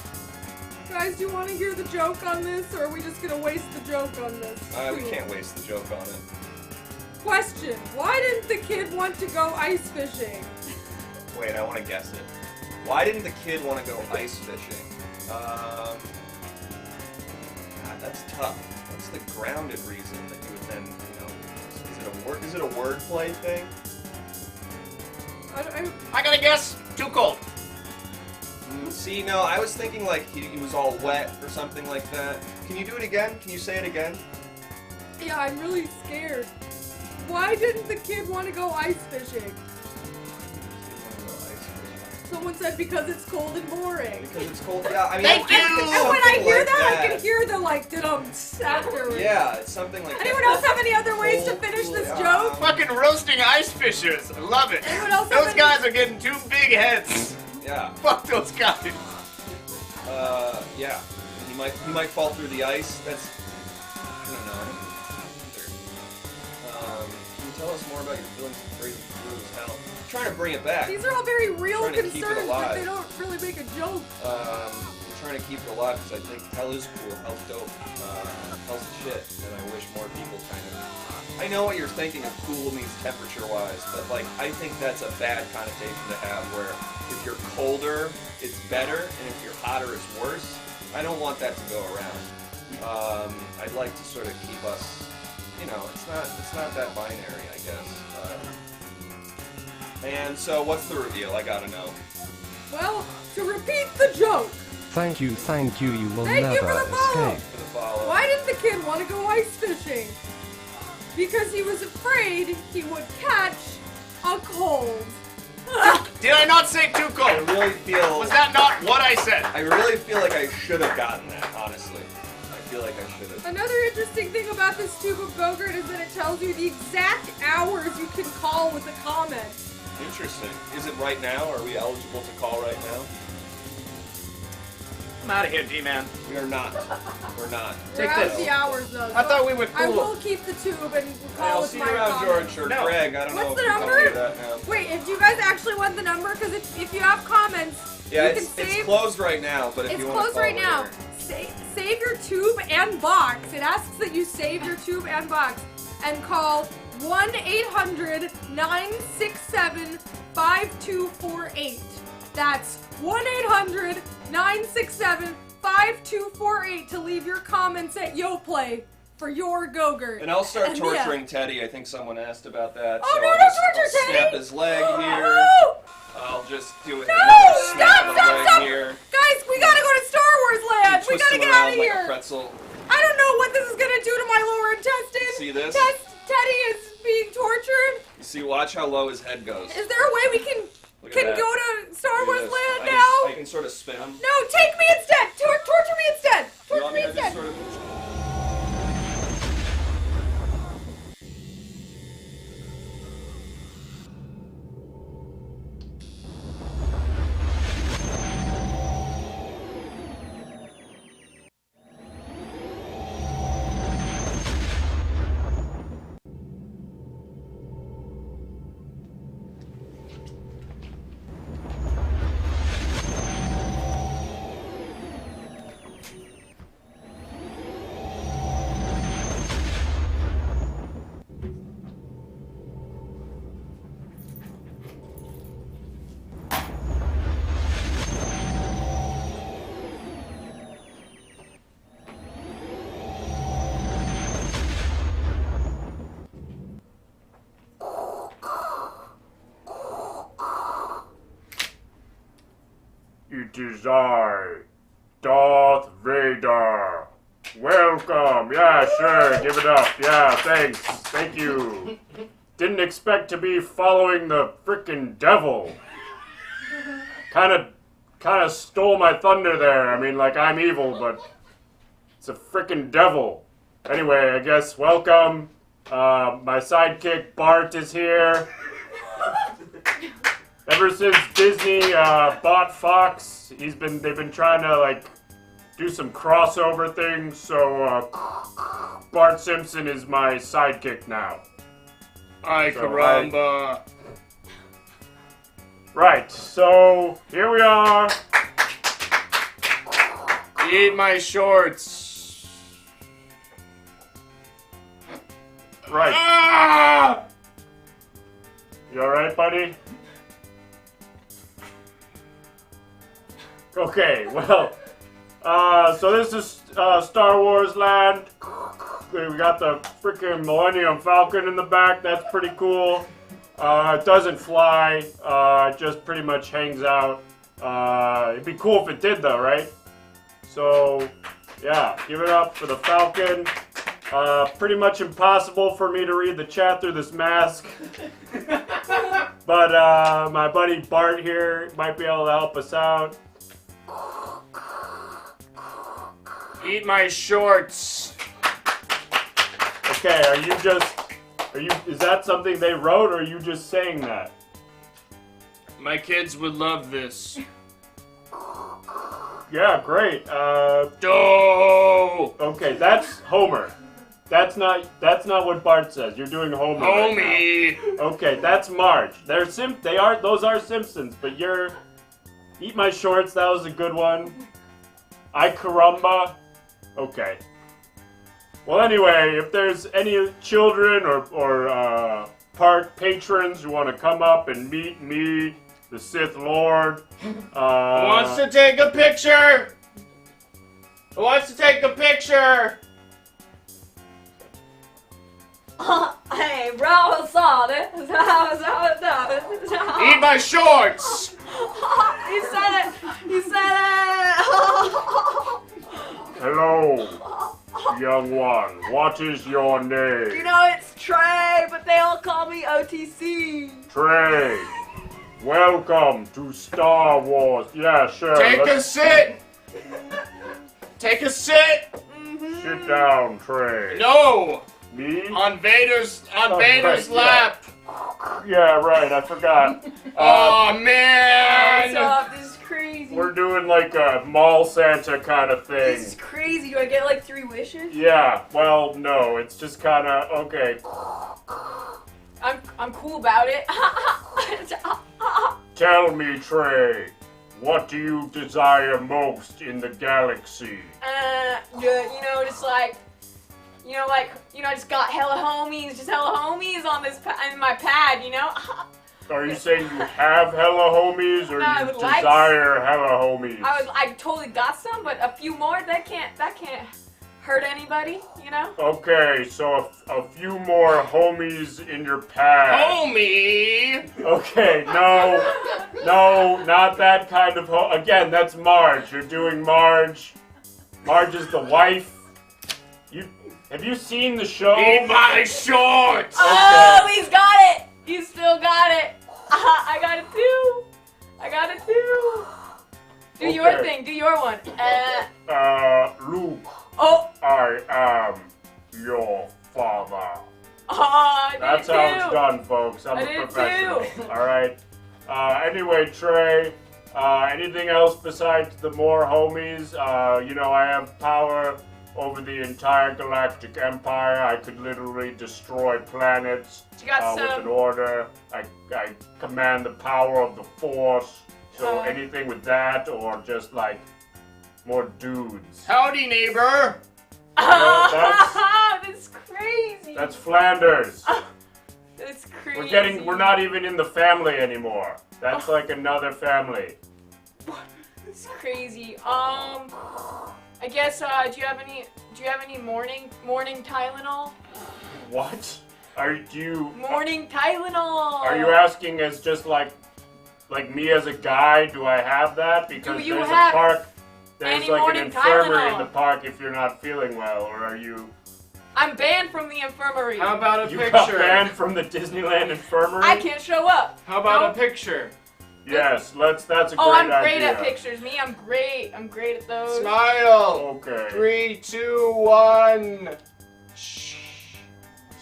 Guys, do you want to hear the joke on this, or are we just gonna waste the joke on this? We can't waste the joke on it. Question: why didn't the kid want to go ice fishing? Wait, I want to guess it. Why didn't the kid want to go ice fishing? God, that's tough. What's the grounded reason that you would then, you know, is it a wordplay thing? I gotta guess, too cold. See, no, I was thinking like he was all wet or something like that. Can you do it again? Can you say it again? Yeah, I'm really scared. Why didn't the kid want to go ice fishing? Someone said because it's cold and boring. Because it's cold. Yeah, I mean. Thank you. And when I hear like that, I can hear the like afterwards. Yeah, it's something like Anyone that. else have any other ways to finish this joke? Fucking roasting ice fishers. I love it. Anyone else Those have guys are getting 2 big heads. Yeah. Fuck those guys. Yeah. He might fall through the ice. That's. I don't know. Can you tell us more about your feelings of crazy blue as hell? I'm trying to bring it back. These are all very real Trying to keep it concerns, but alive. they don't really make a joke. I'm trying to keep it alive because I think hell is cool, hell's dope, hell's the shit, and I wish more people kind of. I know what you're thinking of cool means temperature-wise, but like I think that's a bad connotation to have. Where if you're colder, it's better, and if you're hotter, it's worse. I don't want that to go around. I'd like to sort of keep us, you know, it's not that binary, I guess. And so, what's the reveal? I gotta know. Well, to repeat the joke. Thank you, you will Thank you for never the follow. escape. For the follow. Why didn't the kid want to go ice fishing? Because he was afraid he would catch a cold. Did I not say too cold? I really feel. Was that not what I said? I really feel like I should have gotten that, honestly. I feel like I should have. Another interesting thing about this tube of Go-Gurt is that it tells you the exact hours you can call with a comment. Interesting. Is it right now? Are we eligible to call right now? I'm out of here, D-Man. We are not. We're not. We're out of the hours though. I thought we were I cool. will keep the tube and call I'll with see my you around, comment. George or Greg. I don't know What's if the you number? can do that now. Wait, if you guys actually want the number, because if you have comments, Yeah, you can it's save. closed right now, but if It's you want to closed call right now. later. Save your tube and box. It asks that you save your tube and box and call 1-800-967-5248. That's 1-800-967-5248 to leave your comments at YoPlay for your Go-Gurt. And I'll start And torturing Teddy. I think someone asked about that. Oh, so no, I'll don't just, torture I'll Teddy! snap his leg here. No! I'll just do it. No! Snap the leg Stop! here. Guys, we gotta go to Star Wars Land! We Twist gotta him get around out of like here! a pretzel. I don't know what this is gonna do to my lower intestine. See this? Teddy is being tortured. You see, watch how low his head goes. Is there a way we can Look at that. go to Star Look Wars at this. Land I now? can sort of spin him. No, take me instead! Torture me instead! You Torture want me me to just instead! sort of... It is I, Darth Vader. Welcome. Yeah, sure. Give it up. Yeah, thanks. Thank you. Didn't expect to be following the frickin' devil. Kinda stole my thunder there. I mean, like, I'm evil, but it's a frickin' devil. Anyway, I guess welcome. My sidekick Bart is here. Ever since Disney bought Fox, they've been trying to like do some crossover things. So Bart Simpson is my sidekick now. Ay caramba. Right. So here we are. Eat my shorts. Right. Ah! You all right, buddy? Okay, well, so this is Star Wars Land. We got the freaking Millennium Falcon in the back. That's pretty cool. It doesn't fly. It just pretty much hangs out. It'd be cool if it did, though, right? So, yeah, give it up for the Falcon. Pretty much impossible for me to read the chat through this mask. But my buddy Bart here might be able to help us out. Eat my shorts. Okay, is that something they wrote, or are you just saying that? My kids would love this. Yeah, great. Doh! Okay, that's Homer. That's not what Bart says. You're doing Homer. Homie. Right now. Okay, that's Marge. Those are Simpsons, but you're Eat my shorts, that was a good one. Ay caramba. Okay. Well, anyway, if there's any children or park patrons who want to come up and meet me, the Sith Lord, wants to take a picture? Who wants to take a picture? Hey, bro, what's up? Eat my shorts! He said it! He said it! Hello, young one. What is your name? You know, it's Trey, but they all call me OTC. Trey. Welcome to Star Wars. Yeah, sure. Take a sit! Take a sit! Sit down, Trey. No! Me? On Vader's right, lap! Yeah, right, I forgot. Oh, man! What's up? This is crazy. We're doing like a mall Santa kind of thing. This is crazy. Do I get like 3 wishes? Yeah, well, no, it's just kind of, okay. I'm cool about it. Tell me, Trey, what do you desire most in the galaxy? You know, just like I just got hella homies on this in my pad, Are you saying you have hella homies, or No, I you would like desire hella homies? I totally got some, but a few more that can't hurt anybody, Okay, so a few more homies in your pad. Homie! Okay, no, not that kind of again, that's Marge. You're doing Marge. Marge is the wife. Have you seen the show? Eat my shorts! Oh, he's got it! He's still got it! I got it too! Do your thing, do your one. Luke. Oh! I am your father. I That's did how too. it's done, folks. I'm I a did professional. too. Alright. Anyway, Trey, anything else besides the more homies? I have power over the entire galactic empire. I could literally destroy planets You got with some- an order. I command the power of the Force. So anything with that, or just like more dudes. Howdy, neighbor! That's crazy. That's Flanders. That's crazy. We're not even in the family anymore. That's like another family. It's crazy. I guess. Do you have any morning Tylenol? What? Morning Tylenol. Are you asking as just like me as a guy? Do I have that? Because Do you there's have a park. There's any like an morning infirmary Tylenol? in the park if you're not feeling well, or are you? I'm banned from the infirmary. How about a You picture? got banned from the Disneyland infirmary? I can't show up. How about No. a picture? Yes, that's a great Oh, I'm idea. great at pictures. Me, I'm great. I'm great at those. Smile! Okay. 3, 2, 1.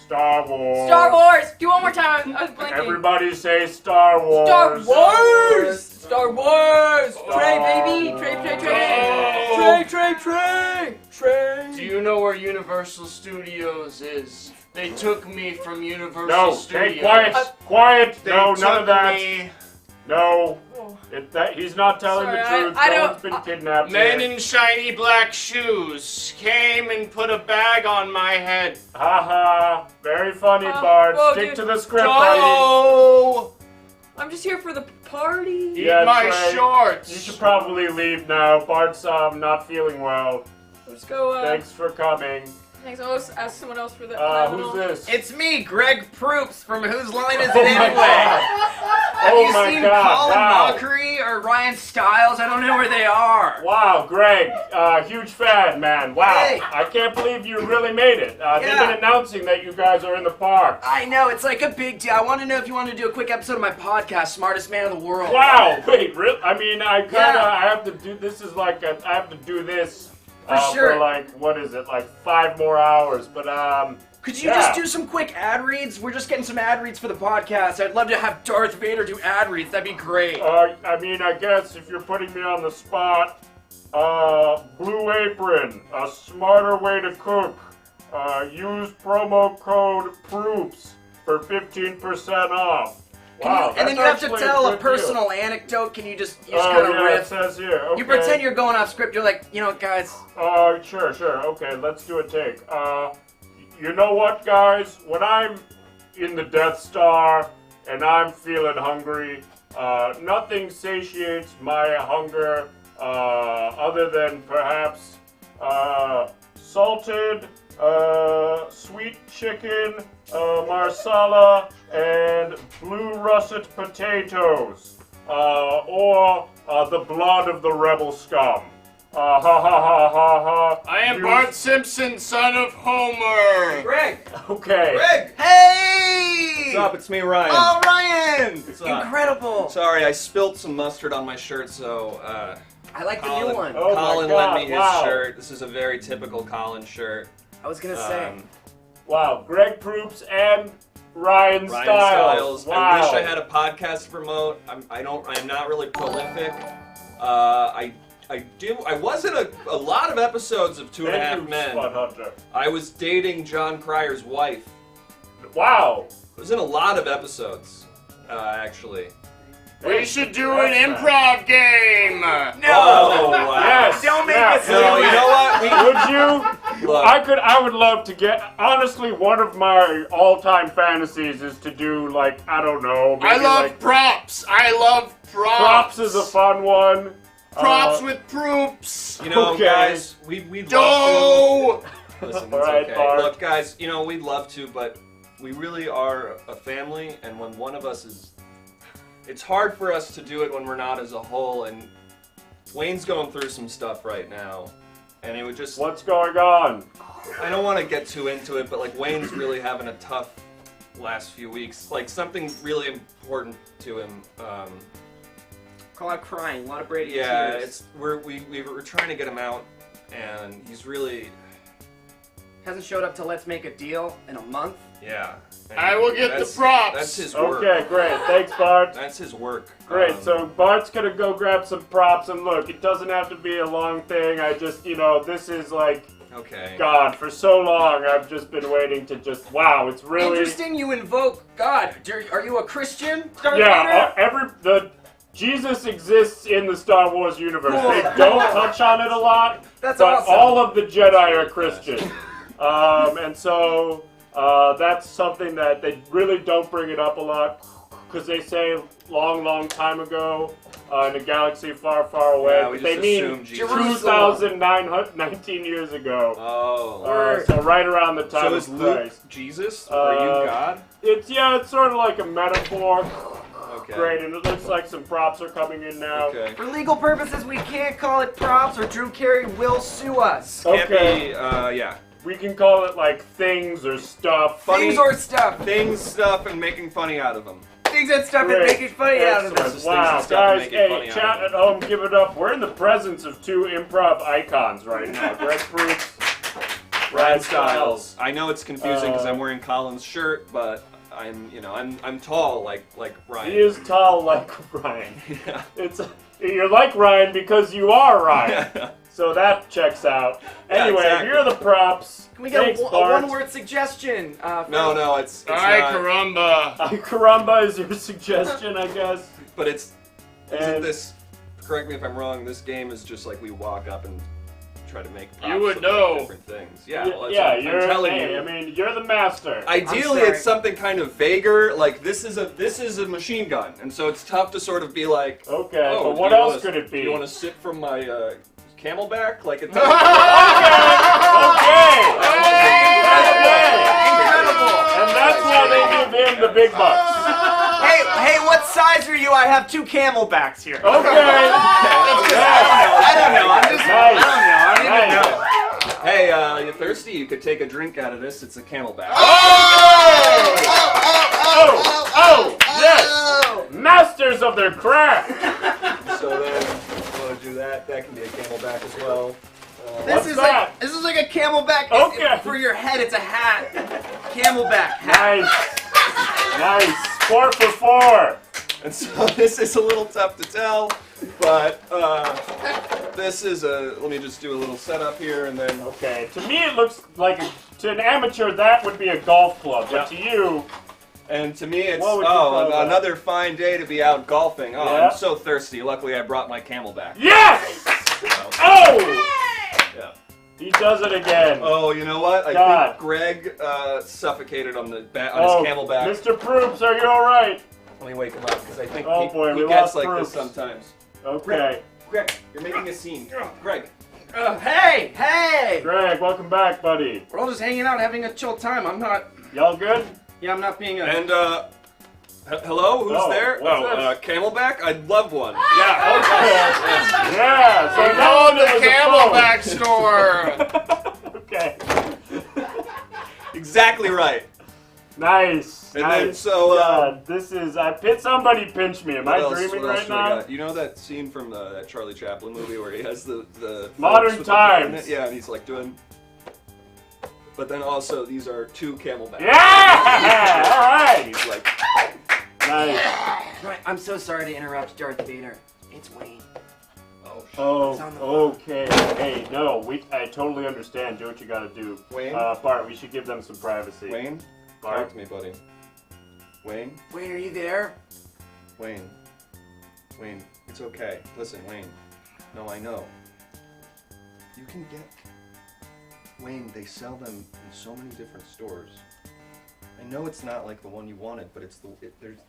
Star Wars. Star Wars. Do one more time. I was blinking. Everybody say Star Wars. Star Wars. Star Wars. Star Trey, baby. Trey. Oh. Trey. Do you know where Universal Studios is? They took me from Universal No, Studios. hey, quiet. They No, none took of that. me. No. He's not telling Sorry, the truth. I No don't- one's been kidnapped Men yet. in shiny black shoes came and put a bag on my head. Haha. Very funny, Bart. whoa, Stick dude. to the script, buddy. Go! I'm just here for the party. Eat my Trey, shorts. You should probably leave now. Bart's not feeling well. Let's go. Thanks for coming. Thanks. I'll ask someone else for the. Who's this? It's me, Greg Proops from Whose Line Is It Oh my Anyway? God. Have Oh you my seen God, Colin wow. Mockery or Ryan Stiles? I don't know where they are. Wow, Greg, huge fan, man. Wow, Hey. I can't believe you really made it. They've Yeah. been announcing that you guys are in the park. I know, it's like a big deal. I want to know if you want to do a quick episode of my podcast, Smartest Man in the World. Wow, wait, really? I mean, I Yeah. have to do, this is like, I have to do this For sure. for like, what is it, like 5 more hours, but Could you just do some quick ad reads? We're just getting some ad reads for the podcast. I'd love to have Darth Vader do ad reads. That'd be great. I mean, I guess if you're putting me on the spot, Blue Apron, a smarter way to cook. Use promo code PROOPS for 15% off. Wow, And then you have to tell a personal anecdote. Can you just kind of yeah, riff? it says here. Okay. You pretend you're going off script. You're like, guys. Sure. Okay, let's do a take. You know what, guys? When I'm in the Death Star and I'm feeling hungry, nothing satiates my hunger other than perhaps salted sweet chicken, marsala, and blue russet potatoes, or the blood of the rebel scum. Ha ha ha ha ha. I am Bart Simpson, son of Homer. Greg. Okay. Greg. Hey. What's up? It's me, Ryan. Oh, Ryan. What's up? Incredible. Sorry, I spilt some mustard on my shirt, so I like the Colin, new one. Oh my Colin God, lent me his wow. shirt. This is a very typical Colin shirt. I was gonna say. Wow, Greg Proops and Ryan Stiles. Wow. I wish I had a podcast to promote. I'm not really prolific. I was in a lot of episodes of Two and a Half Men. Spud Hunter. I was dating John Cryer's wife. Wow. I was in a lot of episodes, actually. We should do an improv game. No. Oh, wow. Yes. Don't make yeah. us do No, you it. know what? We Would you? Look. I would love to get. Honestly, one of my all-time fantasies is to do like I don't know. I maybe, love like, props. I love props. props is a fun one. Props with proops. You know, Okay. guys, we'd love to. Listen, it's All right, okay. Bart. Look, guys, you know, we'd love to, but we really are a family, and when one of us is... It's hard for us to do it when we're not as a whole, and Wayne's going through some stuff right now, and it would just... What's going on? I don't want to get too into it, but, like, Wayne's really having a tough last few weeks. Like, something really important to him, A lot of crying, a lot of Brady yeah, tears. we're trying to get him out, and he's really... Hasn't showed up to Let's Make a Deal in a month. Yeah. I will get the props. That's his work. Okay, great. Thanks, Bart. That's his work. Great. So Bart's gonna go grab some props, and look, it doesn't have to be a long thing. I just, this is like, okay. God, for so long I've just been waiting to just. Wow, it's really Interesting. You invoke God. Are you a Christian? Jesus exists in the Star Wars universe. Cool. They don't touch on it a lot, That's but awesome. all of the Jedi are Christian. And so that's something that they really don't bring it up a lot, because they say long time ago in a galaxy far away. Yeah, we they just mean assume Jesus. 2,919 years ago. Oh. So right around the time So of is Luke Christ. Jesus? Are you God? It's sort of like a metaphor. Okay. Great, and it looks like some props are coming in now. Okay. For legal purposes, we can't call it props, or Drew Carey will sue us. Can't Okay. be, yeah. We can call it like things or stuff. Things or stuff. Things, stuff, and making funny out of them. Things and stuff and Great. making funny out of Excellent. this. Wow, guys, hey, chat at home, give it up. We're in the presence of two improv icons right now. Greg Proops, Ryan Stiles. I know it's confusing because I'm wearing Colin's shirt, but I'm tall like Ryan. He is tall like Ryan. Yeah. You're like Ryan because you are Ryan. So that checks out. Yeah, Anyway, exactly. here are the props. Can we get Thanks, a Bart. one-word suggestion? No, it's Ay, not. caramba. Ay, caramba is your suggestion, I guess. But isn't And- this, correct me if I'm wrong, this game is just like we walk up and try to make props You would look like know. different things. Yeah, well, that's Yeah, what I'm telling you. I mean, you're the master. Ideally, it's something kind of vaguer, like this is a machine gun, and so it's tough to sort of be like, Okay, oh, but do what you else wanna- could it be? Do you want to sit from my camelback? Like it Okay! Incredible. And that's why they give him the big bucks. Hey, what size are you? I have two camelbacks here. Okay. I don't know. I'm just. Nice. I don't even know. Hey, you thirsty? You could take a drink out of this. It's a camelback. Oh, yes! Masters of their craft! So then, if you want to do that, that can be a camelback as well. This is like a camelback. Okay. For your head, it's a hat. Camelback hat. Nice. 4 for 4. And so this is a little tough to tell, but this is let me just do a little setup here and then... Okay, to me it looks like, to an amateur, that would be a golf club, but to you... And to me it's, What would you call that? another fine day to be out golfing. Oh, Yeah. I'm so thirsty. Luckily I brought my camelback. Yes! Oh! Yeah. He does it again. Oh, you know what? I God. think Greg suffocated on his Oh, camelback. Mr. Proops, are you alright? Let me wake him up because I think Oh, he, boy, he we gets lost like Proops. this sometimes. Okay. Greg, you're making a scene. Greg. Hey! Greg, welcome back, buddy. We're all just hanging out, having a chill time. I'm not. Y'all good? Yeah, I'm not being a. And hello, who's Oh, there? what's Camelback? I'd love one. Yeah, okay. Yeah, so We now know the it was a camelback store. phone. Okay. Exactly right. Nice. And nice. then, so, God, this is. Somebody pinch me. Am I dreaming what else right do I now? got? You know that scene from that Charlie Chaplin movie where he has the Modern folks with the gun in Times. it? Yeah, and he's like doing. But then also these are two camelbacks. Yeah! All right. He's like. Nice. Right, I'm so sorry to interrupt, Darth Vader. It's Wayne. Oh, okay. Hey, no, I totally understand. Do what you gotta do. Wayne? Bart, we should give them some privacy. Wayne, Bart. talk to me, buddy. Wayne, Wayne, are you there? Wayne, it's okay. Listen, Wayne. No, I know. You can get Wayne, they sell them in so many different stores. I know it's not like the one you wanted, but it's there's...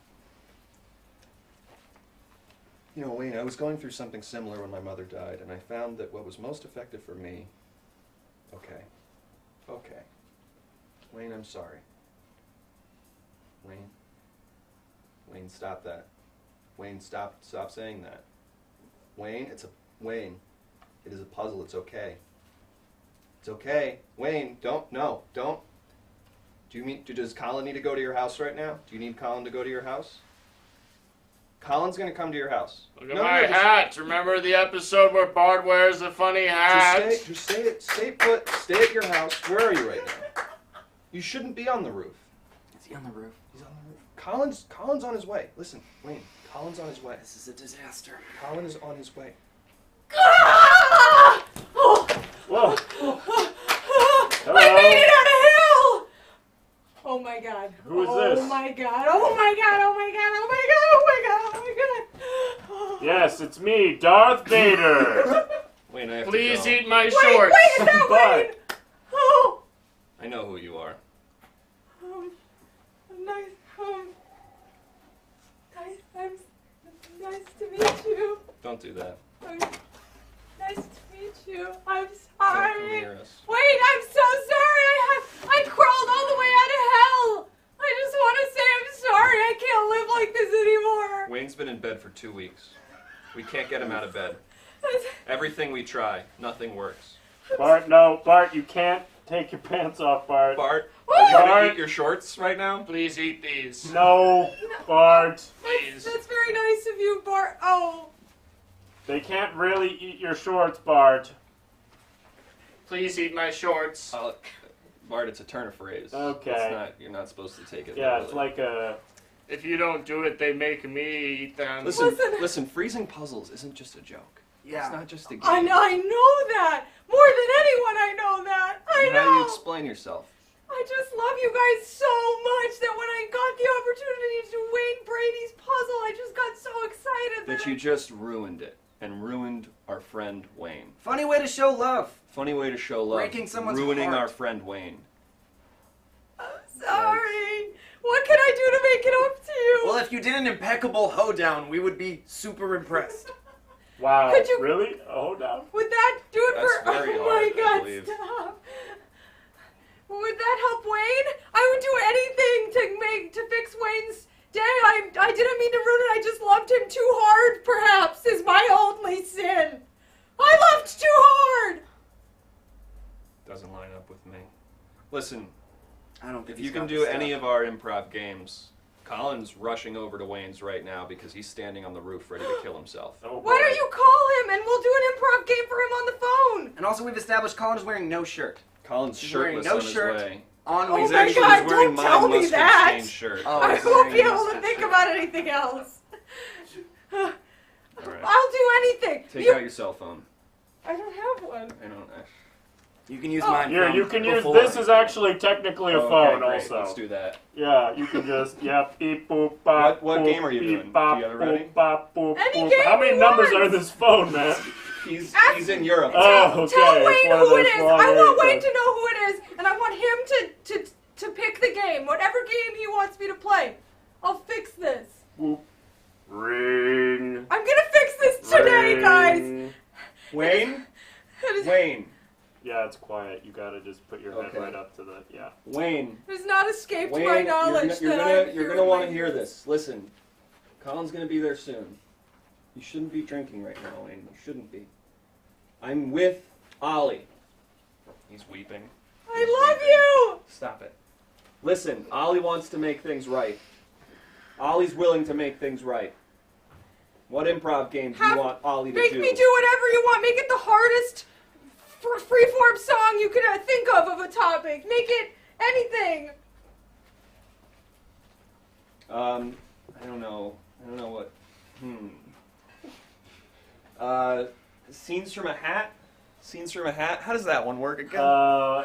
You know, Wayne, I was going through something similar when my mother died, and I found that what was most effective for me... Okay. Wayne, I'm sorry. Wayne, stop that. Wayne, stop saying that. Wayne, Wayne, it is a puzzle, it's okay. It's okay. Wayne, don't. Does Colin need to go to your house right now? Do you need Colin to go to your house? Colin's gonna come to your house. Look at my hat. Remember the episode where Bart wears a funny hat? Just stay put, stay at your house. Where are you right now? You shouldn't be on the roof. Is he on the roof? He's on the roof. Colin's on his way. Listen, Wayne, Colin's on his way. This is a disaster. Colin is on his way. Whoa. I made it on a hill! Oh my god. Who is this? Oh my god. Oh my god. Oh my god. Oh my god. Oh my god. Oh my god. Yes, it's me, Darth Vader. Wayne, I have Please to go. eat my Wait, shorts. is that Wayne? Oh. I know who you are. Nice. Nice to meet you. Don't do that. Nice to meet you. I'm sorry. Don't come near us. Wait, I'm so sorry. I crawled all the way out of hell. I just want to say I'm sorry. I can't live like this anymore. Wayne's been in bed for 2 weeks. We can't get him out of bed. Everything we try, nothing works. Bart, no. Bart, you can't take your pants off, Bart. Bart, are you gonna eat your shorts right now? Please eat these. No, Bart. Please. That's very nice of you, Bart. Oh. They can't really eat your shorts, Bart. Please eat my shorts. Bart, it's a turn of phrase. Okay. You're not supposed to take it Yeah, literally. it's like a... If you don't do it, they make me eat them. Listen, freezing puzzles isn't just a joke. Yeah. It's not just a game. I know that. More than anyone, I know that. I know. How do you explain yourself? I just love you guys so much that when I got the opportunity to do Wayne Brady's puzzle, I just got so excited That you just ruined it. And ruined our friend Wayne. Funny way to show love. Funny way to show love. Breaking someone's Ruining heart. our friend Wayne. I'm sorry. What can I do to make it up to you? Well, if you did an impeccable hoedown, we would be super impressed. Wow, Could you- really? A hoedown? Would that do it That's for... very oh hard, my I god, believe. stop. Would that help Wayne? I would do anything to fix Wayne's day. I didn't mean to ruin it. I just loved him too hard, perhaps, is my only sin. I loved too hard. Doesn't line up with me. Listen, I don't think if you can do any of our improv games, Colin's rushing over to Wayne's right now because he's standing on the roof ready to kill himself. Why don't you call him and we'll do an improv game for him on the phone? And also, we've established Colin is wearing no shirt. Colin's He's wearing shirtless no on his shirt way. on Oh Wayne's my He's god, wearing don't tell my me mustard that. stained shirt. Oh, I he's won't be wearing a able to think about anything else. All right. I'll do anything. Take out your cell phone. I don't have one. I don't. You can use mine. Here, from you can use... before. This is actually technically a phone, great. also. Let's do that. Yeah, you can just... Yeah, beep, boop, bop, What boop, game are you beep, doing? Bop, Do you have it ready? boop, bop, boop, Any boop. game How many he numbers wants. are in this phone, man? He's in Europe. Oh, okay. Tell it's Wayne one of who it those is. long I want ways Wayne to know who it is, and I want him to pick the game. Whatever game he wants me to play. I'll fix this. Boop. Ring. I'm gonna fix this today, guys. Ring. Wayne? Wayne. Yeah, it's quiet. You gotta just put your head Okay. right up to the... Yeah. Wayne. There's not escaped Wayne, my knowledge you're that gonna want to hear this. Listen, Colin's gonna be there soon. You shouldn't be drinking right now, Wayne. You shouldn't be. I'm with Ollie. He's weeping. I love you. Stop it. Listen, Ollie wants to make things right. Ollie's willing to make things right. What improv game do you want Ollie to Make do? me do whatever you want. Make it the hardest freeform song you could think of a topic. Make it anything. I don't know. I don't know what. Scenes from a hat? Scenes from a hat? How does that one work again?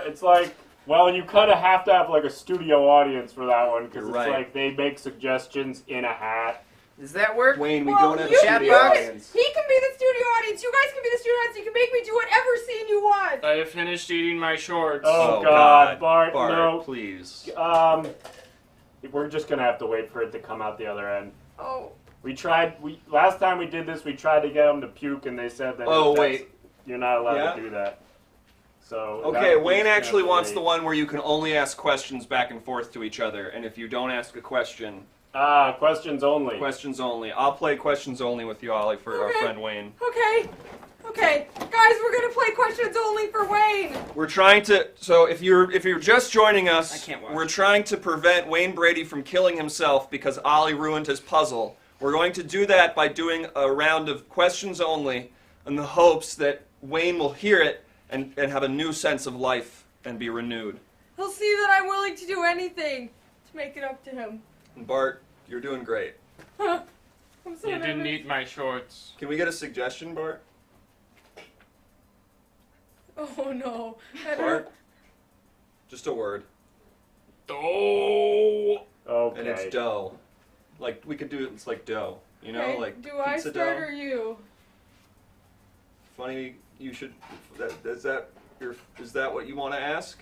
It's like... Well, you kind of have to have like a studio audience for that one because You're it's right. like they make suggestions in a hat. Does that work? Wayne, we Well, don't have a you- studio you- audience. He can be the studio audience. You guys can be the studio audience. You can make me do whatever scene you want. I have finished eating my shorts. Oh, Oh, God. Bart, Bart, no. please. We're just gonna have to wait for it to come out the other end. Oh. Last time we did this, we tried to get them to puke, and they said that. You're not allowed Yeah? to do that. So. Okay, Wayne actually wants the one where you can only ask questions back and forth to each other, and if you don't ask a question... questions only. Questions only. I'll play questions only with you, Ollie, for our Okay. friend Wayne. Okay, guys, we're gonna play questions only for Wayne. We're trying to. So if you're just joining us, I can't watch. we're trying to prevent Wayne Brady from killing himself because Ollie ruined his puzzle. We're going to do that by doing a round of questions only, in the hopes that Wayne will hear it and have a new sense of life and be renewed. He'll see that I'm willing to do anything to make it up to him. And Bart, you're doing great. I'm so You didn't nervous. eat my shorts. Can we get a suggestion, Bart? Oh no. I don't- Bart? Just a word. Dough. And it's dough. Like, we could do it, it's like dough. You know, Okay, like do I pizza start dough. or you? Funny, you should. Is that what you want to ask?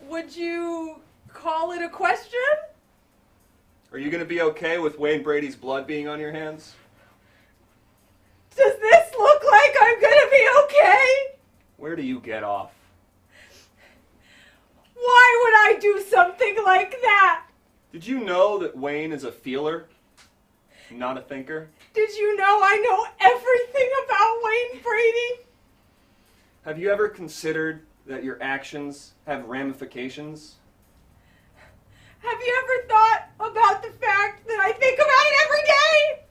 Would you call it a question? Are you going to be okay with Wayne Brady's blood being on your hands? Does this look like I'm gonna be okay? Where do you get off? Why would I do something like that? Did you know that Wayne is a feeler, not a thinker? Did you know I know everything about Wayne Brady? Have you ever considered that your actions have ramifications? Have you ever thought about the fact that I think about it every day?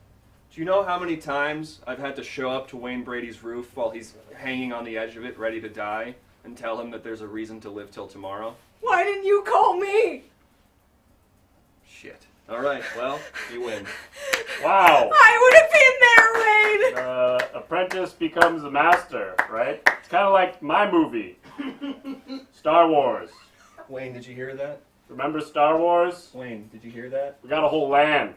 Do you know how many times I've had to show up to Wayne Brady's roof while he's hanging on the edge of it, ready to die, and tell him that there's a reason to live till tomorrow? Why didn't you call me? Shit. All right, well, you win. Wow. I would have been there, Wayne. Apprentice becomes a master, right? It's kind of like my movie, Star Wars. Wayne, did you hear that? Remember Star Wars? Wayne, did you hear that? We got a whole land.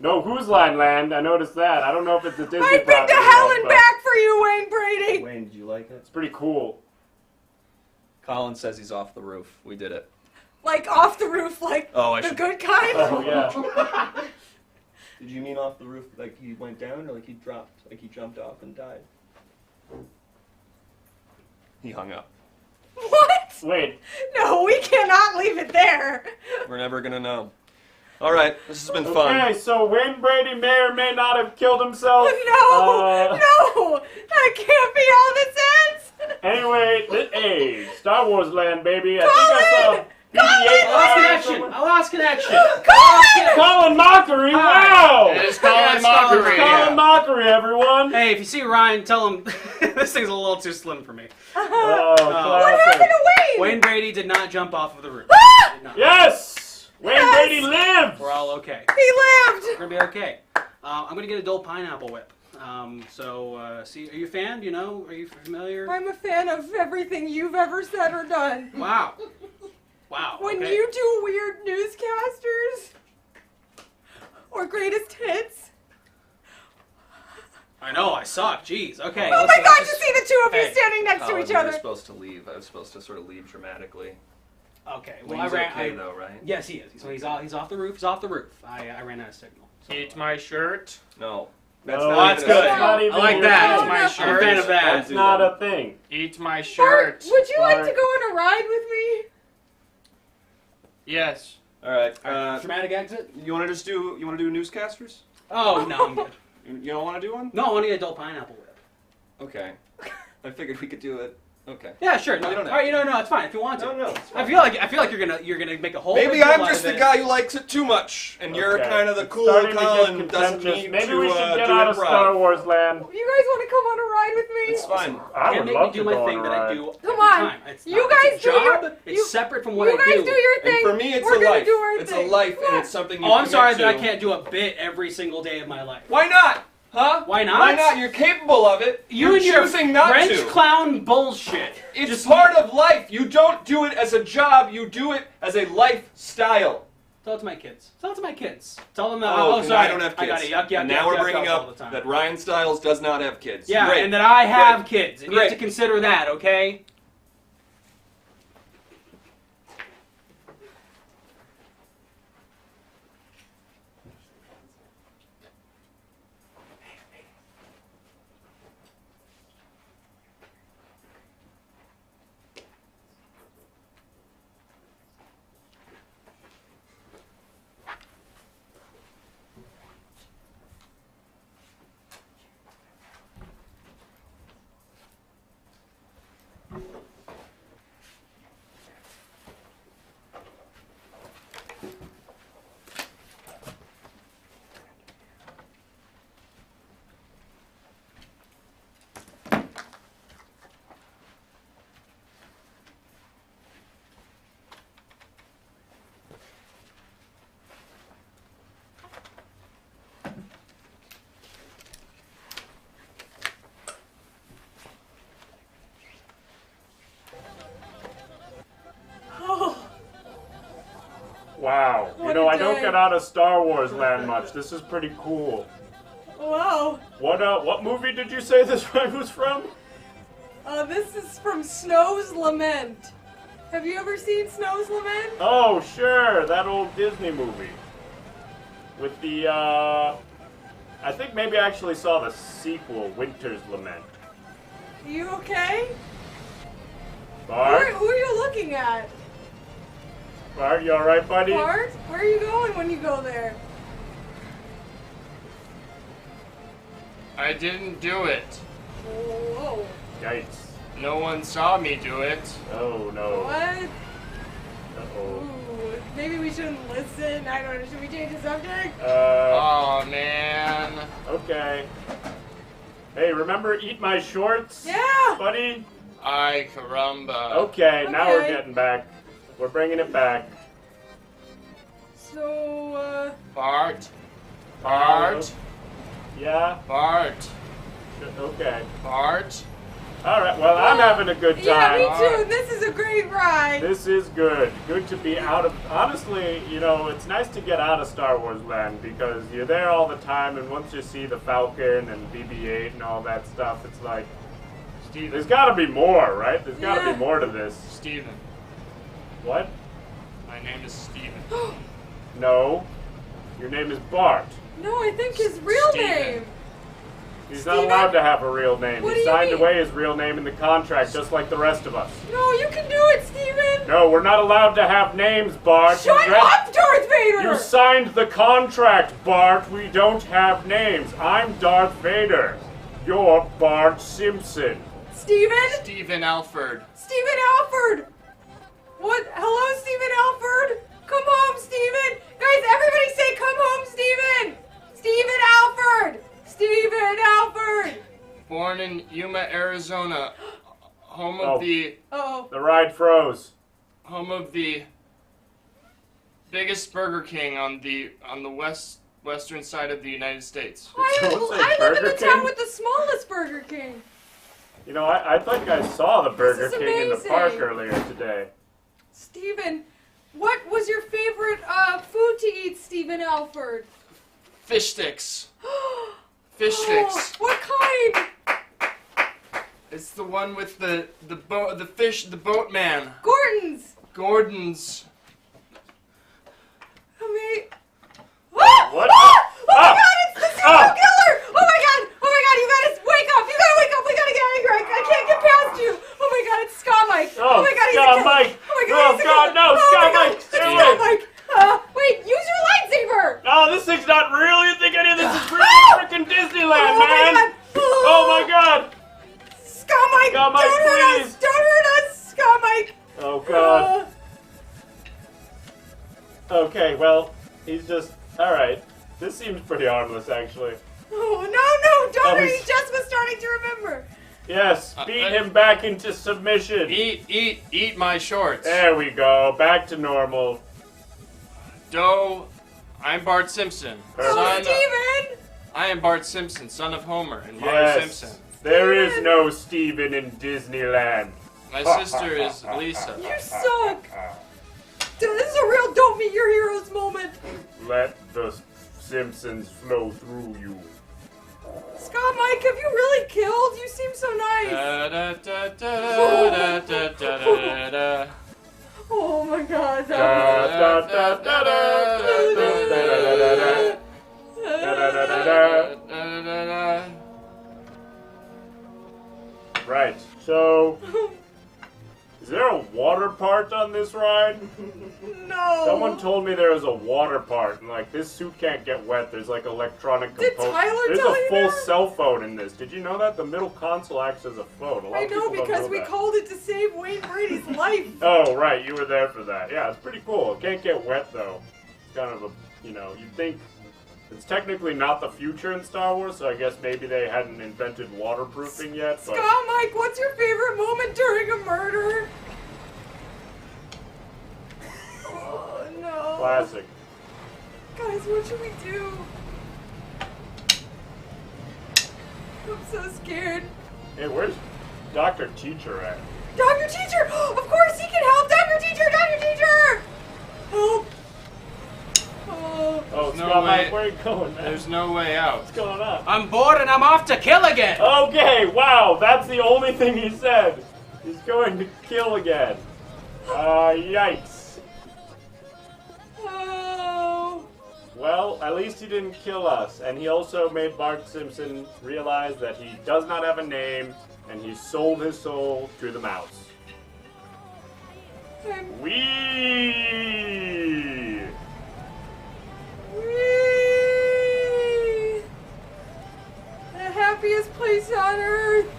No, Whose Line land? I noticed that. I don't know if it's a Disney I've been to property hell yet, and but back for you, Wayne Brady. Wayne, did you like it? It's pretty cool. Colin says he's off the roof. We did it. Like off the roof, like Oh, I the should- good kind. Oh yeah. Did you mean off the roof like he went down or like he dropped, like he jumped off and died? He hung up. What? Wait. No, we cannot leave it there. We're never gonna know. All right, this has been fun. Okay, so Wayne Brady may or may not have killed himself. No, no, that can't be all this ends. Anyway, hey, Star Wars land, baby. I think I saw BB-8 I lost connection. Colin Mockery, wow! It is Colin Mockery. Colin Mockery, everyone. Hey, if you see Ryan, tell him this thing's a little too slim for me. Oh, What happened to Wayne? Wayne Brady did not jump off of the roof. Did not. Yes! Wayne Brady lived! We're all okay. He lived. We're gonna be okay. I'm gonna get a Dole Pineapple Whip. See, are you a fan? Do you know? Are you familiar? I'm a fan of everything you've ever said or done. Wow. Wow. When okay. you do weird newscasters or greatest hits. I know, I suck. Jeez. Okay. Oh my God! To see the two of you Hey, standing next to Colin, each you were other. supposed to leave. I was supposed to sort of leave dramatically. Okay. Well, Wayne's I ran. okay though, right? Yes, he is. So he's off the roof. He's off the roof. I ran out of signal. So. Eat my shirt. No. That's not that's even a good. thing. Not even I like your that. thing. I'm a fan of that. That's not a thing. Eat my Bart, shirt. would you like to go on a ride with me? Yes. All right. Dramatic exit. You want to just do? You want to do newscasters? Oh no, I'm good. You don't want to do one? No, I want to get a Dole Pineapple Whip. Okay. I figured we could do it. Okay. Yeah, sure. No, You don't all have right, no, it's fine if you want to. No, it's I feel like you're gonna make a whole. Maybe big deal I'm out just of the it. guy who likes it too much, and you're Okay. kind of the It's cool starting to get Colin doesn't contentious. need Maybe to we should get do out of improv. Star Wars land. You guys want to come on a ride with me? It's fine. I Can't would make love me do to my go thing on a that I ride. do. Come every on. time. It's You not, guys it's do a job. your- It's you- separate from what You I guys do. do your thing. And for me, it's We're a gonna life. do our It's thing. a life, Yeah. and it's something you Oh, I'm commit sorry that I to. can't do a bit every single day of my life. Why not? Huh? Why not? Why not? You're capable of it. You You're and your choosing not French to. clown bullshit. It's part of life. You don't do it as a job. You do it as a lifestyle. Tell it to my kids. Tell it to my kids. Tell them that. Oh, Sorry. I don't have kids. I got it. Yuck, yuck, and now yuck, we're yuck, bringing yuck all the up time. that Ryan Stiles does not have kids. Yeah, Great. and that I have Great. kids, and you have to consider that, okay? Wow. What You know, a I don't day. get out of Star Wars land much. This is pretty cool. Wow. What movie did you say this one was from? This is from Snow's Lament. Have you ever seen Snow's Lament? Oh, sure, that old Disney movie. With the, I think maybe I actually saw the sequel, Winter's Lament. You okay? Bart? Who are you looking at? Bart, you alright, buddy? Bart? Where are you going when you go there? I didn't do it. Whoa. Yikes. No one saw me do it. Oh, no. What? Uh-oh. Ooh, maybe we shouldn't listen. I don't know. Should we change the subject? Oh, man. Okay. Hey, remember Eat My Shorts? Yeah! Buddy? Ay, caramba. Okay, now we're Okay. getting back. We're bringing it back. So, Bart. Bart. Yeah? Bart. Okay. Bart. Alright, well, I'm having a good time. yeah, me too. This is a great ride. This is good. Good to be out of... Honestly, you know, it's nice to get out of Star Wars land because you're there all the time, and once you see the Falcon and BB-8 and all that stuff, it's like... Steven. There's gotta be more, right? There's gotta Yeah. be more to this. Steven. What? My name is Steven. No. Your name is Bart. No, I think his real Steven. name. He's not Steven? allowed to have a real name. What He do you signed mean? away his real name in the contract, just like the rest of us. No, you can do it, Steven. No, we're not allowed to have names, Bart. Shut You read- up, Darth Vader. You signed the contract, Bart. We don't have names. I'm Darth Vader. You're Bart Simpson. Steven? Steven Alford. Steven Alford. What? Hello, Steven Alford. Come home, Steven. Guys, everybody say come home, Steven. Steven Alford. Steven Alford. Born in Yuma, Arizona. Home Oh. of the... Uh-oh. The ride froze. Home of the biggest Burger King on the western side of the United States. Someone say I live in Burger the town King? with the smallest Burger King. You know, I think I saw the Burger is King in the park amazing. earlier today. Steven, what was your favorite food to eat, Steven Alford? Fish sticks. Fish sticks. What kind? It's the one with the boatman. Gordon's. Gordon's. What? Oh my god, it's the serial killer! Oh my god, you gotta wake up, we gotta get out of here, I can't get past you! Oh my god, it's Ska Mike! Oh, my god, he's Ska a killer! Mike. Oh my god, Oh, he's a God, killer. no, Oh Ska my god, Mike, it's stay Ska away. Mike! Wait, use your lightsaber! Oh, this thing's not real. You think any of this is real? Ah! Freaking Disneyland, Oh my man. god! Oh my god. Ska Mike, Ska Mike, don't hurt please. us! Don't hurt us! Ska Mike! Oh god. Okay, well, he's just... Alright. This seems pretty harmless, actually. Oh, no, don't Oh, hurt! He he's- just was starting to remember! Yes, beat him back into submission. Eat my shorts. There we go. Back to normal. Doe, I'm Bart Simpson. Oh, Steven! I am Bart Simpson, son of Homer and Marge Yes. Simpson. There is no Steven in Disneyland. My sister is Lisa. You suck! This is a real don't meet your heroes moment. Let the Simpsons flow through you. Scott, Mike, have you really killed? You seem so nice. Oh my god. Right, so is there a water part on this ride? No. Someone told me there was a water part, and like this suit can't get wet. There's like electronic components. Did Tyler There's tell a you full that? cell phone in this. Did you know that? The middle console acts as a phone. A lot I of know people don't because know we that. called it to save Wayne Brady's life. Oh, right, you were there for that. Yeah, it's pretty cool. It can't get wet though. It's kind of a, you'd think it's technically not the future in Star Wars, so I guess maybe they hadn't invented waterproofing yet. But Scott, Mike, what's your favorite moment during a murder? Oh no. classic. Guys, what should we do? I'm so scared. Hey, where's Dr. Teacher at? Dr. Teacher! Of course he can help! Dr. Teacher! Dr. Teacher! Help! Oh, No Scott, way. Mike, where are you going, man? There's no way out. What's going on? I'm bored and I'm off to kill again. Okay, wow, that's the only thing he said. He's going to kill again. Yikes. Oh. Well, at least he didn't kill us, and he also made Bart Simpson realize that he does not have a name, and he sold his soul to the mouse. Wee! Whee! The happiest place on earth.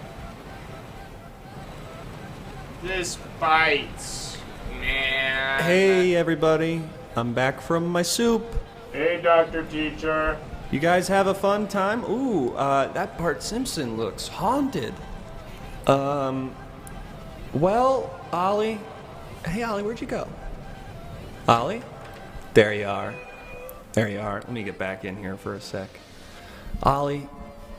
This bites, man. Hey everybody, I'm back from my soup. Hey, Dr. Teacher. You guys have a fun time? Ooh, that Bart Simpson looks haunted. Well, Ollie. Hey, Ollie, where'd you go? Ollie? There you are. There you are. Let me get back in here for a sec. Ollie,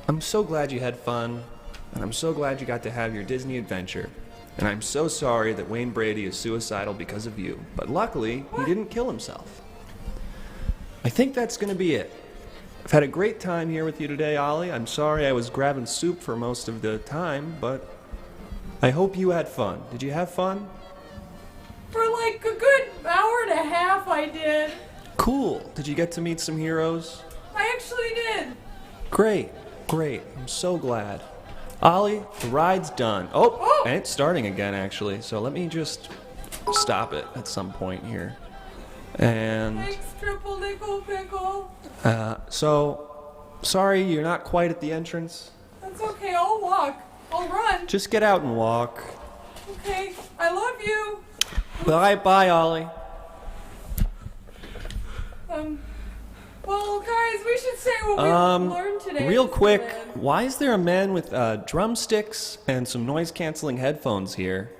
I'm so glad you had fun, and I'm so glad you got to have your Disney adventure. And I'm so sorry that Wayne Brady is suicidal because of you. But luckily, he didn't kill himself. I think that's going to be it. I've had a great time here with you today, Ollie. I'm sorry I was grabbing soup for most of the time, but I hope you had fun. Did you have fun? For like a good hour and a half, I did. Cool. Did you get to meet some heroes? I actually did. Great. Great. I'm so glad. Ollie, the ride's done. Oh, and it's starting again, actually. So let me just stop it at some point here. And Thanks, triple nickel pickle. so sorry you're not quite at the entrance. That's okay, I'll walk. I'll run. Just get out and walk. Okay, I love you. Bye, Ollie. Well, guys, we should say what we learned today. Real quick, why is there a man with drumsticks and some noise-canceling headphones here?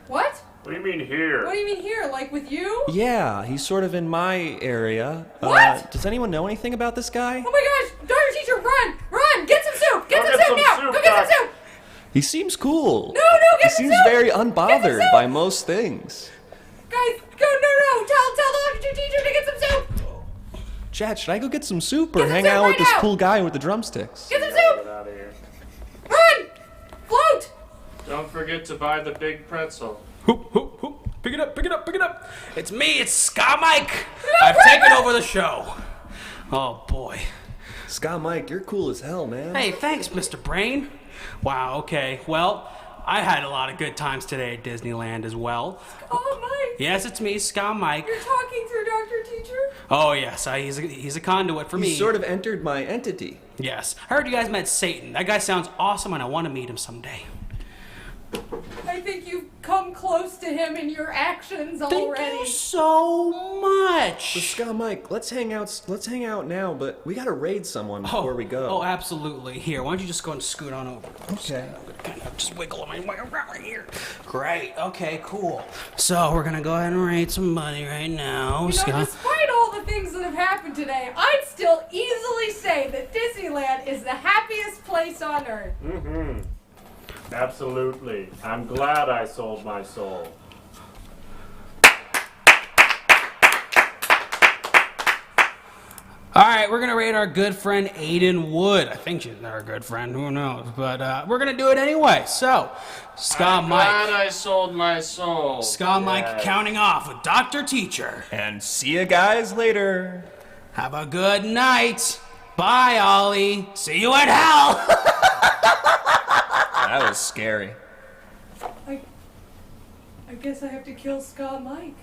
What? What do you mean here? What do you mean here? Like with you? Yeah, he's sort of in my area. What? Does anyone know anything about this guy? Oh my gosh! Dr. Teacher, run! Run! Get some soup! Get some soup now! Go get some soup! He seems cool. No, get He some seems soup! very Get some unbothered soup! by most things. Guys, go! No! Tell Dr. Teacher to get some soup! Chad, should I go get some soup or Get some hang soup out right with this now! cool guy with the drumsticks? Get some soup! Get out of here. Run! Float! Don't forget to buy the big pretzel. Hoop. Pick it up. It's me, it's Ska Mike. I've taken over the show. Oh, boy. Scott Mike, you're cool as hell, man. Hey, thanks, Mr. Brain. Wow, okay. Well, I had a lot of good times today at Disneyland as well. Oh, Mike! Yes, it's me, Ska Mike. You're talking through Dr. Teacher? Oh, yes, he's a conduit for me. He sort of entered my entity. Yes. I heard you guys met Satan. That guy sounds awesome, and I want to meet him someday. I think you've come close to him in your actions already. Thank you so much. So Scott Mike, let's hang out now, but we gotta raid someone before we go. Oh, absolutely. Here, why don't you just go and scoot on over? Okay. I'm gonna kind of just wiggle my way around here. Great. Okay, cool. So we're gonna go ahead and raid somebody right now. Despite all the things that have happened today, I'd still easily say that Disneyland is the happiest place on earth. Mm-hmm. Absolutely. I'm glad I sold my soul. right, we're gonna raid our good friend Aiden Wood. I think she's our good friend, who knows? But we're gonna do it anyway. So, Ska Mike. Glad I sold my soul. Ska Mike counting off with Dr. Teacher. And see you guys later. Have a good night. Bye, Ollie. See you at hell. That was scary. I guess I have to kill Ska Mike.